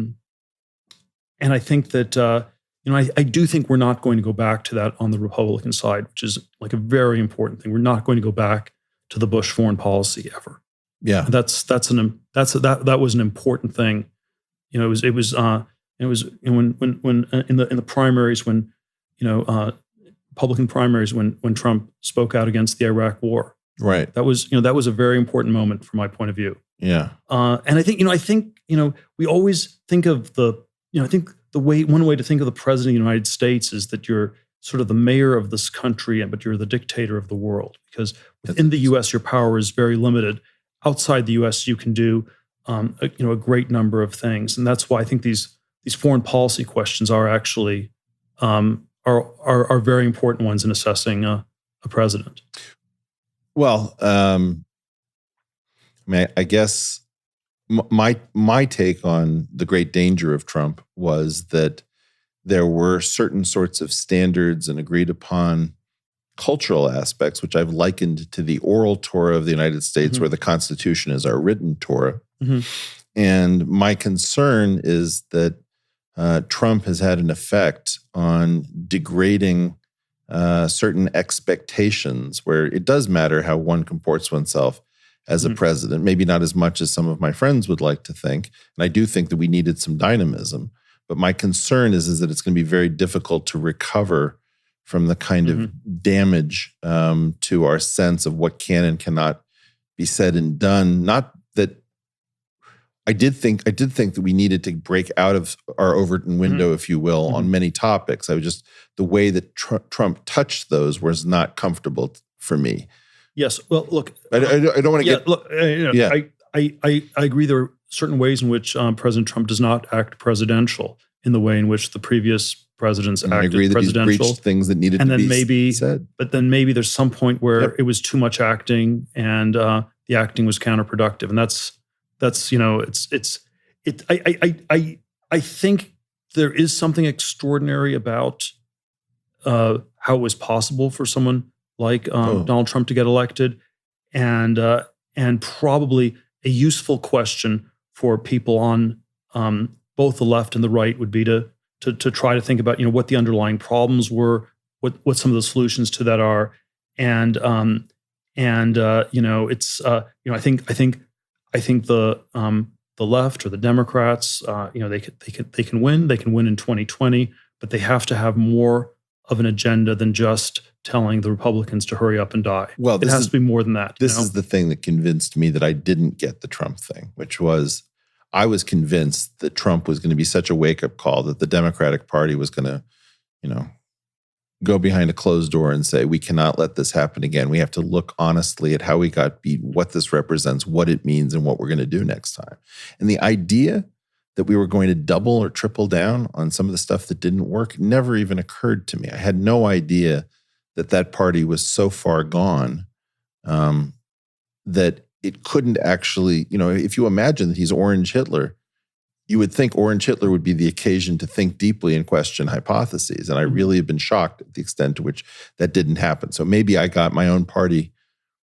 I do think we're not going to go back to that on the Republican side, which is like a very important thing. We're not going to go back to the Bush foreign policy ever. Yeah, that was an important thing. It was when in the primaries, when Republican primaries, when Trump spoke out against the Iraq War. Right. That was a very important moment from my point of view. Yeah. And I think we always think of one way to think of the president of the United States is that you're sort of the mayor of this country, but you're the dictator of the world, because within the U.S. your power is very limited. Outside the U.S. you can do a great number of things, and that's why I think these foreign policy questions are actually are very important ones in assessing a president. Well, I guess my take on the great danger of Trump was that there were certain sorts of standards and agreed upon cultural aspects, which I've likened to the oral Torah of the United States, where the Constitution is our written Torah. And my concern is that Trump has had an effect on degrading certain expectations, where it does matter how one comports oneself as a president, maybe not as much as some of my friends would like to think. And I do think that we needed some dynamism. But my concern is that it's going to be very difficult to recover from the kind of damage to our sense of what can and cannot be said and done. Not that I did think that we needed to break out of our Overton window, if you will, on many topics. I was just, the way that Trump touched those was not comfortable for me. Yes. Well, look, I don't want to get. Look, I agree. There are certain ways in which President Trump does not act presidential in the way in which the previous presidents And I acted agree that he's presidential. breached things that needed And to then be maybe, said. but then maybe there's some point where Yep. it was too much acting, and the acting was counterproductive. And that's I think there is something extraordinary about how it was possible for someone like Donald Trump to get elected, and probably a useful question for people on both the left and the right would be to try to think about what the underlying problems were, what some of the solutions to that are, and it's I think the left or the Democrats they can win in 2020, but they have to have more of an agenda than just telling the Republicans to hurry up and die. Well, it has to be more than that. This is the thing that convinced me that I didn't get the Trump thing, which was I was convinced that Trump was going to be such a wake-up call that the Democratic Party was going to, go behind a closed door and say, we cannot let this happen again. We have to look honestly at how we got beat, what this represents, what it means, and what we're going to do next time. And the idea that we were going to double or triple down on some of the stuff that didn't work never even occurred to me. I had no idea that party was so far gone that it couldn't actually, if you imagine that he's Orange Hitler, you would think Orange Hitler would be the occasion to think deeply and question hypotheses. And I really have been shocked at the extent to which that didn't happen. So maybe I got my own party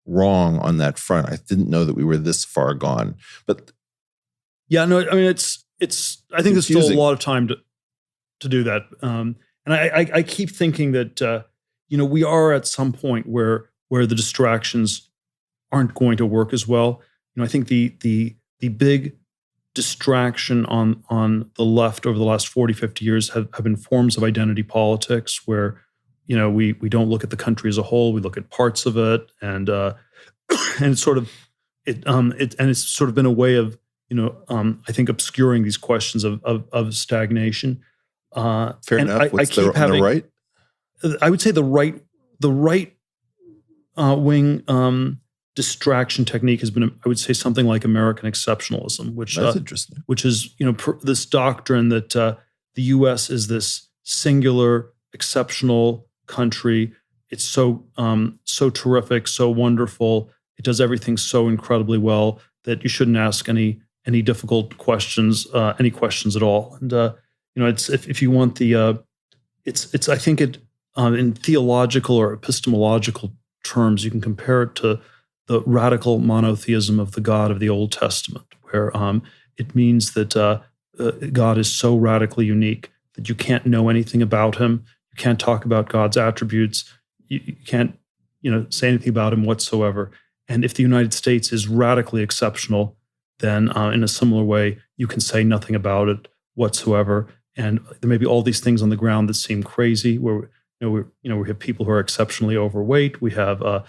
wrong on that front. I didn't know that we were this far gone. But yeah, no, I mean, it's I think there's still a lot of time to do that. And I keep thinking that, we are at some point where the distractions aren't going to work as well. I think the big distraction on the left over the last 40, 50 years have been forms of identity politics where, we don't look at the country as a whole, we look at parts of it, and it's sort of it's sort of been a way of I think obscuring these questions of stagnation. Fair enough. What's on the right? I would say the right wing distraction technique has been, I would say, something like American exceptionalism, which that's interesting. Which is this doctrine that the U.S. is this singular, exceptional country. It's so terrific, so wonderful. It does everything so incredibly well that you shouldn't ask any difficult questions, any questions at all. And it's if you want the it's I think it in theological or epistemological terms, you can compare it to the radical monotheism of the God of the Old Testament, where it means that God is so radically unique that you can't know anything about him. You can't talk about God's attributes. You can't say anything about him whatsoever. And if the United States is radically exceptional, then in a similar way, you can say nothing about it whatsoever. And there may be all these things on the ground that seem crazy, where we have people who are exceptionally overweight. We have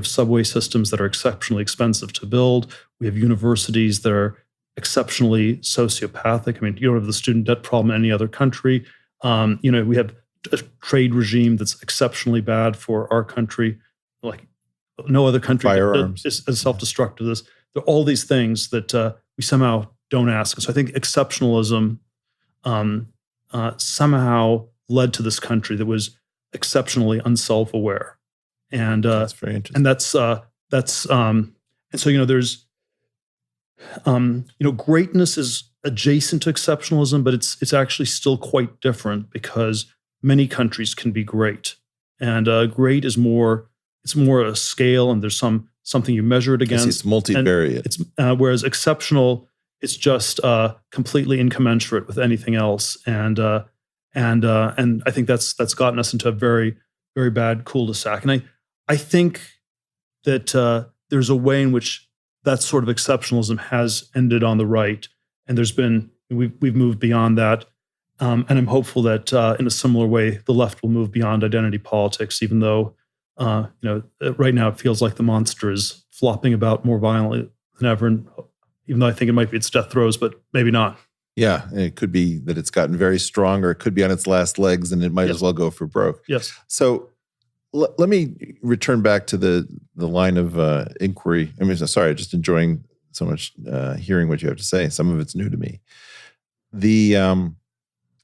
subway systems that are exceptionally expensive to build. We have universities that are exceptionally sociopathic. I mean, you don't have the student debt problem in any other country. We have a trade regime that's exceptionally bad for our country, like no other country is as self-destructive as this. There are all these things that we somehow don't ask. So I think exceptionalism somehow led to this country that was exceptionally unself-aware. And that's very interesting. And that's and so there's greatness is adjacent to exceptionalism, but it's actually still quite different because many countries can be great, and great is more a scale, and there's something you measure it against. It's multivariate. It's whereas exceptional, it's just completely incommensurate with anything else, and I think that's gotten us into a very, very bad cul-de-sac. And I think that there's a way in which that sort of exceptionalism has ended on the right, and we've moved beyond that. And I'm hopeful that in a similar way, the left will move beyond identity politics, even though right now it feels like the monster is flopping about more violently than ever. And even though I think it might be its death throes, but maybe not. Yeah, and it could be that it's gotten very strong, or it could be on its last legs, and it might as well go for broke. Yes. So let me return back to the line of inquiry. I mean, sorry, just enjoying so much hearing what you have to say. Some of it's new to me.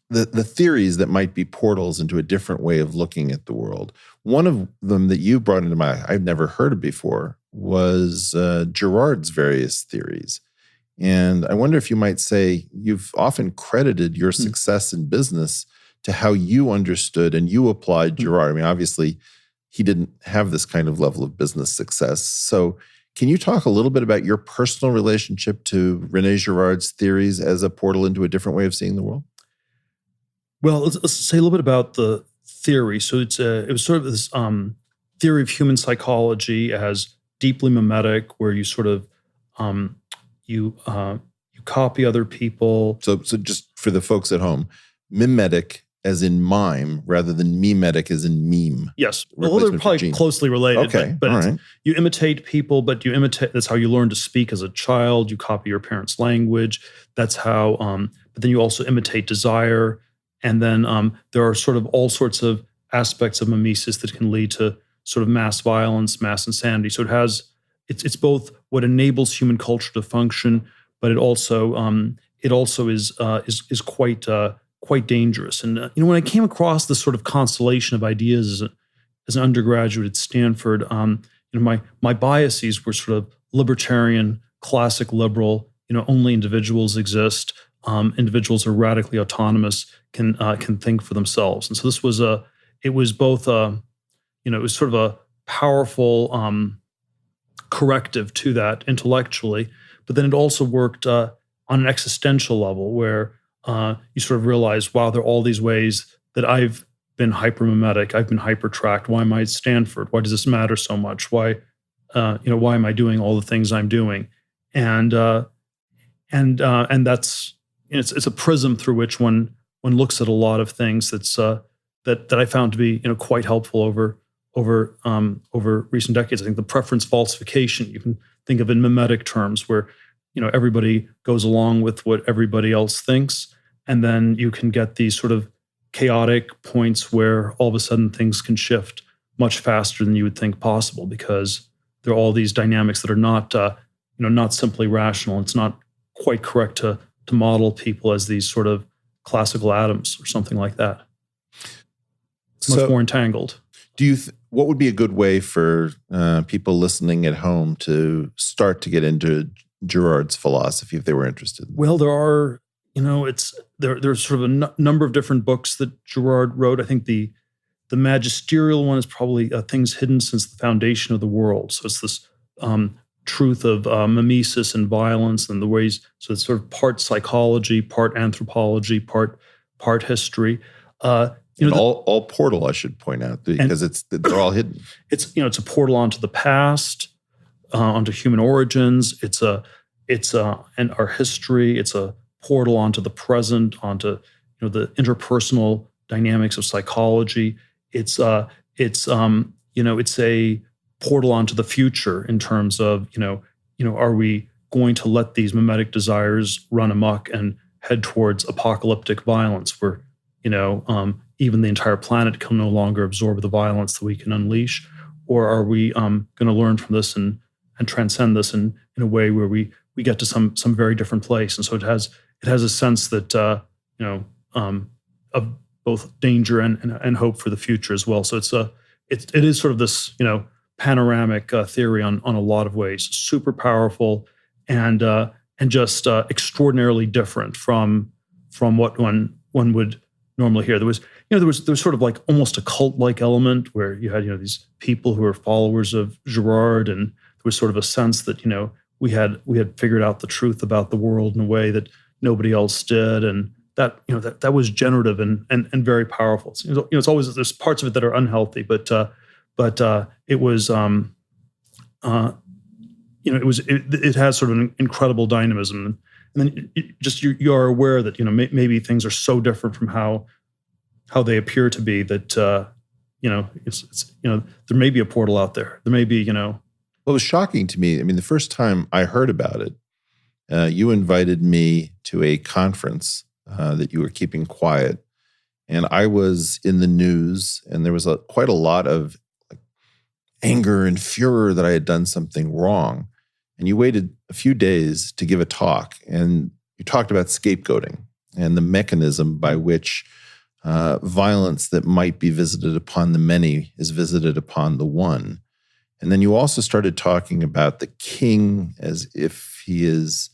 the theories that might be portals into a different way of looking at the world. One of them that you brought into my, I've never heard of before, was Girard's various theories. And I wonder if you might say you've often credited your success in business to how you understood and you applied Girard. I mean, obviously, he didn't have this kind of level of business success. So can you talk a little bit about your personal relationship to René Girard's theories as a portal into a different way of seeing the world? Well, let's say a little bit about the theory. So it was sort of this theory of human psychology as deeply mimetic, where you sort of you copy other people. So just for the folks at home, mimetic as in mime rather than memetic as in meme. Yes. Well, they're probably closely related. Okay. But all right. You imitate people, but you imitate, that's how you learn to speak as a child. You copy your parents' language. That's how, but then you also imitate desire. And then there are sort of all sorts of aspects of mimesis that can lead to sort of mass violence, mass insanity. So it's both what enables human culture to function, but it also is quite dangerous. And when I came across this sort of constellation of ideas as an undergraduate at Stanford, my biases were sort of libertarian, classic liberal. Only individuals exist. Individuals are radically autonomous, can think for themselves. And so this was it was both it was sort of a powerful corrective to that intellectually, but then it also worked on an existential level where you sort of realize, wow, there are all these ways that I've been hypermimetic, I've been hypertracked. Why am I at Stanford? Why does this matter so much? Why am I doing all the things I'm doing? And that's it's a prism through which one looks at a lot of things that I found to be quite helpful over recent decades. I think the preference falsification you can think of in mimetic terms, where everybody goes along with what everybody else thinks, and then you can get these sort of chaotic points where all of a sudden things can shift much faster than you would think possible, because there are all these dynamics that are not simply rational. It's not quite correct to model people as these sort of classical atoms or something like that. It's much more entangled. Do you? What would be a good way for people listening at home to start to get into Girard's philosophy if they were interested? Well, there are, there's sort of a number of different books that Girard wrote. I think the magisterial one is probably Things Hidden Since the Foundation of the World. So it's this truth of mimesis and violence and the ways. So it's sort of part psychology, part anthropology, part history. All portal, I should point out, because they're all hidden. It's a portal onto the past, onto human origins. It's and our history. It's a portal onto the present, onto the interpersonal dynamics of psychology. It's a portal onto the future in terms of are we going to let these mimetic desires run amok and head towards apocalyptic violence, where even the entire planet can no longer absorb the violence that we can unleash? Or are we going to learn from this and transcend this in a way where we get to some very different place? And so it has a sense that of both danger and hope for the future as well. So it is sort of this panoramic theory on a lot of ways, super powerful and just extraordinarily different from what one would normally hear. There was sort of like almost a cult-like element where you had these people who were followers of Girard, and there was sort of a sense that we had figured out the truth about the world in a way that nobody else did, and that that was generative and very powerful. So, it's always, there's parts of it that are unhealthy, but it was it has sort of an incredible dynamism. And then you are aware that maybe things are so different from how they appear to be that it's there may be a portal out there. There may be Well, it was shocking to me. I mean, the first time I heard about it, you invited me to a conference that you were keeping quiet, and I was in the news, and there was quite a lot of anger and furor that I had done something wrong. And you waited a few days to give a talk, and you talked about scapegoating. and the mechanism by which violence that might be visited upon the many is visited upon the one. And then you also started talking about the king as if he is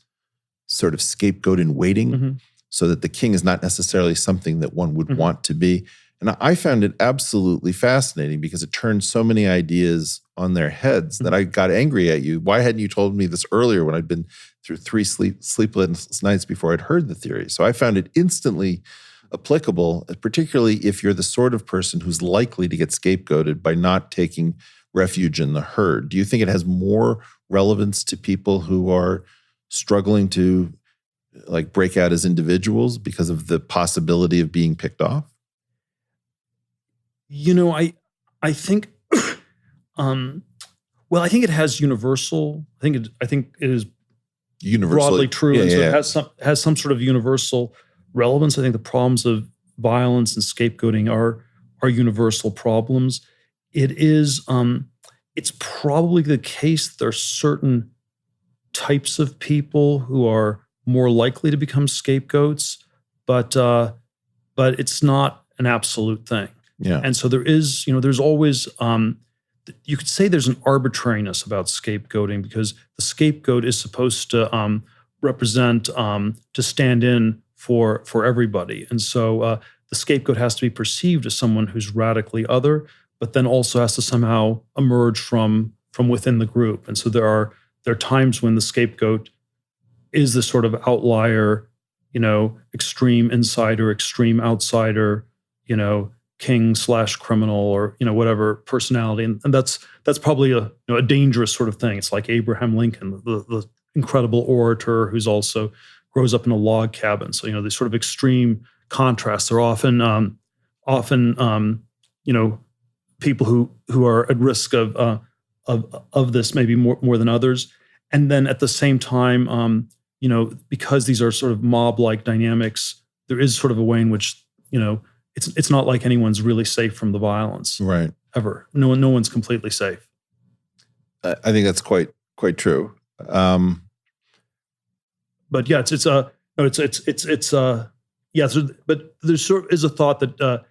sort of scapegoat in waiting, so that the king is not necessarily something that one would want to be. And I found it absolutely fascinating because it turned so many ideas on their heads that I got angry at you. Why hadn't you told me this earlier when I'd been through 3 sleepless nights before I'd heard the theory? So I found it instantly applicable, particularly if you're the sort of person who's likely to get scapegoated by not taking refuge in the herd. Do you think it has more relevance to people who are struggling to like break out as individuals because of the possibility of being picked off? I think, well, I think it has universal. I think it is Universal, broadly true, and so it has some sort of universal relevance. I think the problems of violence and scapegoating are universal problems. It is, it's probably the case that there are certain types of people who are more likely to become scapegoats, but it's not an absolute thing. Yeah. And so there's always, you could say there's an arbitrariness about scapegoating because the scapegoat is supposed to represent, to stand in for everybody. And so the scapegoat has to be perceived as someone who's radically other, but then also has to somehow emerge from within the group. And so there are times when the scapegoat is the sort of outlier, extreme insider, extreme outsider, king/criminal, or whatever personality, and that's probably a dangerous sort of thing. It's like Abraham Lincoln, the incredible orator who's also grows up in a log cabin. So these sort of extreme contrasts are often people who are at risk of this maybe more than others. And then at the same time, because these are sort of mob-like dynamics, there is sort of a way in which it's not like anyone's really safe from the violence, right? Ever. No one's completely safe. I think that's quite true. But yeah, but there sort of is a thought that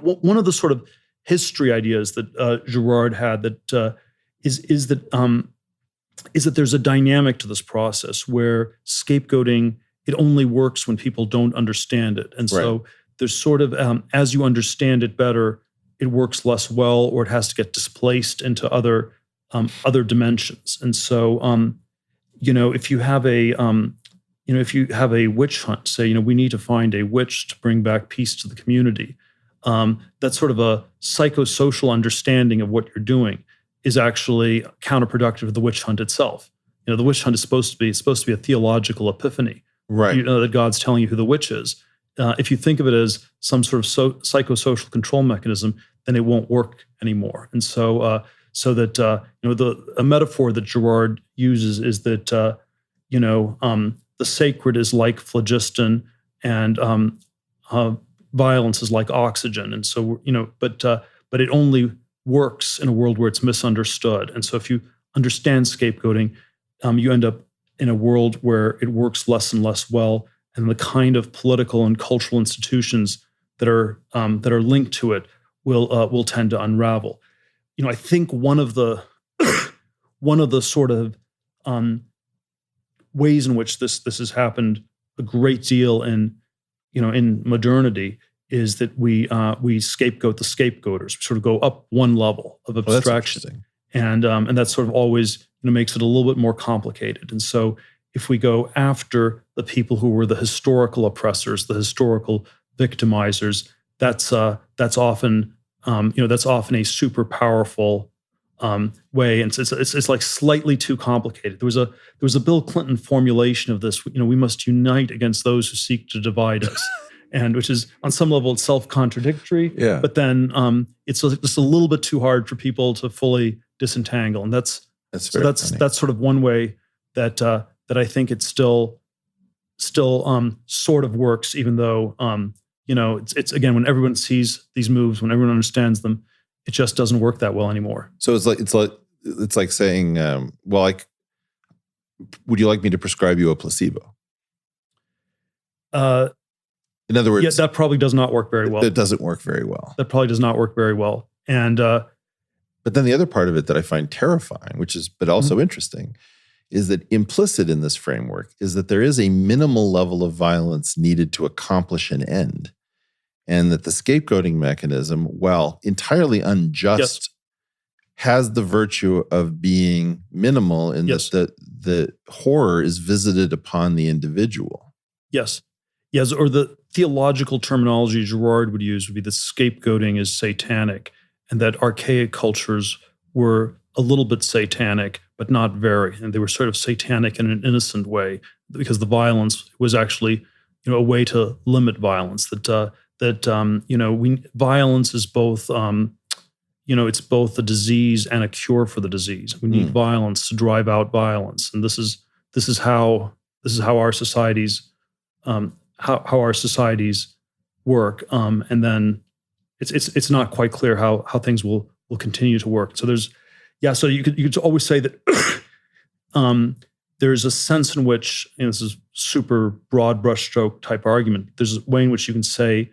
one of the sort of history ideas that Girard had that is that there's a dynamic to this process where scapegoating, it only works when people don't understand it, and so there's sort of as you understand it better, it works less well, or it has to get displaced into other dimensions. And so if you have a witch hunt, say we need to find a witch to bring back peace to the community, that's sort of a psychosocial understanding of what you're doing is actually counterproductive to the witch hunt itself. The witch hunt is supposed to be a theological epiphany, right? That God's telling you who the witch is. If you think of it as some sort of psychosocial control mechanism, then it won't work anymore. And so, a metaphor that Girard uses is that the sacred is like phlogiston, and violence is like oxygen. And so, but it only works in a world where it's misunderstood. And so, if you understand scapegoating, you end up in a world where it works less and less well, and the kind of political and cultural institutions that are linked to it will tend to unravel. I think one of the sort of ways in which this has happened a great deal in modernity is that we scapegoat the scapegoaters. We sort of go up one level of abstraction, and that sort of always makes it a little bit more complicated. And so, if we go after the people who were the historical oppressors, the historical victimizers, that's often a super powerful way, and it's like slightly too complicated. There was a Bill Clinton formulation of this. We must unite against those who seek to divide us, and which is on some level it's self-contradictory. Yeah. But then it's just a little bit too hard for people to fully disentangle, and that's sort of one way that I think it still sort of works, even though it's again, when everyone sees these moves, when everyone understands them, it just doesn't work that well anymore. So it's like saying, would you like me to prescribe you a placebo? In other words, that probably does not work very well. It doesn't work very well. That probably does not work very well. And but then the other part of it that I find terrifying, but also interesting, is that implicit in this framework is that there is a minimal level of violence needed to accomplish an end. And that the scapegoating mechanism, while entirely unjust, has the virtue of being minimal in that the horror is visited upon the individual. Yes. Yes, or the theological terminology Girard would use would be that scapegoating is satanic, and that archaic cultures were a little bit satanic, but not very. And they were sort of satanic in an innocent way, because the violence was actually, a way to limit violence. Violence is both, it's both a disease and a cure for the disease. We need violence to drive out violence, and this is how our societies how our societies work. And then it's not quite clear how things will continue to work. So so you could always say that there's a sense in which, this is super broad brushstroke type argument. There's a way in which you can say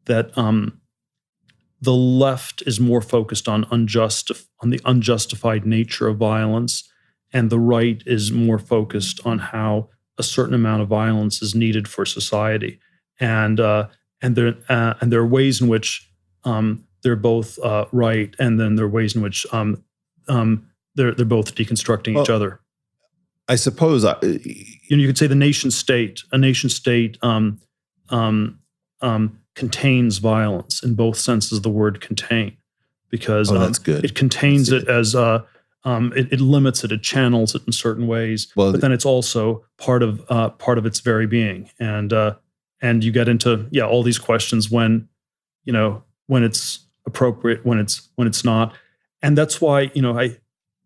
that the left is more focused on the unjustified nature of violence, and the right is more focused on how a certain amount of violence is needed for society. And there are ways in which they're both right, and then there are ways in which they're both deconstructing each other. I suppose you could say a nation state contains violence in both senses of the word contain, because that's good. It contains it as it limits it, it channels it in certain ways, but then it's also part of its very being. And you get into all these questions when it's appropriate, when it's not. And that's why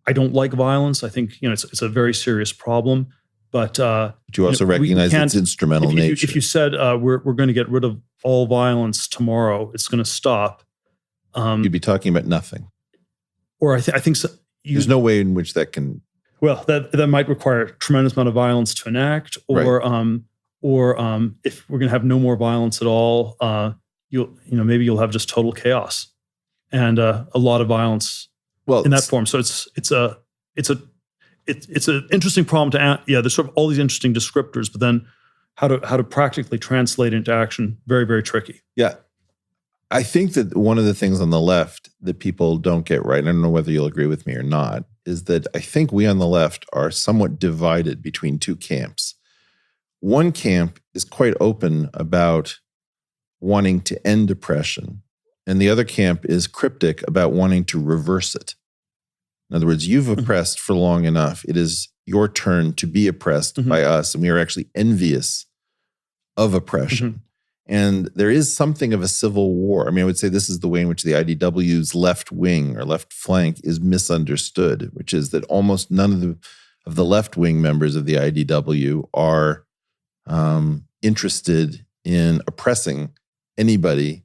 I don't like violence. I think it's a very serious problem. But you also recognize its instrumental nature. If you said we're going to get rid of all violence tomorrow, it's going to stop. You'd be talking about nothing. Or I think so. There's no way in which that can. Well, that might require a tremendous amount of violence to enact, or if we're going to have no more violence at all, maybe you'll have just total chaos and a lot of violence in that form. So it's an interesting problem to add. Yeah, there's sort of all these interesting descriptors, but then how to practically translate into action, very, very tricky. Yeah. I think that one of the things on the left that people don't get right, I don't know whether you'll agree with me or not, is that I think we on the left are somewhat divided between two camps. One camp is quite open about wanting to end oppression, and the other camp is cryptic about wanting to reverse it. In other words, you've oppressed for long enough. It is your turn to be oppressed by us, and we are actually envious of oppression. And there is something of a civil war. I mean, I would say this is the way in which the IDW's left wing or left flank is misunderstood, which is that almost none of the left wing members of the IDW are interested in oppressing anybody.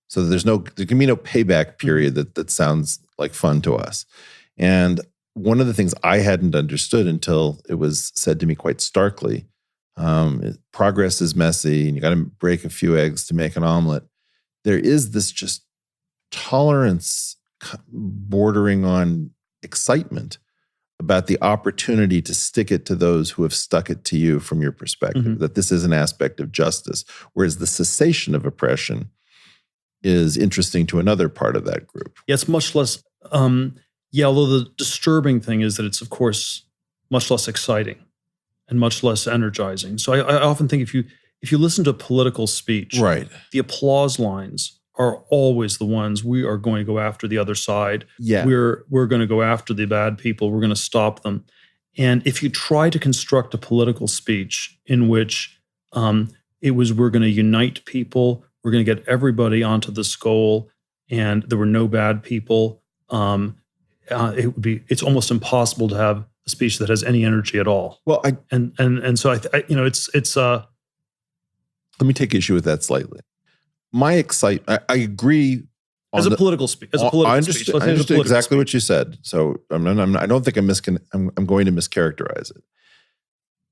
So there can be no payback period that sounds like fun to us. And one of the things I hadn't understood until it was said to me quite starkly, progress is messy and you got to break a few eggs to make an omelet. There is this just tolerance bordering on excitement about the opportunity to stick it to those who have stuck it to you from your perspective, that this is an aspect of justice, whereas the cessation of oppression is interesting to another part of that group. Yeah, it's much less, although the disturbing thing is that it's, of course, much less exciting and much less energizing. So I often think if you listen to political speech, right, the applause lines are always the ones we are going to go after the other side. Yeah. We're going to go after the bad people. We're going to stop them. And if you try to construct a political speech in which it was we're going to unite people, we're going to get everybody onto this goal, and there were no bad people, it's almost impossible to have a speech that has any energy at all. Well, so it's let me take issue with that slightly. My excitement, I agree. As a political speech. I understood exactly what you said. So I don't think I'm going to mischaracterize it.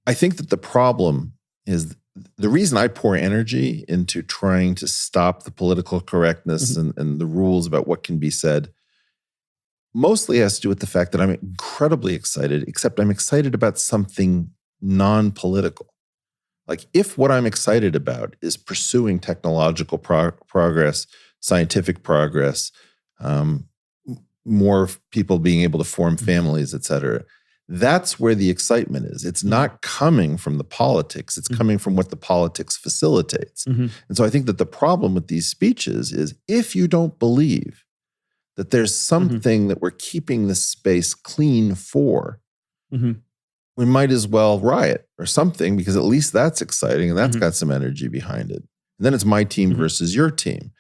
I think that the problem is the reason I pour energy into trying to stop the political correctness and the rules about what can be said mostly has to do with the fact that I'm incredibly excited, except I'm excited about something non-political. Like, if what I'm excited about is pursuing technological progress, scientific progress, more people being able to form families, et cetera, that's where the excitement is. It's not coming from the politics. It's coming from what the politics facilitates. And so I think that the problem with these speeches is, if you don't believe that there's something that we're keeping this space clean for, we might as well riot or something, because at least that's exciting and that's got some energy behind it. And then it's my team versus your team.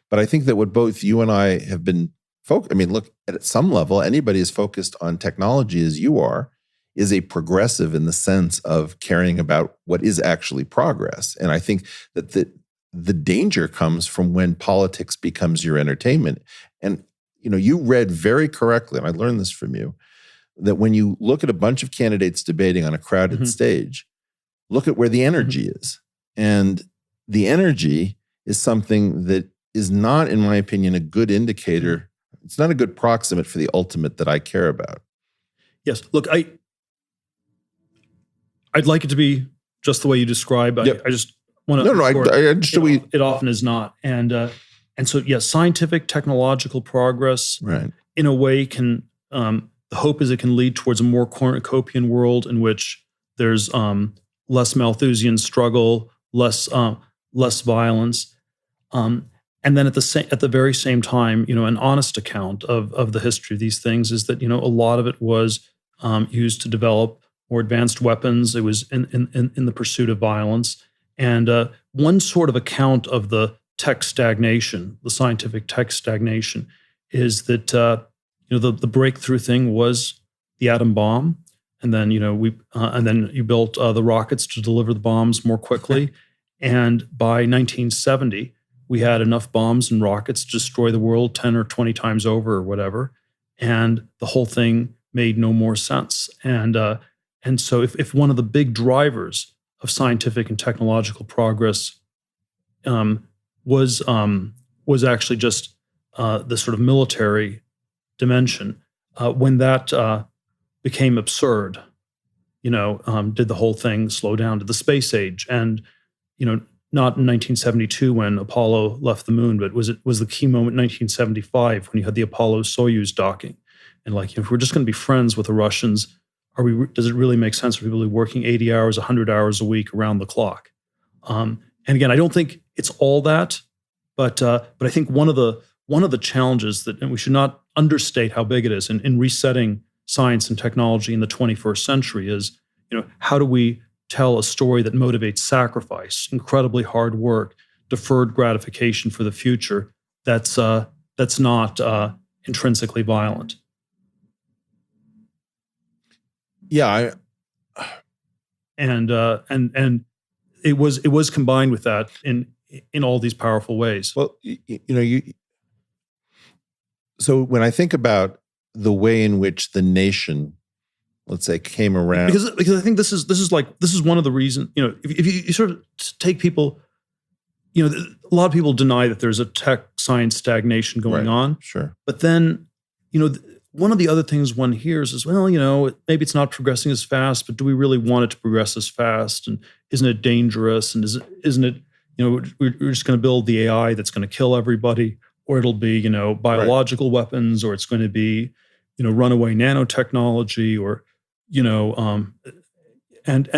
But I think that what both you and I have been look, at some level, anybody as focused on technology as you are is a progressive in the sense of caring about what is actually progress. And I think that the danger comes from when politics becomes your entertainment. And, you read very correctly, and I learned this from you, that when you look at a bunch of candidates debating on a crowded stage, look at where the energy is. And the energy is something that is not, in my opinion, a good indicator. It's not a good proximate for the ultimate that I care about. Yes. Look, I'd like it to be just the way you describe. I just want to. I understand. It often is not. And so, yes, scientific, technological progress, in a way, can. The hope is it can lead towards a more cornucopian world in which there's less Malthusian struggle, less violence. And then at the very same time, an honest account of the history of these things is that, a lot of it was used to develop more advanced weapons. It was in the pursuit of violence. And one sort of account of the tech stagnation, the scientific tech stagnation, is that the breakthrough thing was the atom bomb, and then and then you built the rockets to deliver the bombs more quickly. And by 1970. We had enough bombs and rockets to destroy the world 10 or 20 times over or whatever. And the whole thing made no more sense. And so if one of the big drivers of scientific and technological progress was actually just the sort of military dimension, when that became absurd, did the whole thing slow down to the space age? And, not in 1972 when Apollo left the moon, but was the key moment in 1975 when you had the Apollo-Soyuz docking? And if we're just going to be friends with the Russians, does it really make sense for people to be working 80 hours, 100 hours a week around the clock? And again, I don't think it's all that, but I think one of the challenges and we should not understate how big it is in resetting science and technology in the 21st century is, how do we tell a story that motivates sacrifice, incredibly hard work, deferred gratification for the future that's not intrinsically violent? Yeah, and it was combined with that in all these powerful ways. Well, so when I think about the way in which the nation, let's say, came around, because I think this is one of the reasons, if you sort of take people, a lot of people deny that there's a tech science stagnation going on. Sure. But then, one of the other things one hears is, well, maybe it's not progressing as fast, but do we really want it to progress as fast? And isn't it dangerous? And isn't it, we're just going to build the AI that's going to kill everybody, or it'll be, biological weapons, or it's going to be, runaway nanotechnology, or, and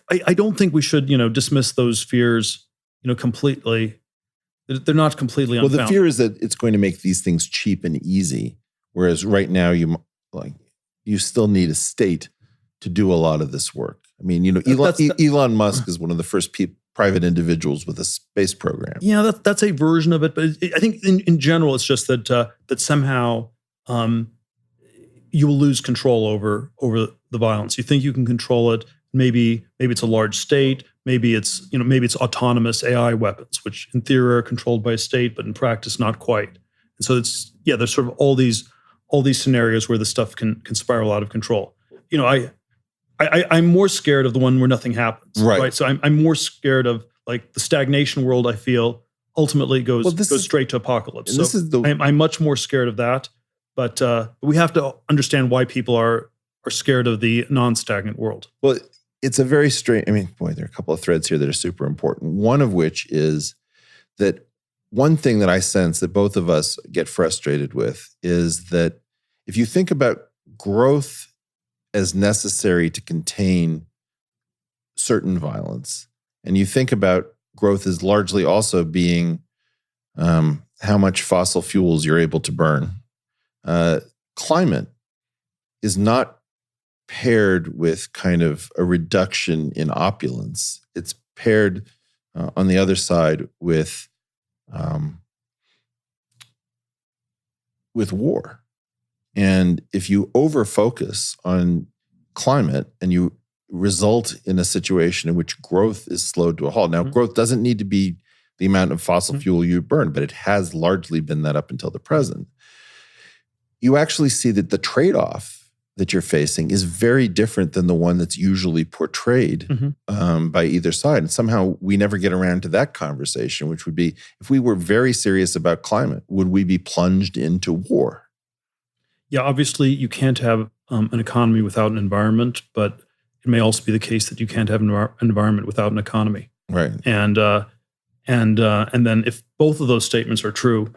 I don't think we should, dismiss those fears, completely. They're not completely unfounded. Well, the fear is that it's going to make these things cheap and easy, whereas right now you still need a state to do a lot of this work. I mean, Elon Musk is one of the first private individuals with a space program. Yeah, that's a version of it, but I think in general, it's just that somehow you will lose control over the violence. You think you can control it. Maybe it's a large state. Maybe it's autonomous AI weapons, which in theory are controlled by a state, but in practice not quite. And so there's sort of all these scenarios where the stuff can spiral out of control. I I'm more scared of the one where nothing happens. Right. So I'm more scared of like the stagnation world. I feel ultimately goes straight to apocalypse. So I'm much more scared of that. But we have to understand why people are scared of the non-stagnant world. Well, it's a very strange. I mean, boy, there are a couple of threads here that are super important. One of which is that one thing that I sense that both of us get frustrated with is that if you think about growth as necessary to contain certain violence, and you think about growth as largely also being how much fossil fuels you're able to burn, climate is not paired with kind of a reduction in opulence. It's paired on the other side with war. And if you over-focus on climate and you result in a situation in which growth is slowed to a halt. Now, growth doesn't need to be the amount of fossil fuel you burn, but it has largely been that up until the present. You actually see that the trade-off that you're facing is very different than the one that's usually portrayed by either side. And somehow we never get around to that conversation, which would be, if we were very serious about climate, would we be plunged into war? Yeah, obviously you can't have an economy without an environment, but it may also be the case that you can't have an environment without an economy. Right. And then if both of those statements are true,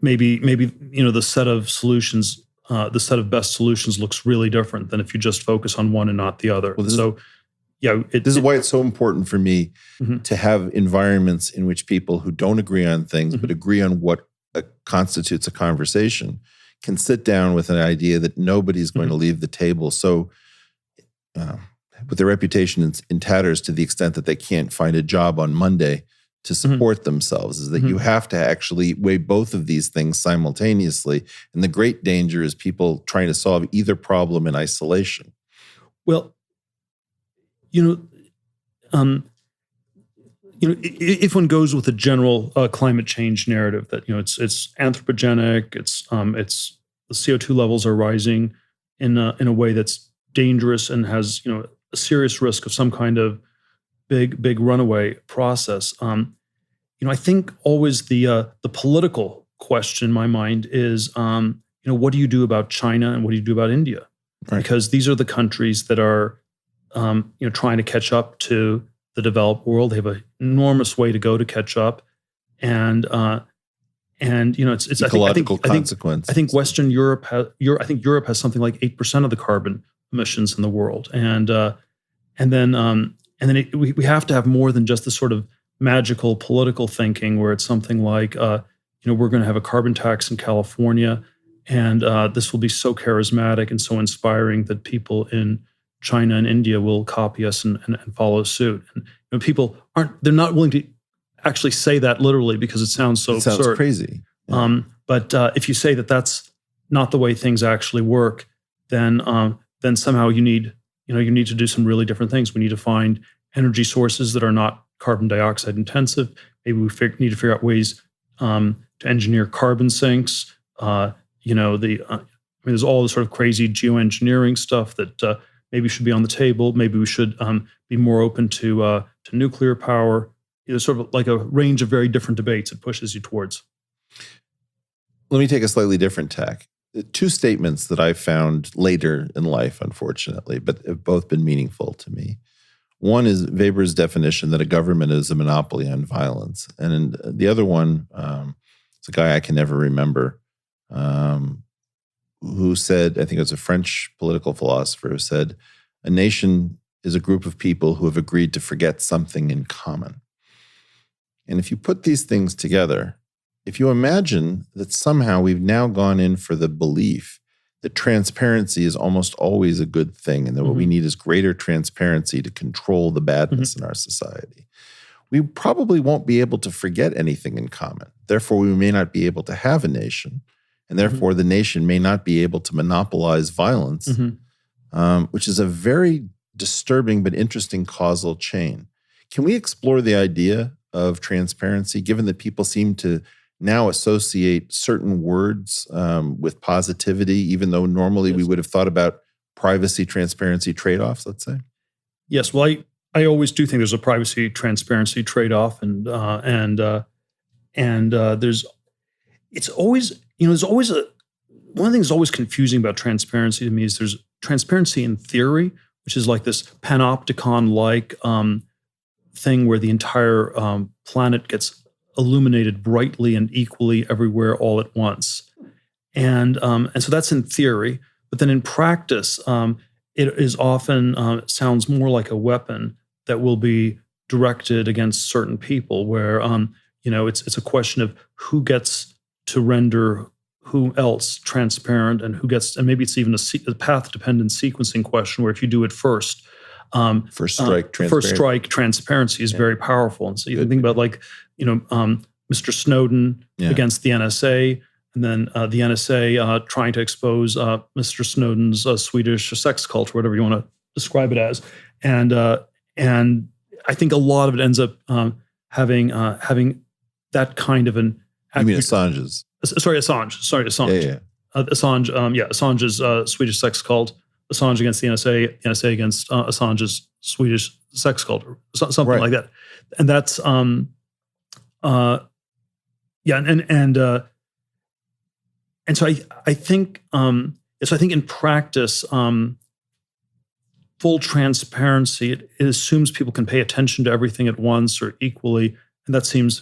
maybe the set of solutions, the set of best solutions looks really different than if you just focus on one and not the other. This is why it's so important for me to have environments in which people who don't agree on things but agree on what constitutes a conversation can sit down with an idea that nobody's going to leave the table. So with their reputation in tatters to the extent that they can't find a job on Monday to support themselves, is that you have to actually weigh both of these things simultaneously. And the great danger is people trying to solve either problem in isolation. Well, if one goes with a general climate change narrative that it's anthropogenic, it's the CO2 levels are rising in a way that's dangerous and has a serious risk of some kind of big runaway process. I think always the political question in my mind is what do you do about China and what do you do about India? Right. Because these are the countries that are trying to catch up to the developed world. They have an enormous way to go to catch up, and it's ecological consequence. I think Western Europe I think Europe has something like 8% of the carbon emissions in the world, and then we have to have more than just this sort of magical political thinking where it's something like we're going to have a carbon tax in California, and this will be so charismatic and so inspiring that people in China and India will copy us and follow suit. And people they're not willing to actually say that literally because it sounds so absurd. Sounds crazy. Yeah. But if you say that that's not the way things actually work, then somehow you need to do some really different things. We need to find energy sources that are not carbon dioxide intensive. Maybe we need to figure out ways to engineer carbon sinks. There's all this sort of crazy geoengineering stuff that maybe should be on the table. Maybe we should be more open to nuclear power. Sort of like a range of very different debates it pushes you towards. Let me take a slightly different tack. Two statements that I found later in life, unfortunately, but have both been meaningful to me. One is Weber's definition that a government is a monopoly on violence. And the other one, it's a guy I can never remember, who said, I think it was a French political philosopher who said, a nation is a group of people who have agreed to forget something in common. And if you put these things together, if you imagine that somehow we've now gone in for the belief that transparency is almost always a good thing and that what we need is greater transparency to control the badness in our society, we probably won't be able to forget anything in common. Therefore, we may not be able to have a nation, and therefore the nation may not be able to monopolize violence, which is a very disturbing but interesting causal chain. Can we explore the idea of transparency, given that people seem to now associate certain words with positivity, even though normally we would have thought about privacy transparency trade-offs, let's say? Yes. Well, I always do think there's a privacy transparency trade-off, and there's always one of the things that's always confusing about transparency to me is there's transparency in theory, which is like this panopticon-like thing where the entire planet gets illuminated brightly and equally everywhere all at once. And so that's in theory, but then in practice, it is often sounds more like a weapon that will be directed against certain people, where it's a question of who gets to render who else transparent, and maybe it's even a path-dependent sequencing question where if you do it first, first strike transparency is very powerful. And so you can think about Mr. Snowden against the NSA, and then the NSA trying to expose Mr. Snowden's Swedish sex cult, or whatever you want to describe it as, and I think a lot of it ends up having that kind of an. You mean Assange's? Assange. Yeah. Assange. Assange's Swedish sex cult. Assange against the NSA. The NSA against Assange's Swedish sex cult, or something like that. And that's and so I think in practice, full transparency it assumes people can pay attention to everything at once or equally, and that seems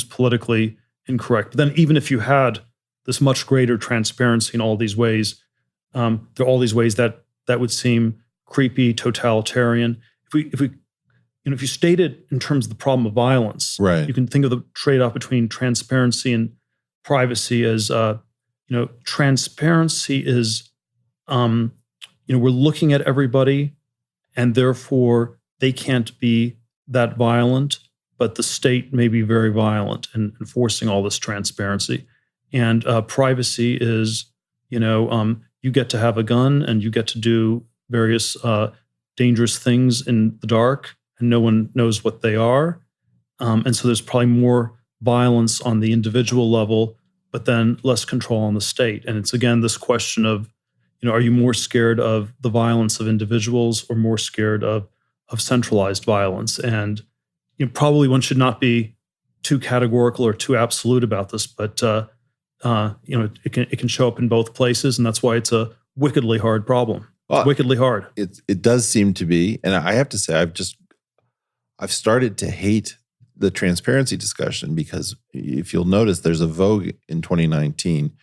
politically incorrect. But then even if you had this much greater transparency in all these ways, there are all these ways that would seem creepy, totalitarian. If you state it in terms of the problem of violence, right, you can think of the trade-off between transparency and privacy as transparency is we're looking at everybody, and therefore they can't be that violent, but the state may be very violent in enforcing all this transparency. And privacy is, you get to have a gun and you get to do various dangerous things in the dark, and no one knows what they are. And so there's probably more violence on the individual level, but then less control on the state. And it's, again, this question of, are you more scared of the violence of individuals or more scared of centralized violence? And probably one should not be too categorical or too absolute about this, but it can show up in both places, and that's why it's a wickedly hard problem. It's wickedly hard. It does seem to be, and I have to say, I've started to hate the transparency discussion, because if you'll notice, there's a vogue in 2019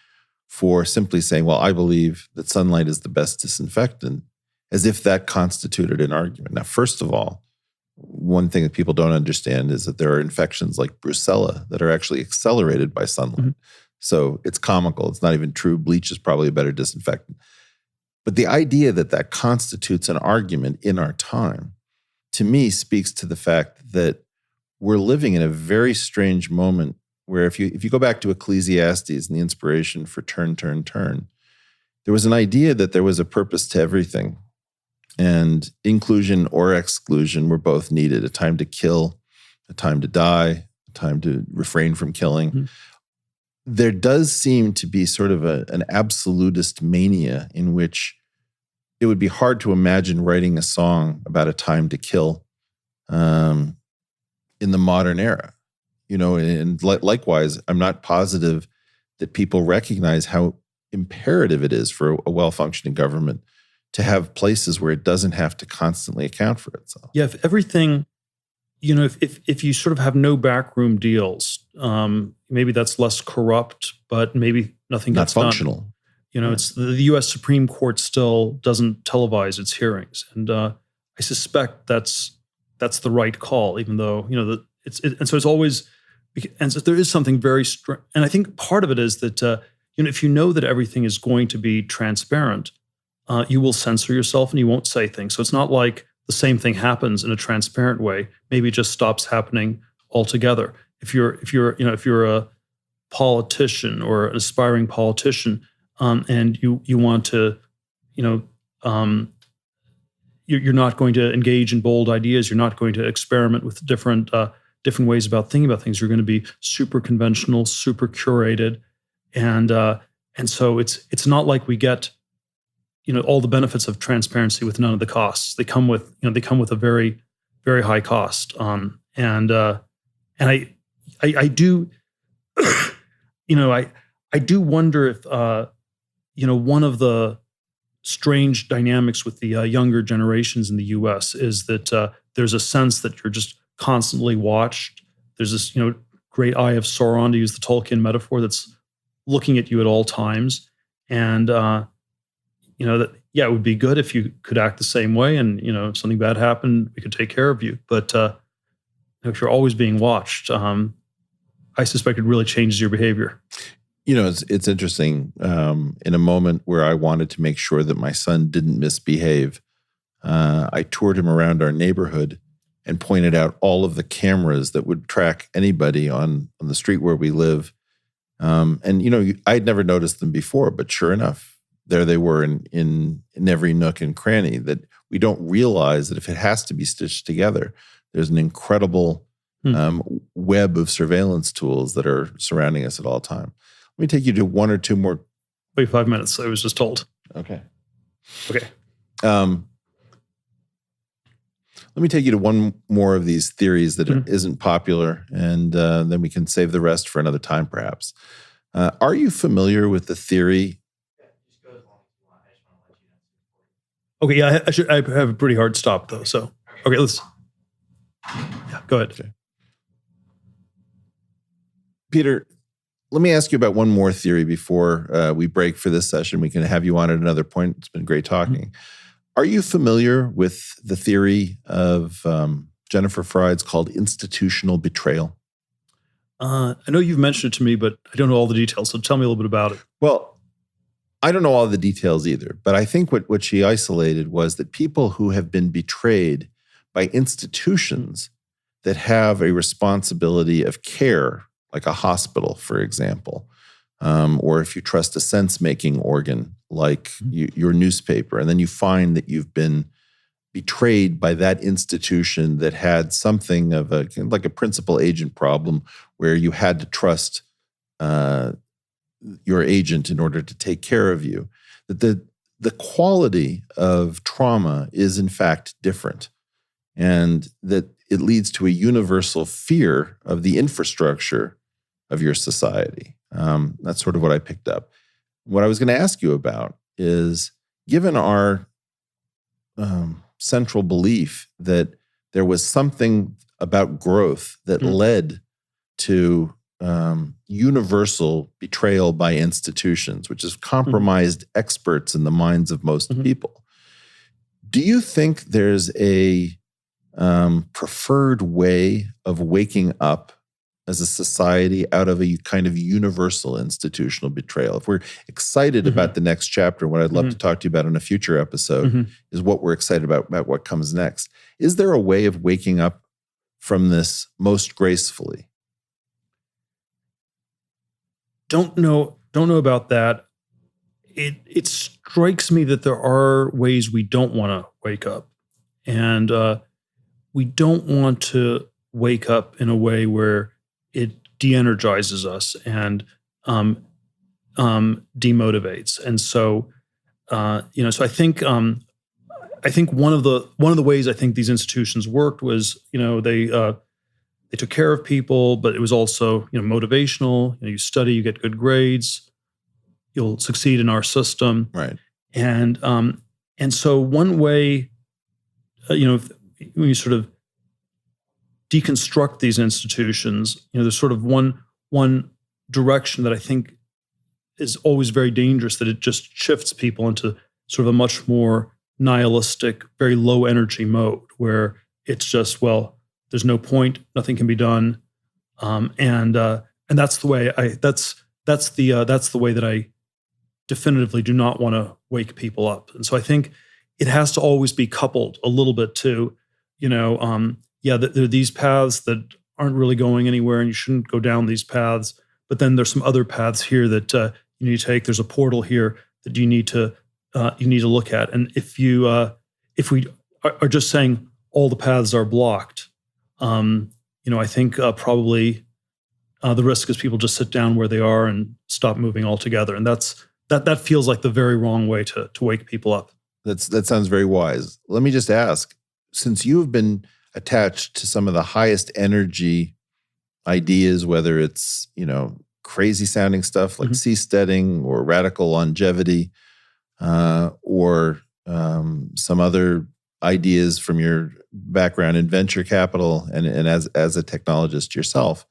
for simply saying, well, I believe that sunlight is the best disinfectant, as if that constituted an argument. Now, first of all, one thing that people don't understand is that there are infections like brucella that are actually accelerated by sunlight. Mm-hmm. So it's comical. It's not even true. Bleach is probably a better disinfectant. But the idea that constitutes an argument in our time, to me, speaks to the fact that we're living in a very strange moment where if you go back to Ecclesiastes and the inspiration for turn, there was an idea that there was a purpose to everything. And inclusion or exclusion were both needed. A time to kill, a time to die, a time to refrain from killing. Mm-hmm. There does seem to be sort of an absolutist mania in which it would be hard to imagine writing a song about a time to kill in the modern era. And likewise, I'm not positive that people recognize how imperative it is for a well-functioning government to have places where it doesn't have to constantly account for itself. Yeah, if everything, if you sort of have no backroom deals, maybe that's less corrupt, but maybe nothing gets not functional. Done. It's the U.S. Supreme Court still doesn't televise its hearings, and I suspect that's the right call, even though and so it's always, and so there is something very and I think part of it is that if you know that everything is going to be transparent, you will censor yourself and you won't say things. So it's not like the same thing happens in a transparent way. Maybe it just stops happening altogether. If you're a politician or an aspiring politician, and you want to, you're not going to engage in bold ideas. You're not going to experiment with different ways about thinking about things. You're going to be super conventional, super curated, and so it's not like we get all the benefits of transparency with none of the costs. They come with a very, very high cost. And I do, I do wonder if one of the strange dynamics with the younger generations in the U.S. is that there's a sense that you're just constantly watched. There's this great eye of Sauron, to use the Tolkien metaphor, that's looking at you at all times. And that it would be good if you could act the same way, and if something bad happened, we could take care of you. But if you're always being watched, I suspect it really changes your behavior. It's interesting. In a moment where I wanted to make sure that my son didn't misbehave, I toured him around our neighborhood and pointed out all of the cameras that would track anybody on the street where we live. I'd never noticed them before, but sure enough, there they were in every nook and cranny, that we don't realize that if it has to be stitched together, there's an incredible web of surveillance tools that are surrounding us at all time. Let me take you to one or two more. Wait, 5 minutes. I was just told. Okay. Let me take you to one more of these theories that isn't popular, and then we can save the rest for another time, perhaps. Are you familiar with the theory? Okay, yeah, I have a pretty hard stop, though. So, okay, let's. Yeah, go ahead. Okay. Peter, let me ask you about one more theory before we break for this session. We can have you on at another point. It's been great talking. Are you familiar with the theory of Jennifer Freud's called institutional betrayal? I know you've mentioned it to me, but I don't know all the details. So tell me a little bit about it. Well, I don't know all the details either, but I think what she isolated was that people who have been betrayed by institutions that have a responsibility of care, like a hospital, for example, or if you trust a sense-making organ like your newspaper, and then you find that you've been betrayed by that institution that had something of like a principal agent problem where you had to trust your agent in order to take care of you, that the quality of trauma is in fact different, and that it leads to a universal fear of the infrastructure of your society. That's sort of what I picked up. What I was going to ask you about is, given our central belief that there was something about growth that led to universal betrayal by institutions, which has compromised experts in the minds of most people. Do you think there's a preferred way of waking up as a society out of a kind of universal institutional betrayal? If we're excited about the next chapter, what I'd love to talk to you about in a future episode is what we're excited about what comes next. Is there a way of waking up from this most gracefully? Don't know about that. It strikes me that there are ways we don't want to wake up. And we don't want to wake up in a way where it de-energizes us and demotivates. And so, so I think one of the ways I think these institutions worked was, they took care of people, but it was also, motivational. You study, you get good grades, you'll succeed in our system. Right. And so one way, when you sort of deconstruct these institutions, there's sort of one direction that I think is always very dangerous, that it just shifts people into sort of a much more nihilistic, very low energy mode, where it's just, well, there's no point, nothing can be done, and that's the way that's the way that I definitively do not want to wake people up. And so I think it has to always be coupled a little bit to, there are these paths that aren't really going anywhere, and you shouldn't go down these paths. But then there's some other paths here that you need to take. There's a portal here that you need to look at. And if we are just saying all the paths are blocked, I think probably the risk is people just sit down where they are and stop moving altogether. And that's that feels like the very wrong way to wake people up. That sounds very wise. Let me just ask, since you have been attached to some of the highest energy ideas, whether it's, crazy sounding stuff like seasteading or radical longevity, or some other ideas from your background in venture capital and as a technologist yourself,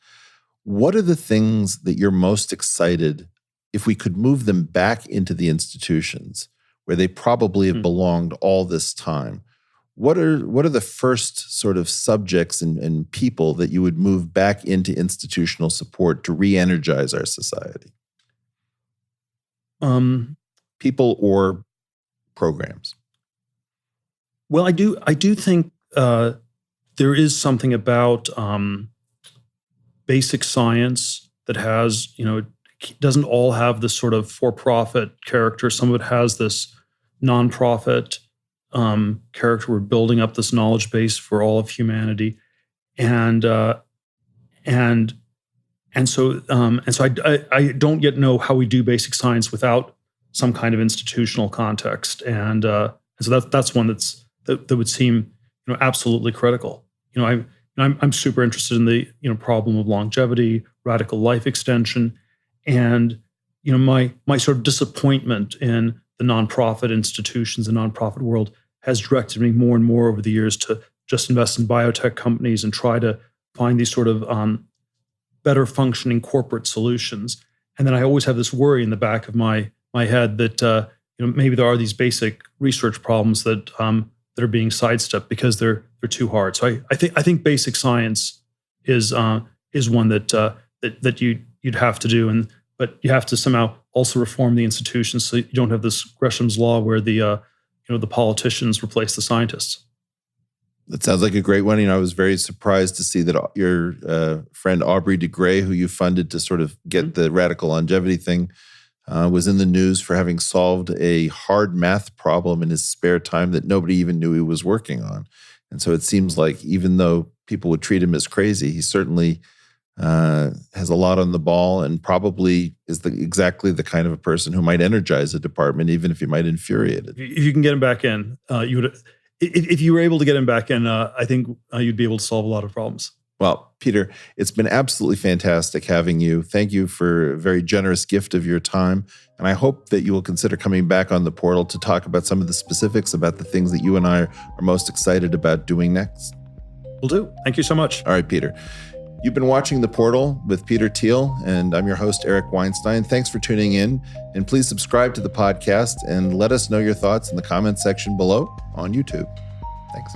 what are the things that you're most excited if we could move them back into the institutions where they probably have belonged all this time? What are the first sort of subjects and people that you would move back into institutional support to re-energize our society? People or programs? Well, I do think there is something about basic science that has, it doesn't all have this sort of for-profit character. Some of it has this nonprofit character. We're building up this knowledge base for all of humanity, and so I don't yet know how we do basic science without some kind of institutional context, and so that's one that would seem absolutely critical. I'm super interested in the problem of longevity, radical life extension, and my sort of disappointment in the nonprofit institutions, the nonprofit world, has directed me more and more over the years to just invest in biotech companies and try to find these sort of better functioning corporate solutions. And then I always have this worry in the back of my head that maybe there are these basic research problems that are being sidestepped because they're too hard. So I think basic science is one that you'd have to do, but you have to somehow also reform the institutions so you don't have this Gresham's law where the politicians replace the scientists. That sounds like a great one. I was very surprised to see that your friend Aubrey de Grey, who you funded to sort of get the radical longevity thing, was in the news for having solved a hard math problem in his spare time that nobody even knew he was working on. And so it seems like even though people would treat him as crazy, he certainly has a lot on the ball and probably is exactly the kind of a person who might energize a department, even if he might infuriate it. If you can get him back in, you would. If you were able to get him back in, I think you'd be able to solve a lot of problems. Well, Peter, it's been absolutely fantastic having you. Thank you for a very generous gift of your time. And I hope that you will consider coming back on the portal to talk about some of the specifics about the things that you and I are most excited about doing next. Will do. Thank you so much. All right, Peter. You've been watching The Portal with Peter Thiel, and I'm your host, Eric Weinstein. Thanks for tuning in, and please subscribe to the podcast and let us know your thoughts in the comments section below on YouTube. Thanks.